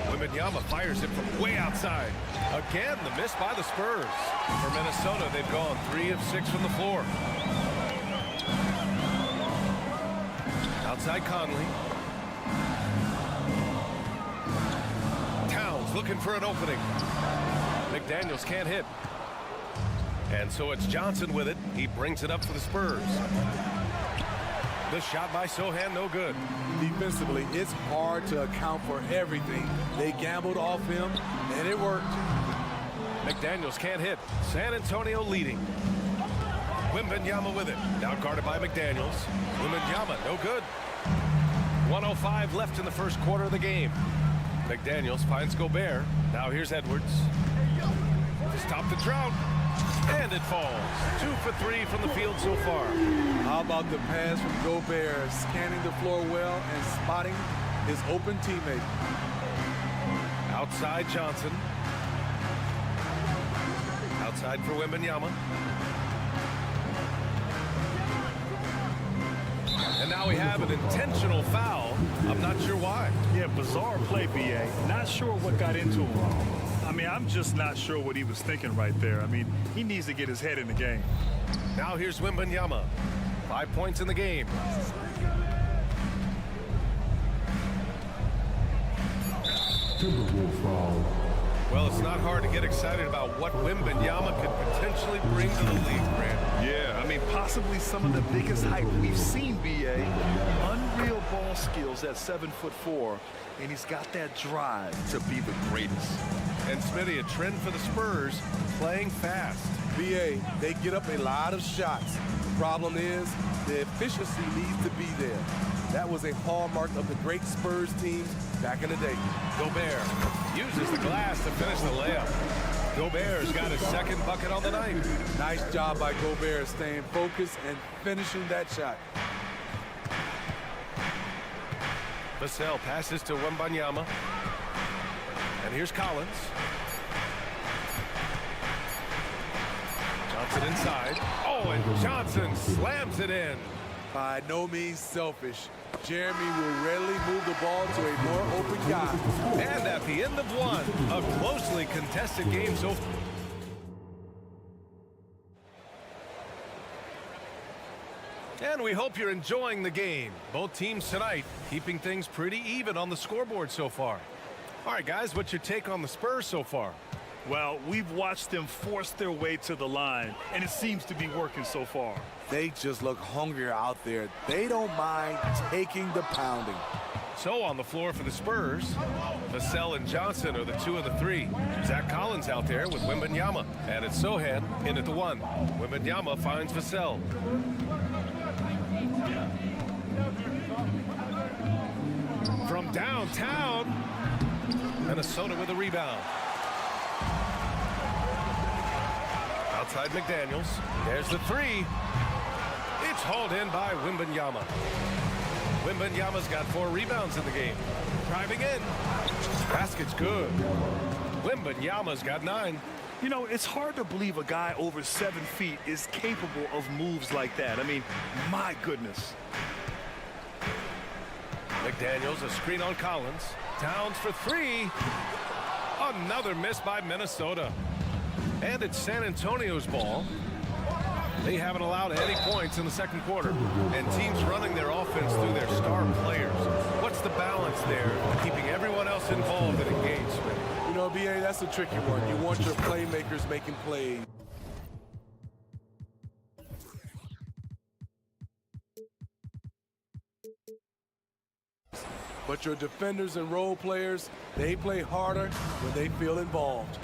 Wembanyama fires it from way outside. Again, the miss by the Spurs. For Minnesota, they've gone 3 of 6 from the floor. Outside Conley. Towns looking for an opening. McDaniels can't hit. And so it's Johnson with it. He brings it up for the Spurs. The shot by Sohan, no good. Defensively, it's hard to account for everything. They gambled off him, and it worked. McDaniels can't hit. San Antonio leading. Wembanyama with it. Now guarded by McDaniels. Wembanyama, no good. 1:05 left in the first quarter of the game. McDaniels finds Gobert. Now here's Edwards. To stop the drought. And it falls. 2 for 3 from the field so far. How about the pass from Gobert, scanning the floor well and spotting his open teammate. Outside Johnson. Outside for Wembanyama. And now we have an intentional foul. I'm not sure why. Yeah, bizarre play, BA. Not sure what got into him. I mean, I'm just not sure what he was thinking right there. I mean, he needs to get his head in the game. Now here's Wembanyama. 5 points in the game. Timberwolves foul. Well, it's not hard to get excited about what Wembanyama could potentially bring to the league, Grant. Yeah, I mean, possibly some of the biggest hype we've seen, BA. Unreal ball skills at 7'4", and he's got that drive to be the greatest. And Smitty, a trend for the Spurs, playing fast. BA, they get up a lot of shots. The problem is the efficiency needs to be there. That was a hallmark of the great Spurs teams back in the day. Gobert uses the glass to finish the layup. Gobert's got his second bucket on the night. Nice job by Gobert staying focused and finishing that shot. Vassell passes to Wembanyama. And here's Collins. Johnson inside. Oh, and Johnson slams it in. By no means selfish. Jeremy will readily move the ball to a more open guy. And at the end of one, a closely contested game so far. And we hope you're enjoying the game. Both teams tonight keeping things pretty even on the scoreboard so far. All right, guys, what's your take on the Spurs so far? Well, we've watched them force their way to the line, and it seems to be working so far. They just look hungrier out there. They don't mind taking the pounding. So on the floor for the Spurs, Vassell and Johnson are the 2 and the 3. Zach Collins out there with Wembanyama. And it's Sohan in at the 1. Wembanyama finds Vassell. From downtown, Minnesota with a rebound. Outside McDaniels. There's the 3. It's hauled in by Wembanyama. Wembanyama's got 4 rebounds in the game. Driving in. Basket's good. Wembanyama's got 9. You know, it's hard to believe a guy over 7 feet is capable of moves like that. I mean, my goodness. McDaniels, a screen on Collins. Towns for 3. Another miss by Minnesota. And it's San Antonio's ball. They haven't allowed any points in the second quarter. And teams running their offense through their star players. What's the balance there, keeping everyone else involved and engaged? You know, BA, that's a tricky one. You want your playmakers making plays. But your defenders and role players, they play harder when they feel involved.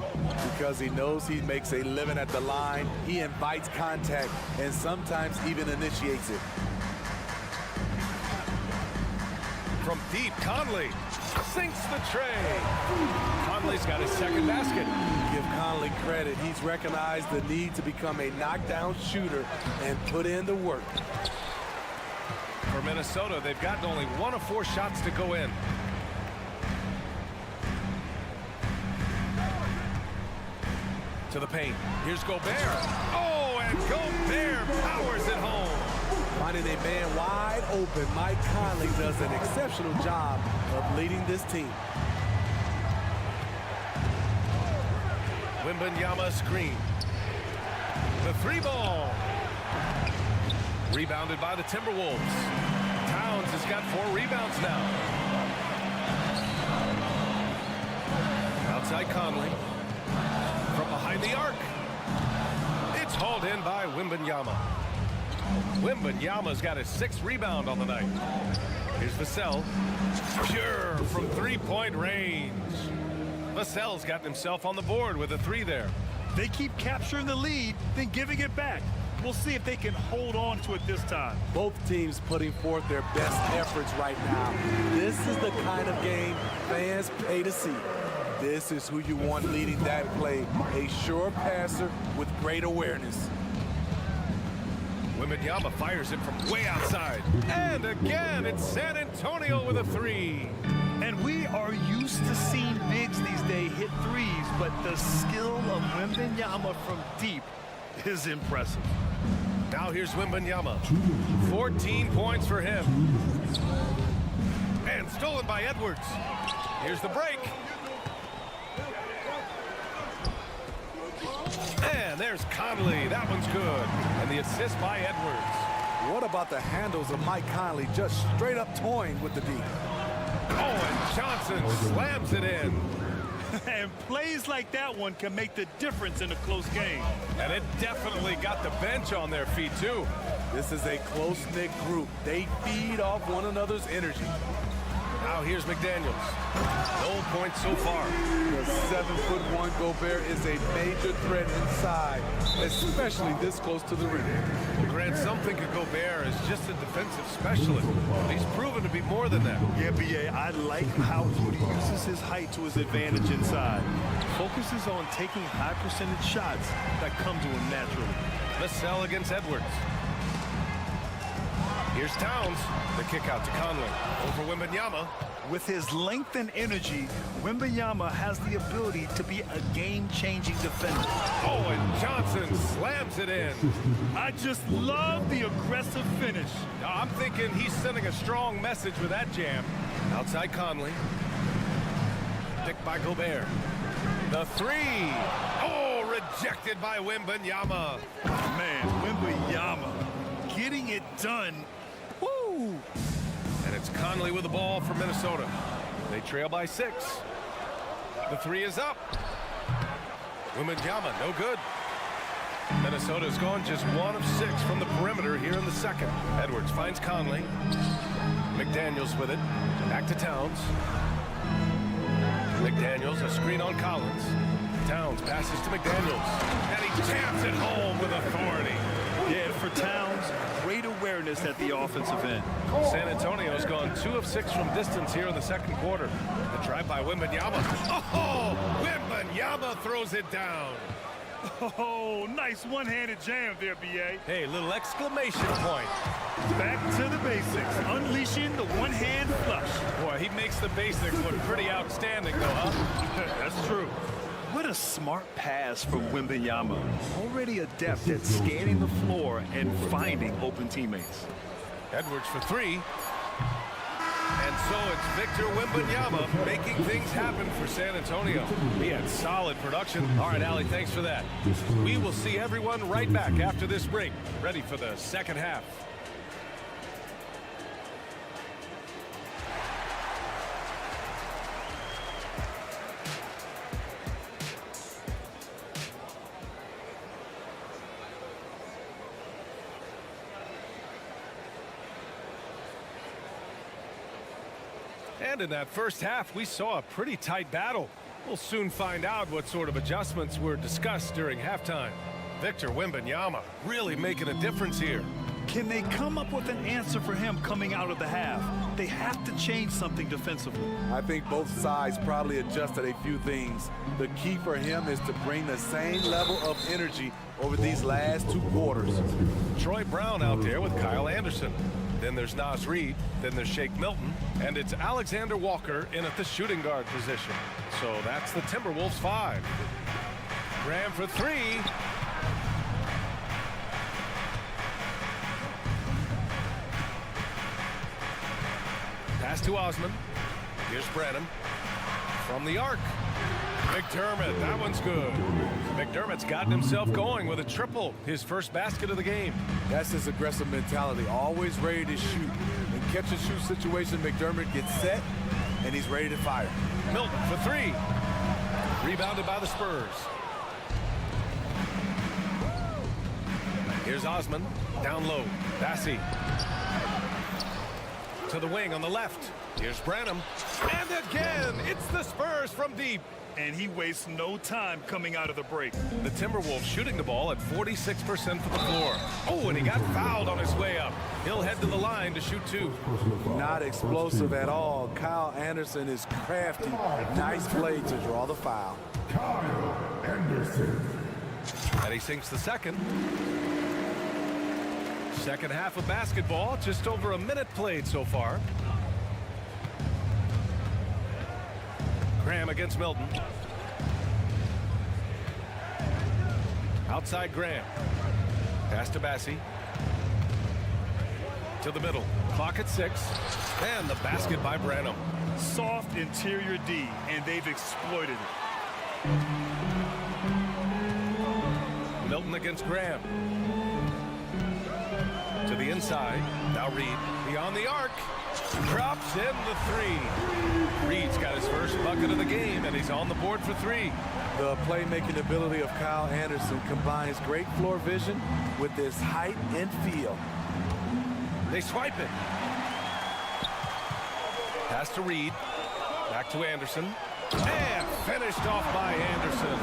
Because he knows he makes a living at the line, he invites contact, and sometimes even initiates it. From deep, Conley sinks the tray. Conley's got his second basket. Give Conley credit. He's recognized the need to become a knockdown shooter and put in the work. For Minnesota, they've gotten only 1 of 4 shots to go in. To the paint. Here's Gobert. Oh, and Gobert powers it home. Finding a man wide open, Mike Conley does an exceptional job of leading this team. Wembanyama screen. The 3 ball. Rebounded by the Timberwolves. Towns has got 4 rebounds now. Outside Conley. From behind the arc. It's hauled in by Wembanyama. Wembanyama's got his 6th rebound on the night. Here's Vassell. Pure from 3-point range. Vassell's gotten himself on the board with a 3 there. They keep capturing the lead, then giving it back. We'll see if they can hold on to it this time. Both teams putting forth their best efforts right now. This is the kind of game fans pay to see. This is who you want leading that play, a sure passer with great awareness. Wembanyama fires it from way outside. And again, it's San Antonio with a three. And we are used to seeing bigs these days hit threes, but the skill of Wembanyama from deep is impressive. Now here's Wembanyama. 14 points for him. And stolen by Edwards. Here's the break. And there's Conley. That one's good. And the assist by Edwards. What about the handles of Mike Conley just straight up toying with the D? Oh, and Johnson slams it in. And plays like that one can make the difference in a close game. And it definitely got the bench on their feet, too. This is a close-knit group. They feed off one another's energy. Now here's McDaniels. No points so far. The 7'1" Gobert is a major threat inside, especially this close to the rim. Grant, some think of Gobert as just a defensive specialist. He's proven to be more than that. Yeah, B.A., I like how he uses his height to his advantage inside. Focuses on taking high percentage shots that come to him naturally. Vassell against Edwards. Here's Towns. The kick out to Conley. Over Wembanyama. With his length and energy, Wembanyama has the ability to be a game-changing defender. Oh, and Johnson slams it in. I just love the aggressive finish. I'm thinking he's sending a strong message with that jam. Outside Conley. Picked by Gobert. The three. Oh, rejected by Wembanyama. Man, Wembanyama getting it done. Woo! And it's Conley with the ball for Minnesota. They trail by 6. The three is up. Wembanyama, no good. Minnesota's gone just 1 of 6 from the perimeter here in the second. Edwards finds Conley. McDaniels with it. Back to Towns. McDaniels, a screen on Collins. Towns passes to McDaniels. And he jams it home with authority. Yeah, for Towns, great awareness at the offensive end. San Antonio's gone 2 of 6 from distance here in the second quarter. The drive by Wembanyama. Oh, Wembanyama throws it down. Oh, nice one-handed jam there, B.A. Hey, little exclamation point. Back to the basics, unleashing the one-hand flush. Boy, he makes the basics look pretty outstanding, though, huh? That's true. What a smart pass from Wembanyama. Already adept at scanning the floor and finding open teammates. Edwards for 3. And so it's Victor Wembanyama making things happen for San Antonio. He had solid production. All right, Allie, thanks for that. We will see everyone right back after this break, ready for the second half. And in that first half, we saw a pretty tight battle. We'll soon find out what sort of adjustments were discussed during halftime. Victor Wembanyama really making a difference here. Can they come up with an answer for him coming out of the half? They have to change something defensively. I think both sides probably adjusted a few things. The key for him is to bring the same level of energy over these last 2 quarters. Troy Brown out there with Kyle Anderson. Then there's Naz Reid, then there's Shake Milton, and it's Alexander Walker in at the shooting guard position. So that's the Timberwolves 5. Graham for 3. Pass to Osman. Here's Branham. From the arc. McDermott, that one's good. McDermott's gotten himself going with a triple, his first basket of the game. That's his aggressive mentality, always ready to shoot. In catch-and-shoot situation, McDermott gets set, and he's ready to fire. Milton for 3. Rebounded by the Spurs. Here's Osman, down low. Bassey. To the wing on the left. Here's Branham. And again, it's the Spurs from deep. and he wastes no time coming out of the break. The Timberwolves shooting the ball at 46% from the floor. Oh, and he got fouled on his way up. He'll head to the line to shoot 2. Not explosive at all. Kyle Anderson is crafty. Nice play to draw the foul. Kyle Anderson. And he sinks the second. Second half of basketball, just over a minute played so far. Graham against Milton. Outside Graham. Pass to Bassi. To the middle. Clock at 6. And the basket by Branham. Soft interior D, and they've exploited it. Milton against Graham. To the inside. Now Reed. Beyond the arc. Drops in the 3. Reed's got his first bucket of the game, and he's on the board for 3. The playmaking ability of Kyle Anderson combines great floor vision with his height and feel. They swipe it. Pass to Reed. Back to Anderson. And finished off by Anderson.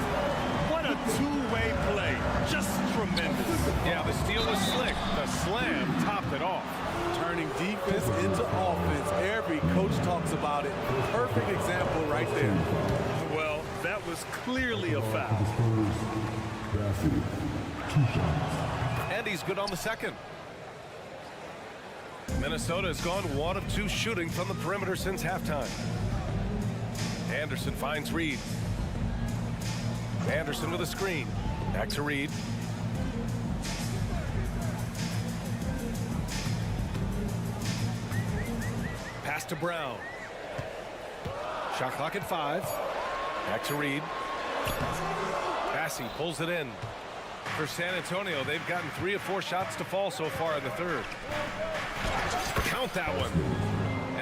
What a two-way play. Just tremendous. Yeah, the steal was slick. The slam topped it off. Turning defense into offense. Every coach talks about it. Perfect example right there. Well, that was clearly a foul. And he's good on the second. Minnesota has gone 1 of 2 shooting from the perimeter since halftime. Anderson finds Reed. Anderson with a screen. Back to Reed. Pass to Brown. Shot clock at 5. Back to Reed. Bassi pulls it in. For San Antonio, they've gotten 3 of 4 shots to fall so far in the third. Count that one.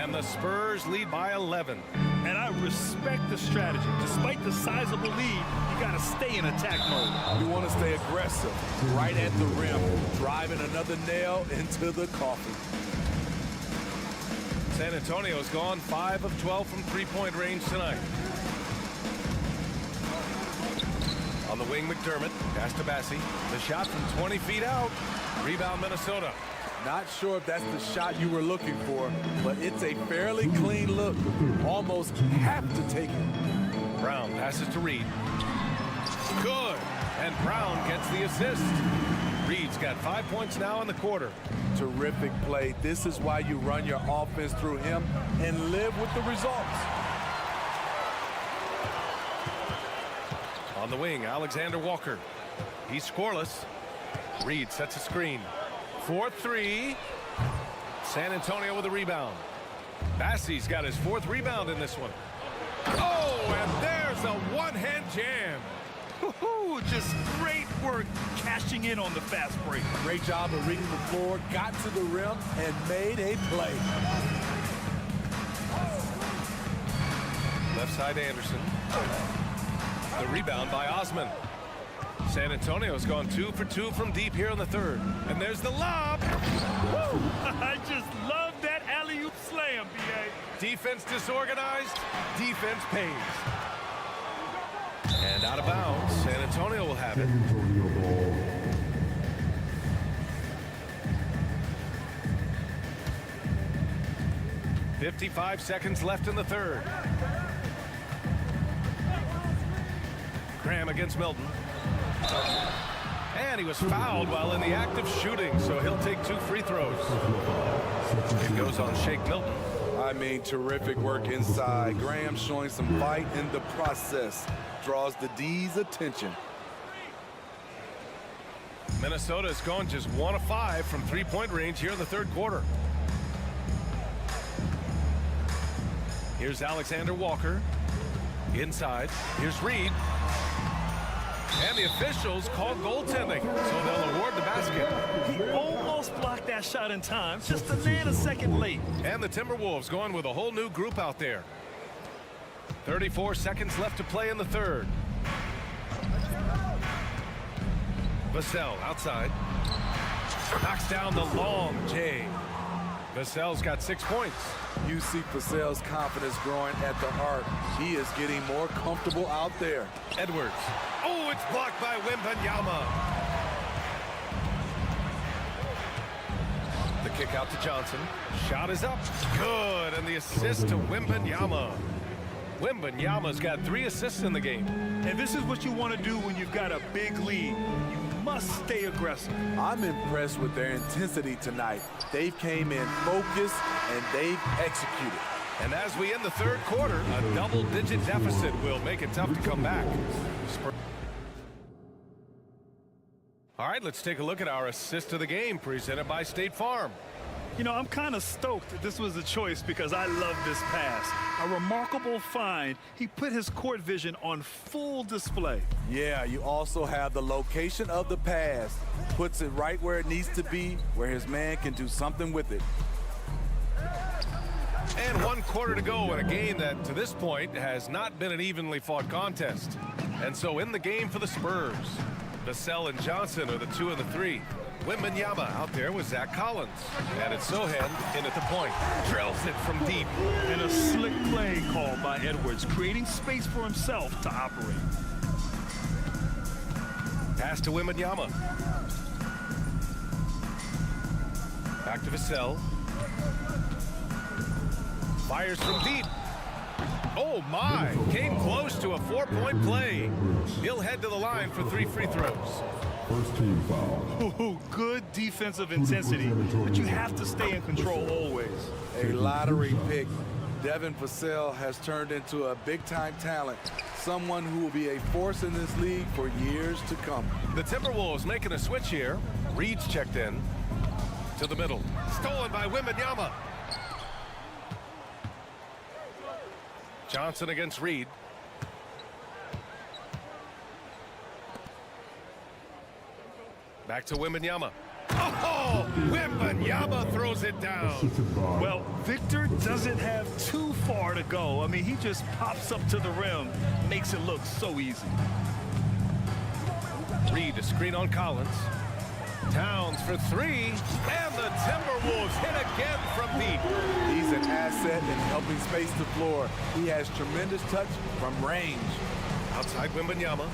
And the Spurs lead by 11. And I respect the strategy. Despite the sizable lead, you got to stay in attack mode. You want to stay aggressive, right at the rim, driving another nail into the coffin. San Antonio's gone 5 of 12 from three-point range tonight. On the wing, McDermott. Pass to Bassi. The shot from 20 feet out. Rebound, Minnesota. Not sure if that's the shot you were looking for, but it's a fairly clean look. Almost have to take it. Brown passes to Reed. Good. And Brown gets the assist. Reed's got 5 points now in the quarter. Terrific play. This is why you run your offense through him and live with the results. On the wing, Alexander Walker. He's scoreless. Reed sets a screen. 4-3. San Antonio with a rebound. Bassi's got his 4th rebound in this one. Oh, and there's a one-hand jam. Just great work cashing in on the fast break. Great job of reading the floor, got to the rim, and made a play. Left side Anderson. The rebound by Osman. San Antonio's gone 2 for 2 from deep here in the third. And there's the lob. Woo! I just love that alley-oop slam, B.A. Defense disorganized, defense pays. And out of bounds, San Antonio will have it. 55 seconds left in the third. Graham against Milton. And he was fouled while in the act of shooting, so he'll take 2 free throws. It goes on Shake Milton. I mean, terrific work inside. Graham showing some fight in the process. Draws the D's attention. Minnesota has gone just 1 of 5 from three-point range here in the third quarter. Here's Alexander Walker. Inside. Here's Reed. And the officials call goaltending, so they'll award the basket. He almost blocked that shot in time, just a nanosecond late. And the Timberwolves going with a whole new group out there. 34 seconds left to play in the third. Vassell outside. Knocks down the long J. Vassell's got 6 points. You see Vassell's confidence growing at the arc. He is getting more comfortable out there. Edwards. Oh, it's blocked by Wembanyama. The kick out to Johnson. Shot is up. Good. And the assist to Wembanyama. Wembanyama's got 3 assists in the game. And this is what you want to do when you've got a big lead. You must stay aggressive. I'm impressed with their intensity tonight. They came in focused and they've executed. And as we end the third quarter, a double-digit deficit will make it tough to come back. All right, let's take a look at our assist of the game presented by State Farm. You know, I'm kind of stoked that this was a choice because I love this pass. A remarkable find. He put his court vision on full display. Yeah, you also have the location of the pass. Puts it right where it needs to be, where his man can do something with it. And 1 quarter to go in a game that, to this point, has not been an evenly fought contest. And so in the game for the Spurs, Vassell and Johnson are the 2 and the 3. Wembanyama out there with Zach Collins. And it's Sohan in at the point. Drills it from deep. And a slick play called by Edwards, creating space for himself to operate. Pass to Wembanyama. Back to Vassell. Fires from deep. Oh my, came close to a 4-point play. He'll head to the line for 3 free throws. First team foul. Ooh, good defensive intensity, but you have to stay in control always. A lottery pick. Devin Vassell has turned into a big-time talent, someone who will be a force in this league for years to come. The Timberwolves making a switch here. Reed's checked in to the middle. Stolen by Wembanyama. Johnson against Reed. Back to Wembanyama. Oh, Wembanyama throws it down. Well, Victor doesn't have too far to go. I mean, he just pops up to the rim, makes it look so easy. Reed, a screen on Collins. Towns for 3, and the Timberwolves hit again from deep. He's an asset in helping space the floor. He has tremendous touch from range. Outside Wembanyama.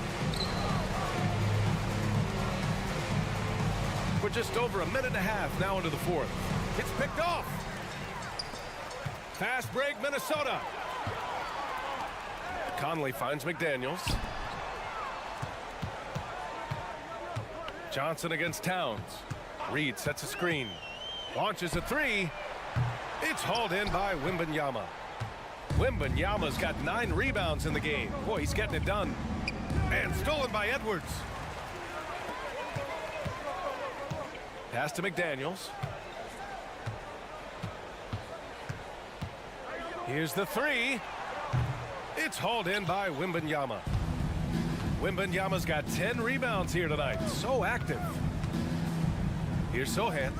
We're just over a minute and a half now into the fourth. It's picked off. Fast break, Minnesota. Conley finds McDaniels. Johnson against Towns. Reed sets a screen. Launches a 3. It's hauled in by Wembanyama. Wembanyama's got 9 rebounds in the game. Boy, he's getting it done. And stolen by Edwards. Pass to McDaniels. Here's the 3. It's hauled in by Wembanyama. Wembanyama's got 10 rebounds here tonight. So active. Here's Sohan.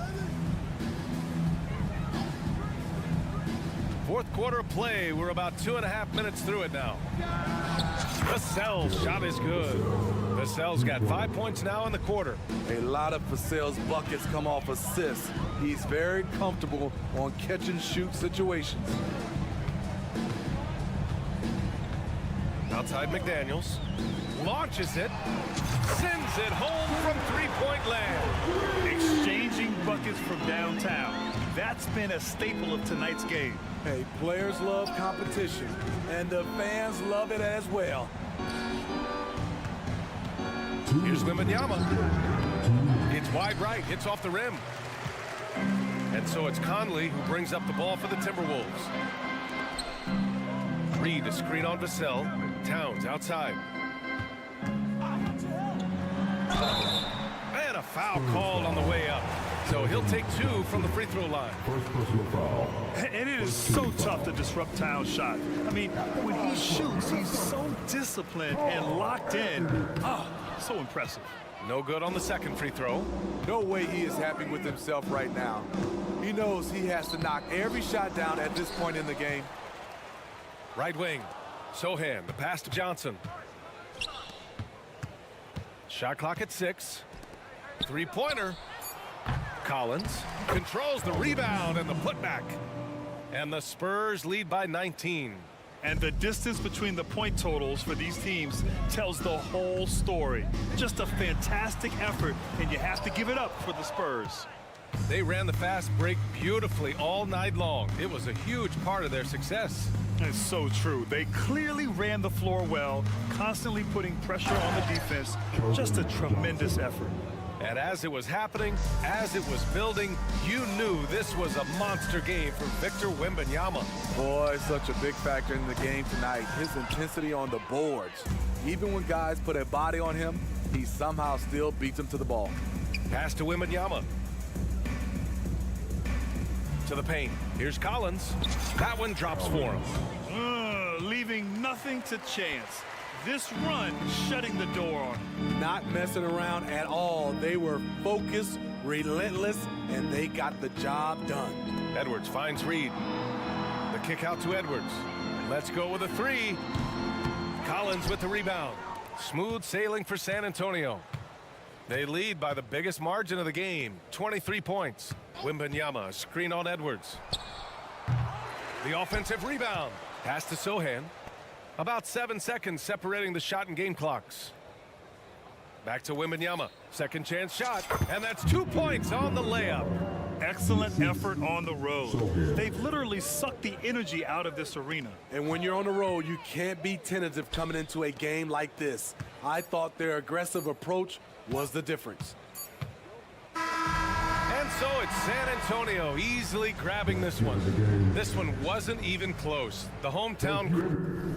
Fourth quarter of play. We're about 2.5 minutes through it now. Vassell's shot is good. Vassell's got 5 points now in the quarter. A lot of Vassell's buckets come off assists. He's very comfortable on catch and shoot situations. Outside McDaniels. Launches it. Sends it home from 3-point land. Exchanging buckets from downtown. That's been a staple of tonight's game. Hey, players love competition, and the fans love it as well. Here's Wembanyama. It's wide right, hits off the rim. And so it's Conley who brings up the ball for the Timberwolves. Reed, a screen on Vassell. Towns outside. And a foul called on the way up. So he'll take 2 from the free throw line. First personal foul. And it is so tough to disrupt Towns' shot. I mean, when he shoots, he's so disciplined and locked in. Oh, so impressive. No good on the second free throw. No way he is happy with himself right now. He knows he has to knock every shot down at this point in the game. Right wing. Sohan, the pass to Johnson. Shot clock at 6. 3-pointer. Collins controls the rebound and the putback. And the Spurs lead by 19. And the distance between the point totals for these teams tells the whole story. Just a fantastic effort, and you have to give it up for the Spurs. They ran the fast break beautifully all night long. It was a huge part of their success. It's so true. They clearly ran the floor well, constantly putting pressure on the defense. Just a tremendous effort. And as it was happening, as it was building, you knew this was a monster game for Victor Wembanyama. Boy, such a big factor in the game tonight. His intensity on the boards. Even when guys put a body on him, he somehow still beats them to the ball. Pass to Wembanyama. To the paint. Here's Collins. That one drops for him. Leaving nothing to chance. This run shutting the door on him. Not messing around at all. They were focused, relentless, and they got the job done. Edwards finds Reed. The kick out to Edwards. Let's go with a three. Collins with the rebound. Smooth sailing for San Antonio. They lead by the biggest margin of the game, 23 points. Wembanyama, screen on Edwards. The offensive rebound. Pass to Sohan. About 7 seconds separating the shot and game clocks. Back to Wembanyama. Second chance shot. And that's 2 points on the layup. Excellent effort on the road. They've literally sucked the energy out of this arena. And when you're on the road, you can't be tentative coming into a game like this. I thought their aggressive approach was the difference. And so it's San Antonio easily grabbing this one. This one wasn't even close. The hometown crew.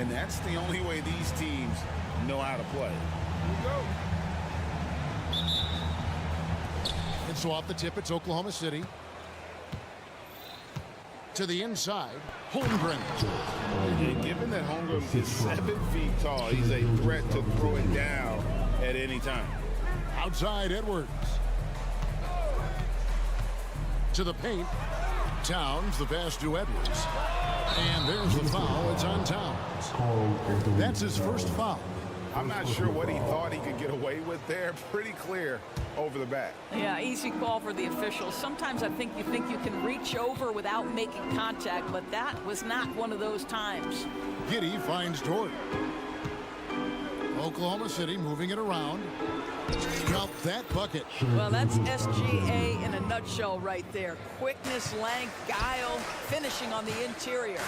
And that's the only way these teams know how to play. Here we go. And so off the tip, it's Oklahoma City. To the inside, Holmgren. And given that Holmgren is 7 feet tall, he's a threat to throw it down at any time. Outside, Edwards. To the paint. Towns, the pass to Edwards. And there's the foul. It's on Towns. That's his first foul. I'm not sure what he thought he could get away with there. Pretty clear over the back. Yeah, easy call for the officials. Sometimes I think you can reach over without making contact, but that was not one of those times. Giddey finds Dort. Oklahoma City moving it around. Drop that bucket. Well, that's SGA in a nutshell right there. Quickness, length, guile, finishing on the interior.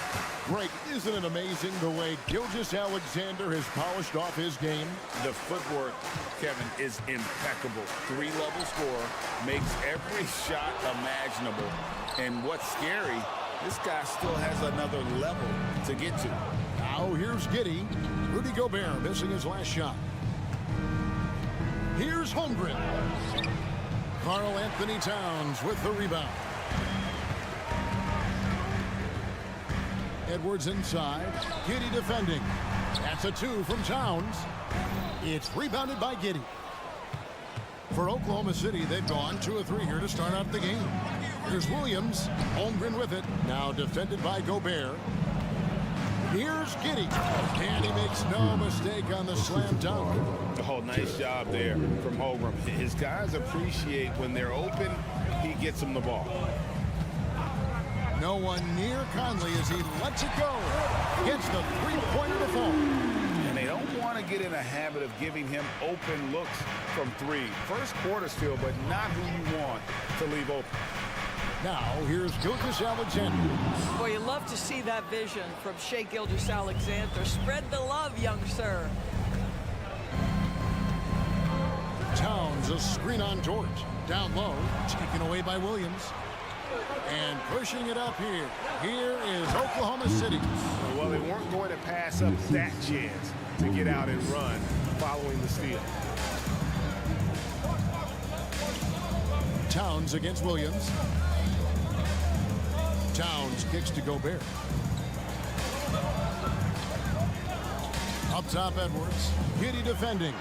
Greg, isn't it amazing the way Skijesss Alexander has polished off his game? The footwork, Kevin, is impeccable. 3-level scorer, makes every shot imaginable. And what's scary, this guy still has another level to get to. Now here's Giddey. Rudy Gobert missing his last shot. Here's Holmgren. Karl Anthony Towns with the rebound. Edwards inside. Giddey defending. That's a 2 from Towns. It's rebounded by Giddey. For Oklahoma City, they've gone 2 of 3 here to start out the game. Here's Williams. Holmgren with it. Now defended by Gobert. Here's Giddey. And he makes no mistake on the slam dunk. Oh, nice job there from Holmgren. His guys appreciate when they're open, he gets them the ball. No one near Conley as he lets it go. Gets the three-pointer to fall. And they don't want to get in a habit of giving him open looks from 3. First quarter still, but not who you want to leave open. Now, here's Skijesss Alexander. Boy, you love to see that vision from Skijesss Alexander. Spread the love, young sir. Towns, a screen on Dort. Down low, taken away by Williams. And pushing it up here. Here is Oklahoma City. Well, they weren't going to pass up that chance to get out and run following the steal. Towns against Williams. Towns kicks to Gobert. Up top, Edwards. Giddey defending.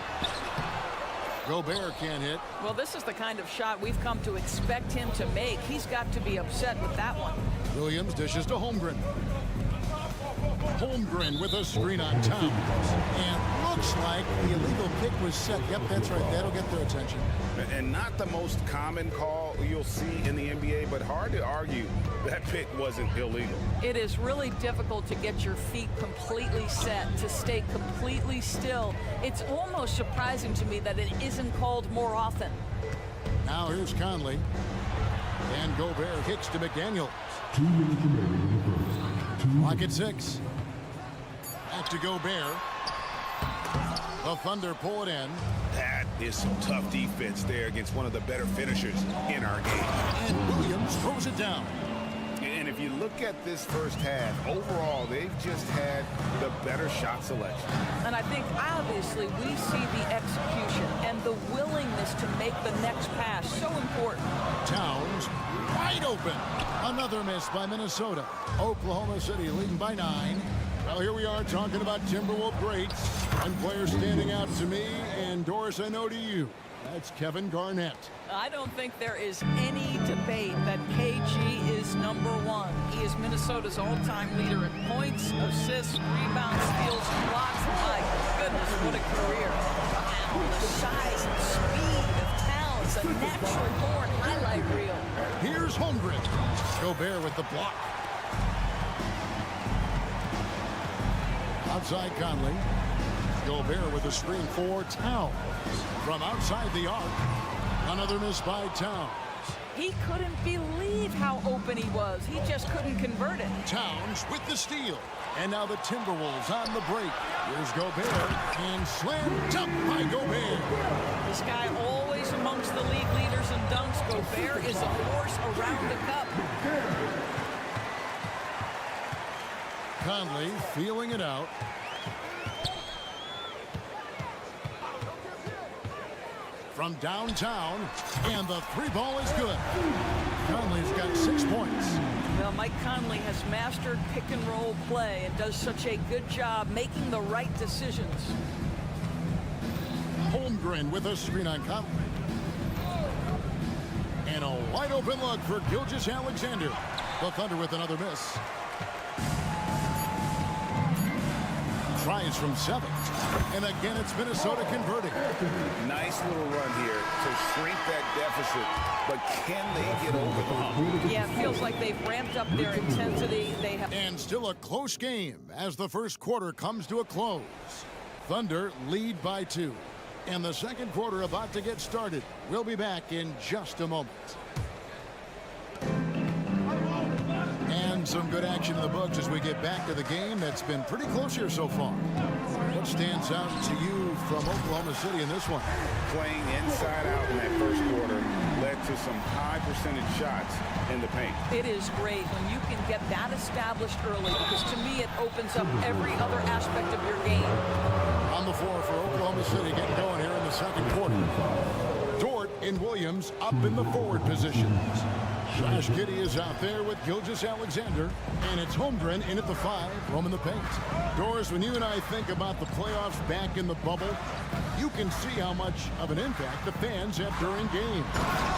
Gobert can't hit. Well, this is the kind of shot we've come to expect him to make. He's got to be upset with that one. Williams dishes to Holmgren. Holmgren with a screen on Towns. And looks like the illegal kick was set. Yep, that's right. That'll get their attention. And not the most common call you'll see in the NBA, but hard to argue that pick wasn't illegal. It is really difficult to get your feet completely set, to stay completely still. It's almost surprising to me that it isn't called more often. Now here's Conley. And Gobert kicks to McDaniels. 2 minutes remaining in the first. Clock at 6. Back to Gobert. The Thunder pull it in. That is some tough defense there against one of the better finishers in our game. And Williams throws it down. And if you look at this first half, overall, they've just had the better shot selection. And I think, obviously, we see the execution and the willingness to make the next pass so important. Towns wide open. Another miss by Minnesota. Oklahoma City leading by 9. Well, here we are talking about Timberwolves greats. One player standing out to me, and Doris, I know to you. That's Kevin Garnett. I don't think there is any debate that KG is number 1. He is Minnesota's all-time leader in points, assists, rebounds, steals, blocks. My goodness, what a career. And the size and speed of Towns, a natural-born highlight reel. Here's Holmgren. Gobert with the block. Outside Conley. Gobert with a screen for Towns. From outside the arc. Another miss by Towns. He couldn't believe how open he was. He just couldn't convert it. Towns with the steal. And now the Timberwolves on the break. Here's Gobert. And slam dunk by Gobert. This guy always amongst the league leaders in dunks. Gobert is a force around the cup. Conley feeling it out. from downtown, and the three ball is good. Conley's got 6 points. Well, Mike Conley has mastered pick and roll play and does such a good job making the right decisions. Holmgren with a screen on Conley. And a wide open look for Skijesss Alexander. The Thunder with another miss. Tries from 7. And again, it's Minnesota converting. Nice little run here to shrink that deficit, but can they get over the hump? Yeah, it feels like they've ramped up their intensity. They have. And still a close game as the first quarter comes to a close. Thunder lead by 2. And the second quarter about to get started. We'll be back in just a moment. And some good action in the books as we get back to the game that's been pretty close here so far. What stands out to you from Oklahoma City in this one? Playing inside out in that first quarter led to some high percentage shots in the paint. It is great when you can get that established early, because to me it opens up every other aspect of your game. On the floor for Oklahoma City, getting going here in the second quarter. Dort and Williams up in the forward positions. Josh Giddey is out there with Skijesss Alexander, and it's Holmgren in at the 5, roaming the paint. Doris, when you and I think about the playoffs back in the bubble, you can see how much of an impact the fans have during games.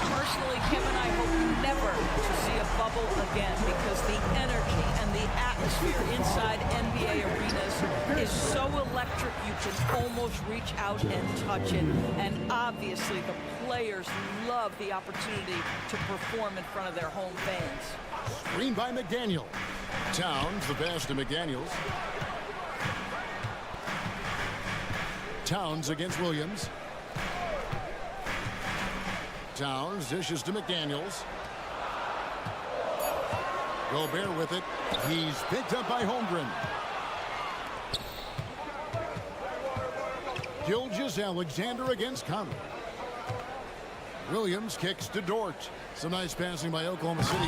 Personally, Kevin, I hope never to see a bubble again, because the energy and the atmosphere inside NBA arenas is so electric you can almost reach out and touch it. And obviously the players love the opportunity to perform in front of their home fans. Screen by McDaniel. Towns, the pass to McDaniels. Towns against Williams. Towns dishes to McDaniels. Gobert with it. He's picked up by Holmgren. Skijesss Alexander against Conley. Williams kicks to Dort. Some nice passing by Oklahoma City.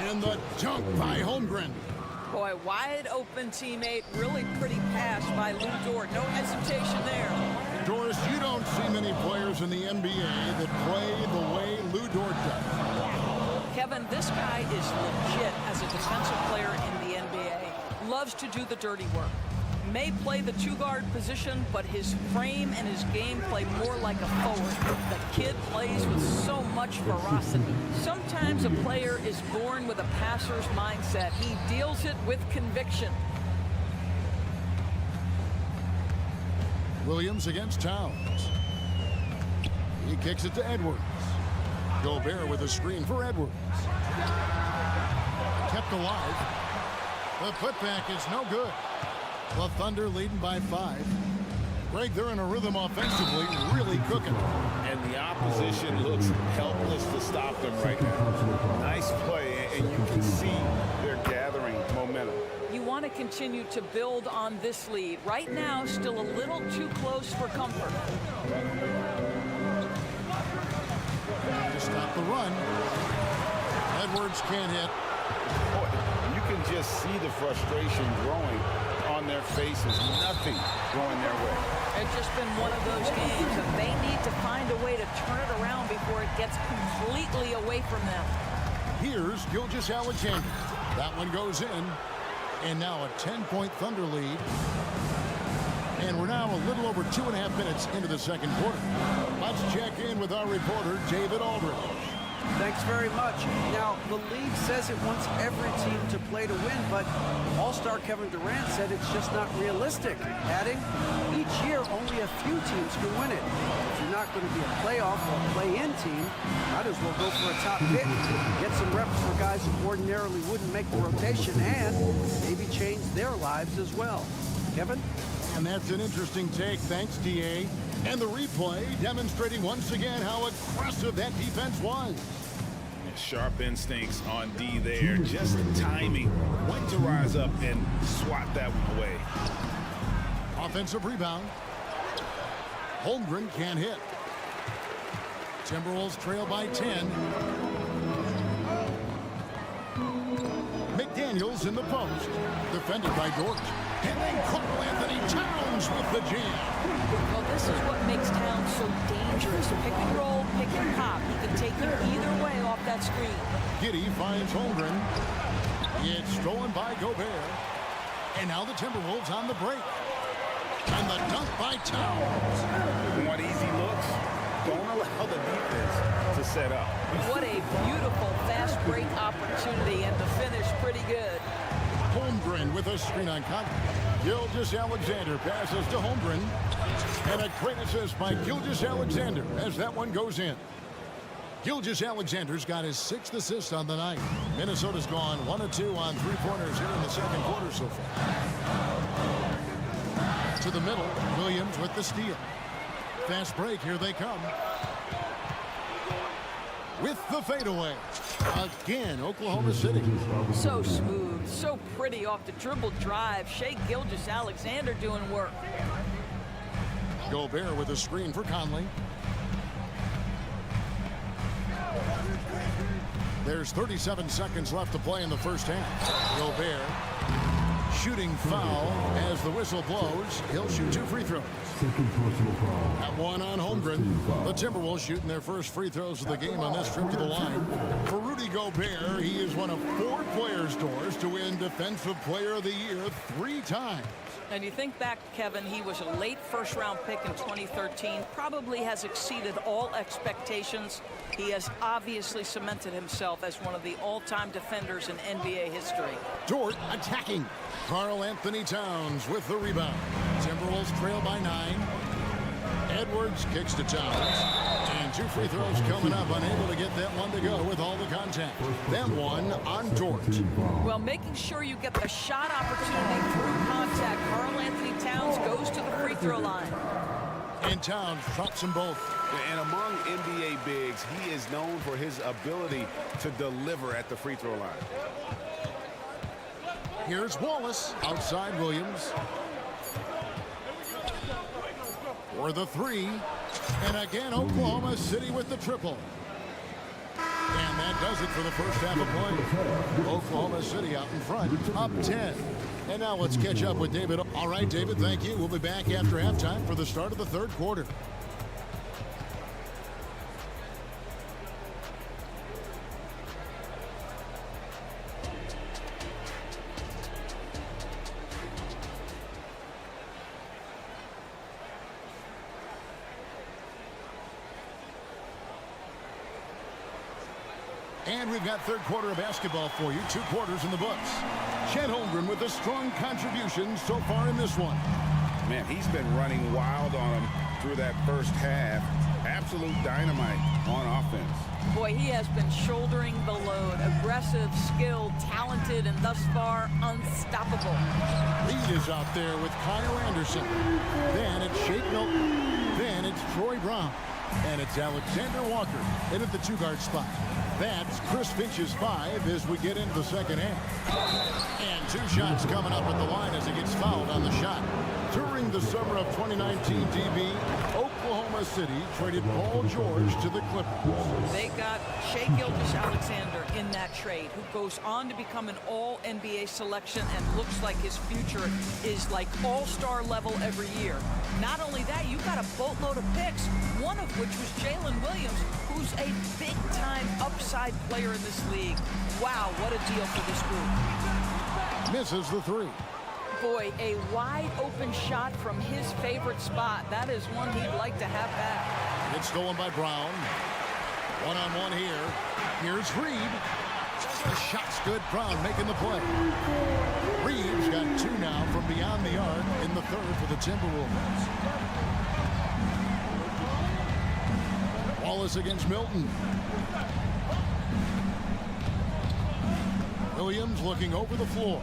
And the dunk by Holmgren. Boy, wide open teammate, really pretty pass by Lou Dort. No hesitation there. Doris, you don't see many players in the NBA that play the way Lou Dort does. Kevin, this guy is legit as a defensive player in the NBA. Loves to do the dirty work. May play the two-guard position, but his frame and his game play more like a forward. The kid plays with so much ferocity. Sometimes a player is born with a passer's mindset. He deals it with conviction. Williams against Towns. He kicks it to Edwards. Gobert with a screen for Edwards. Kept alive. The putback is no good. The Thunder leading by 5. Greg, they're in a rhythm offensively, really cooking. And the opposition looks helpless to stop them right now. Nice play, and you can see they're gathering momentum. You want to continue to build on this lead. Right now, still a little too close for comfort. To stop the run. Edwards can't hit. Boy, you can just see the frustration growing on their faces. Nothing going their way. It's just been one of those games, and they need to find a way to turn it around before it gets completely away from them. Here's Skijesss Alexander. That one goes in. And now a 10-point Thunder lead. And we're now a little over 2.5 minutes into the second quarter. Let's check in with our reporter, David Aldridge. Thanks very much. Now, the league says it wants every team to play to win, but All-Star Kevin Durant said it's just not realistic, adding, each year only a few teams can win it. If you're not going to be a playoff or play-in team, might as well go for a top pick, get some reps for guys who ordinarily wouldn't make the rotation, and maybe change their lives as well. Kevin? And that's an interesting take. Thanks, DA. And the replay demonstrating once again how aggressive that defense was. Sharp instincts on D there. Just timing when to rise up and swat that one away. Offensive rebound. Holmgren can't hit. Timberwolves trail by 10. McDaniels in the post. Defended by Dort. And then Carl Anthony Towns with the jam. Well, this is what makes Towns so dangerous. Pick and take you either way off that screen. Giddey finds Holmgren. It's stolen by Gobert. And now the Timberwolves on the break. And the dunk by Towns. Want easy looks? Don't allow the defense to set up. What a beautiful fast break opportunity, and the finish pretty good. Holmgren with a screen on Conley. Gilgeous-Alexander passes to Holmgren. And a great assist by Gilgeous-Alexander as that one goes in. Gilgeous-Alexander's got his 6th assist on the night. Minnesota's gone 1 of 2 on 3-pointers here in the second quarter so far. To the middle, Williams with the steal. Fast break, here they come. With the fadeaway. Again, Oklahoma City. So smooth, so pretty off the dribble drive. Shai Gilgeous-Alexander doing work. Gobert with a screen for Conley. There's 37 seconds left to play in the first half. Gobert shooting foul as the whistle blows. He'll shoot 2 free throws. That one on Holmgren. The Timberwolves shooting their first free throws of the game on this trip to the line. For Rudy Gobert, he is one of 4 players' doors to win Defensive Player of the Year 3 times. And you think back, Kevin, he was a late first-round pick in 2013, probably has exceeded all expectations. He has obviously cemented himself as one of the all-time defenders in NBA history. Dort attacking. Karl Anthony Towns with the rebound. Timberwolves trail by 9. Edwards kicks to Towns. And 2 free throws coming up, unable to get that one to go with all the contact. That one on Dort. Well, making sure you get the shot opportunity through contact. Karl Anthony Towns goes to the free throw line. And Towns drops them both. And among NBA bigs, he is known for his ability to deliver at the free throw line. Here's Wallace outside Williams. For the 3. And again, Oklahoma City with the triple. And that does it for the first half of play. Oklahoma City out in front, up 10. And now let's catch up with David. All right, David, thank you. We'll be back after halftime for the start of the third quarter. And we've got third quarter of basketball for you. 2 quarters in the books. Chet Holmgren with a strong contribution so far in this one. Man, he's been running wild on him through that first half. Absolute dynamite on offense. Boy, he has been shouldering the load. Aggressive, skilled, talented, and thus far, unstoppable. Reed is out there with Kyle Anderson. Then it's Shake Milton. Then it's Troy Brown. And it's Alexander Walker in at the 2-guard spot. That's Chris Finch's 5 as we get into the second half. And 2 shots coming up at the line as he gets fouled on the shot. During the summer of 2019, DB, Oklahoma City traded Paul George to the Clippers. They got Shai Gilgeous-Alexander in that trade, who goes on to become an all-NBA selection and looks like his future is like all-star level every year. Not only that, you got a boatload of picks, one of which was Jalen Williams, who's a big-time upside player in this league. Wow, what a deal for this group. Misses the 3. Boy, a wide-open shot from his favorite spot. That is one he'd like to have back. It's stolen by Brown. One-on-one here. Here's Reed. The shot's good. Brown making the play. Reed's got 2 now from beyond the arc in the third for the Timberwolves. Wallace against Milton. Williams looking over the floor.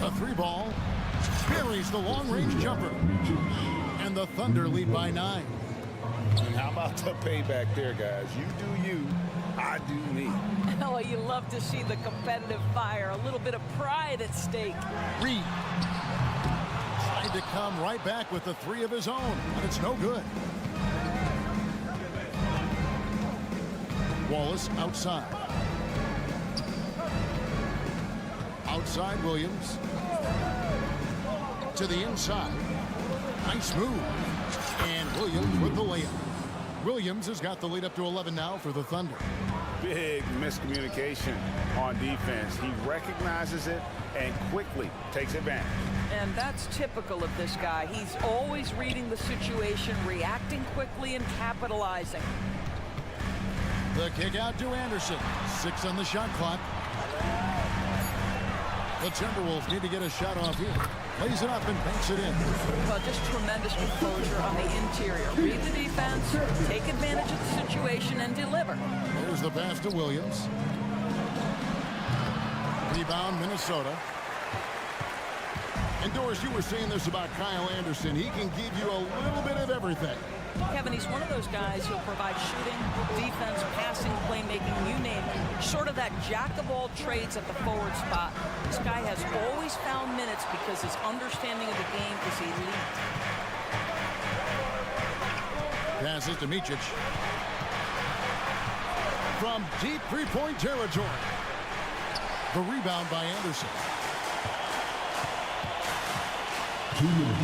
A 3-ball. Buries the long-range jumper. And the Thunder lead by 9. And how about the payback there, guys? You do you, I do me. Oh, you love to see the competitive fire. A little bit of pride at stake. Reed tried to come right back with the 3 of his own, but it's no good. Wallace outside. Outside Williams. To the inside. Nice move. And Williams with the layup. Williams has got the lead up to 11 now for the Thunder. Big miscommunication on defense. He recognizes it and quickly takes advantage. And that's typical of this guy. He's always reading the situation, reacting quickly, and capitalizing. The kick out to Anderson. 6 on the shot clock. The Timberwolves need to get a shot off here. Plays it up and banks it in. Well, just tremendous composure on the interior. Read the defense, take advantage of the situation, and deliver. There's the pass to Williams. Rebound, Minnesota. And Doris, you were saying this about Kyle Anderson. He can give you a little bit of everything. Kevin, he's one of those guys who'll provide shooting, defense, passing, playmaking, you name it. Sort of that jack of all trades at the forward spot. This guy has always found minutes because his understanding of the game is elite. Passes to Micic. From deep three-point territory. The rebound by Anderson.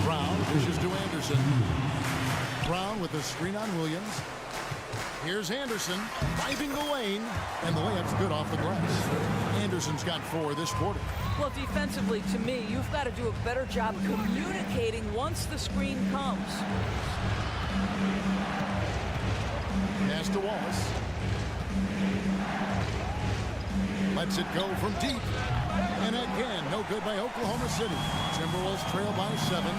Brown pushes to Anderson. Brown with a screen on Williams. Here's Anderson driving the lane, and the layup's good off the glass. Anderson's got 4 this quarter. Well, defensively, to me, you've got to do a better job communicating once the screen comes. Pass to Wallace. Lets it go from deep. And again, no good by Oklahoma City. Timberwolves trail by 7.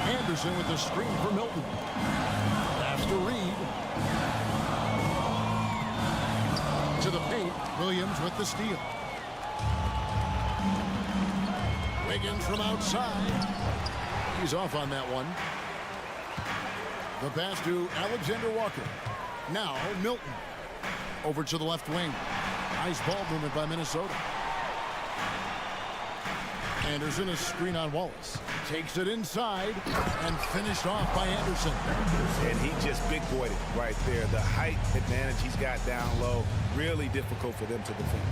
Anderson with the screen for Milton. Pass to Reed. To the paint. Williams with the steal. Wiggins from outside. He's off on that one. The pass to Alexander Walker. Now Milton. Over to the left wing. Nice ball movement by Minnesota. Anderson, a screen on Wallace. Takes it inside and finished off by Anderson. And he just big boyed it right there. The height advantage he's got down low. Really difficult for them to defend.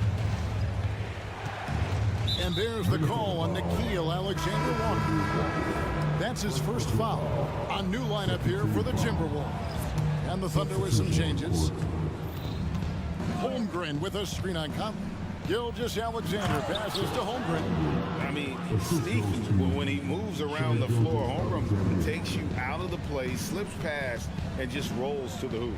And there's the call on Nickeil Alexander Walker. That's his first foul. A new lineup here for the Timberwolves. And the Thunder with some changes. Holmgren with a screen on Conley. Skijesss Alexander passes to Holmgren. I mean, sneaky. When he moves around the floor, Holmgren takes you out of the play, slips past, and just rolls to the hoop.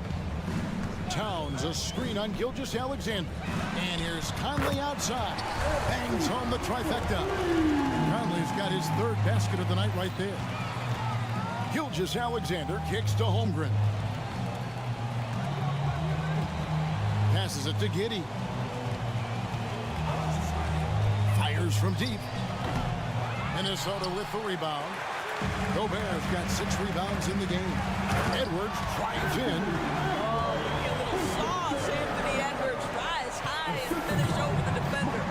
Towns, a screen on Skijesss Alexander. And here's Conley outside. Bangs home the trifecta. Conley's got his 3rd basket of the night right there. Skijesss Alexander kicks to Holmgren. Passes it to Giddey. Fires from deep. Minnesota with the rebound. Gobert's got 6 rebounds in the game. Edwards drives in. Oh, a little sauce. Anthony Edwards rise high and finish over the defender.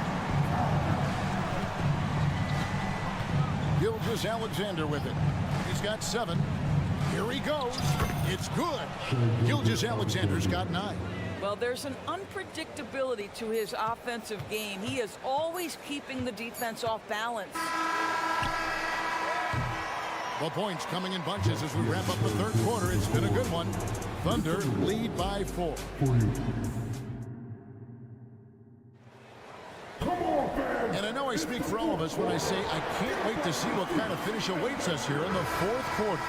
Skijesss Alexander with it. He's got 7. Here he goes. It's good. Skijesss Alexander's got 9. Well, there's an unpredictability to his offensive game. He is always keeping the defense off balance. The points coming in bunches as we wrap up the 3rd quarter. It's been a good one. Thunder lead by 4. And I know I speak for all of us when I say I can't wait to see what kind of finish awaits us here in the 4th quarter.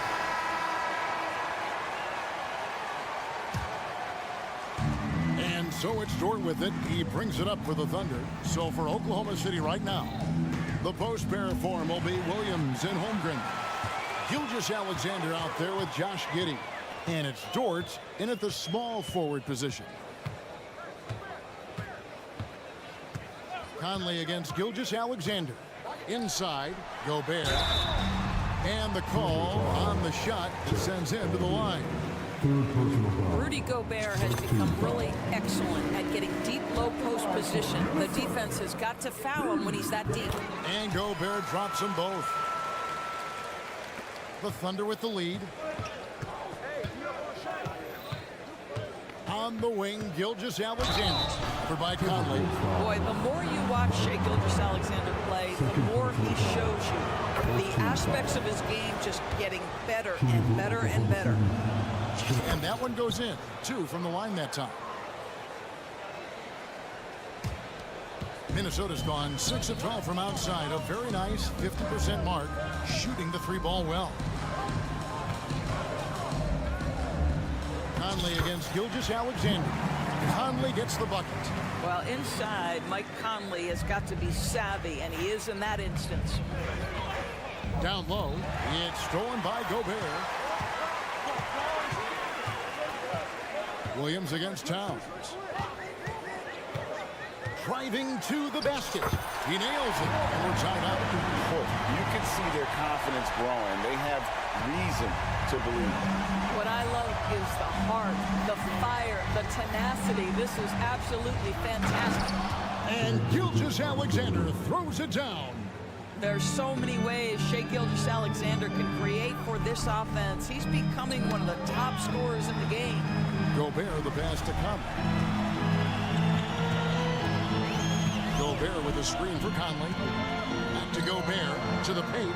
So it's Dort with it. He brings it up for the Thunder. So for Oklahoma City right now, the post pair form will be Williams and Holmgren. Skijesss Alexander out there with Josh Giddey. And it's Dort in at the small forward position. Conley against Skijesss Alexander. Inside, Gobert. And the call on the shot that sends him to the line. Rudy Gobert has become really excellent at getting deep, low post position. The defense has got to foul him when he's that deep. And Gobert drops them both. The Thunder with the lead. On the wing, Skijesss Alexander. Covered by Conley. Boy, the more you watch Skijesss Alexander play, the more he shows you the aspects of his game just getting better and better and better. And that one goes in. 2 from the line that time. Minnesota's gone 6 of 12 from outside. A very nice 50% mark, shooting the 3-ball well. Conley against Skijesss Alexander. Conley gets the bucket. Well, inside, Mike Conley has got to be savvy, and he is in that instance. Down low, it's stolen by Gobert. Williams against Towns. Driving to the basket. He nails it, and we're tied up. You can see their confidence growing. They have reason to believe. What I love is the heart, the fire, the tenacity. This is absolutely fantastic. And Skijesss Alexander throws it down. There's so many ways Skijesss Alexander can create for this offense. He's becoming one of the top scorers in the game. Gobert, the pass to come. Gobert with a screen for Conley. Back to Gobert, to the paint.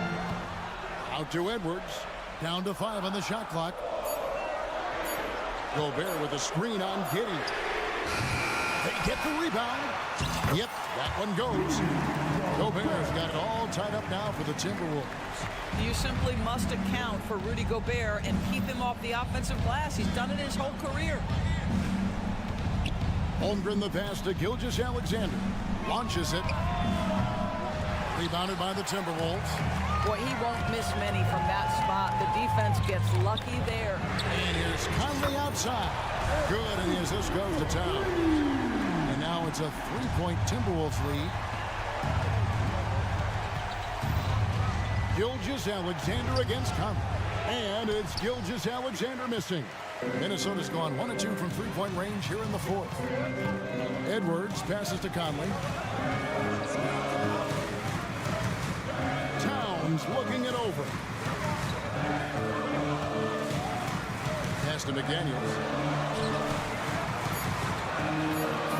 Out to Edwards. Down to 5 on the shot clock. Gobert with a screen on Giddey. They get the rebound. Yep, that one goes. Gobert's got it all tied up now for the Timberwolves. You simply must account for Rudy Gobert and keep him off the offensive glass. He's done it his whole career. Holmgren the pass to Skijesss Alexander. Launches it. Rebounded by the Timberwolves. Boy, he won't miss many from that spot. The defense gets lucky there. And here's Conley outside. Good, and the assist goes to Towns. And now it's a 3-point Timberwolves lead. Skijesss Alexander against Conley. And it's Skijesss Alexander missing. Minnesota's gone 1 of 2 from 3-point range here in the 4th. Edwards passes to Conley. Towns looking it over. Pass to McDaniels.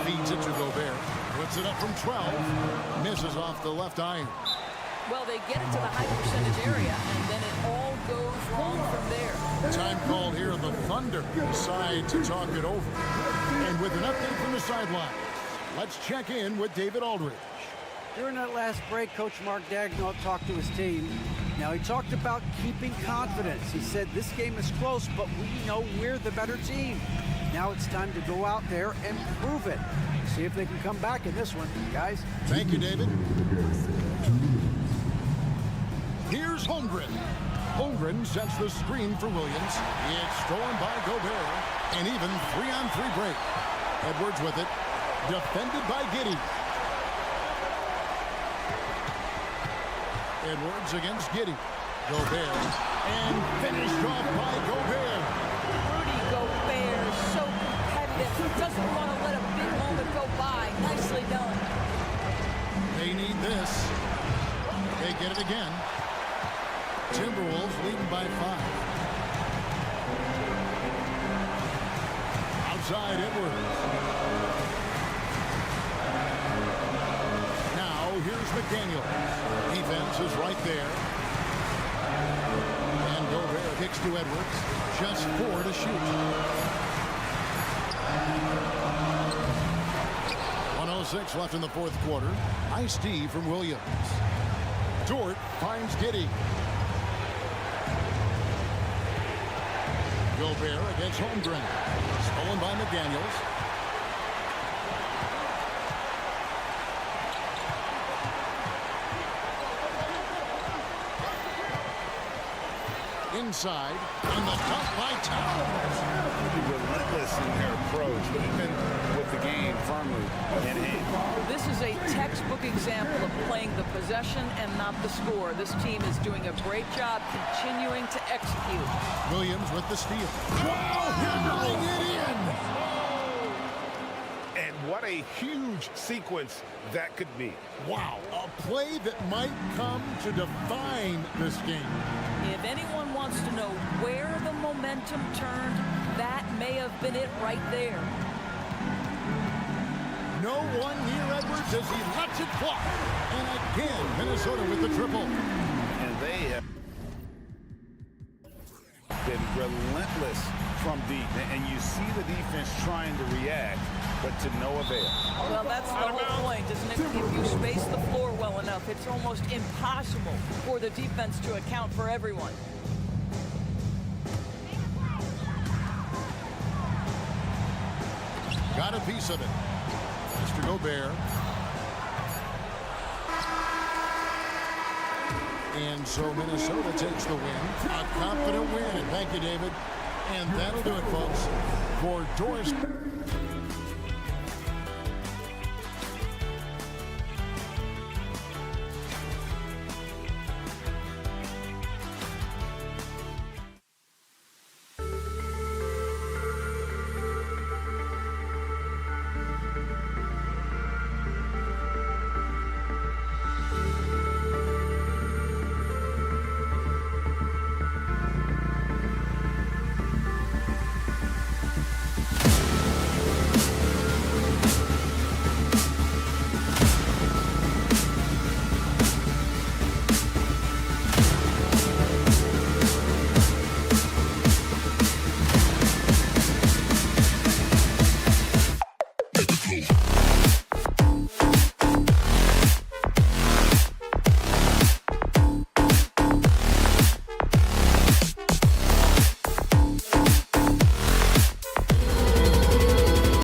Feeds it to Gobert. Puts it up from 12. Misses off the left iron. Well, they get it to the high percentage area, and then it all goes wrong from there. Time called here. The Thunder decide to talk it over. And with an update from the sideline, let's check in with David Aldridge. During that last break, Coach Mark Daigneault talked to his team. Now, he talked about keeping confidence. He said, this game is close, but we know we're the better team. Now it's time to go out there and prove it. See if they can come back in this one, guys. Thank you, David. Here's Holmgren. Holmgren sets the screen for Williams. It's stolen by Gobert. And even 3-on-3 break. Edwards with it. Defended by Giddey. Edwards against Giddey. Gobert. And finished off by Gobert. Rudy Gobert is so competitive. Doesn't want to let a big moment go by. Nicely done. They need this. They get it again. Timberwolves leading by 5. Outside Edwards. Now here's McDaniels. Defense is right there. And Gobert kicks to Edwards. Just 4 to shoot. 1:06 left in the 4th quarter. Nice D from Williams. Dort finds Giddey. Gobert against Holmgren. Stolen by McDaniels. Inside, and the dunk by Towns. Relentless in their approach, but even with the game firmly in hand. This is a textbook example of playing the possession and not the score. This team is doing a great job continuing to execute. Williams with the steal. Wow, hammering it in! And what a huge sequence that could be. Wow, a play that might come to define this game. If anyone wants to know where the momentum turned, that may have been it right there. No one near Edwards as he lets it fly. And again, Minnesota with the triple. And they have been relentless from deep, and you see the defense trying to react, but to no avail. Well, that's the whole point, isn't it? If you space the floor well enough, it's almost impossible for the defense to account for everyone. Got a piece of it. Mr. Gobert. And so Minnesota takes the win. A confident win. Thank you, David. And that'll do it, folks, for Doris.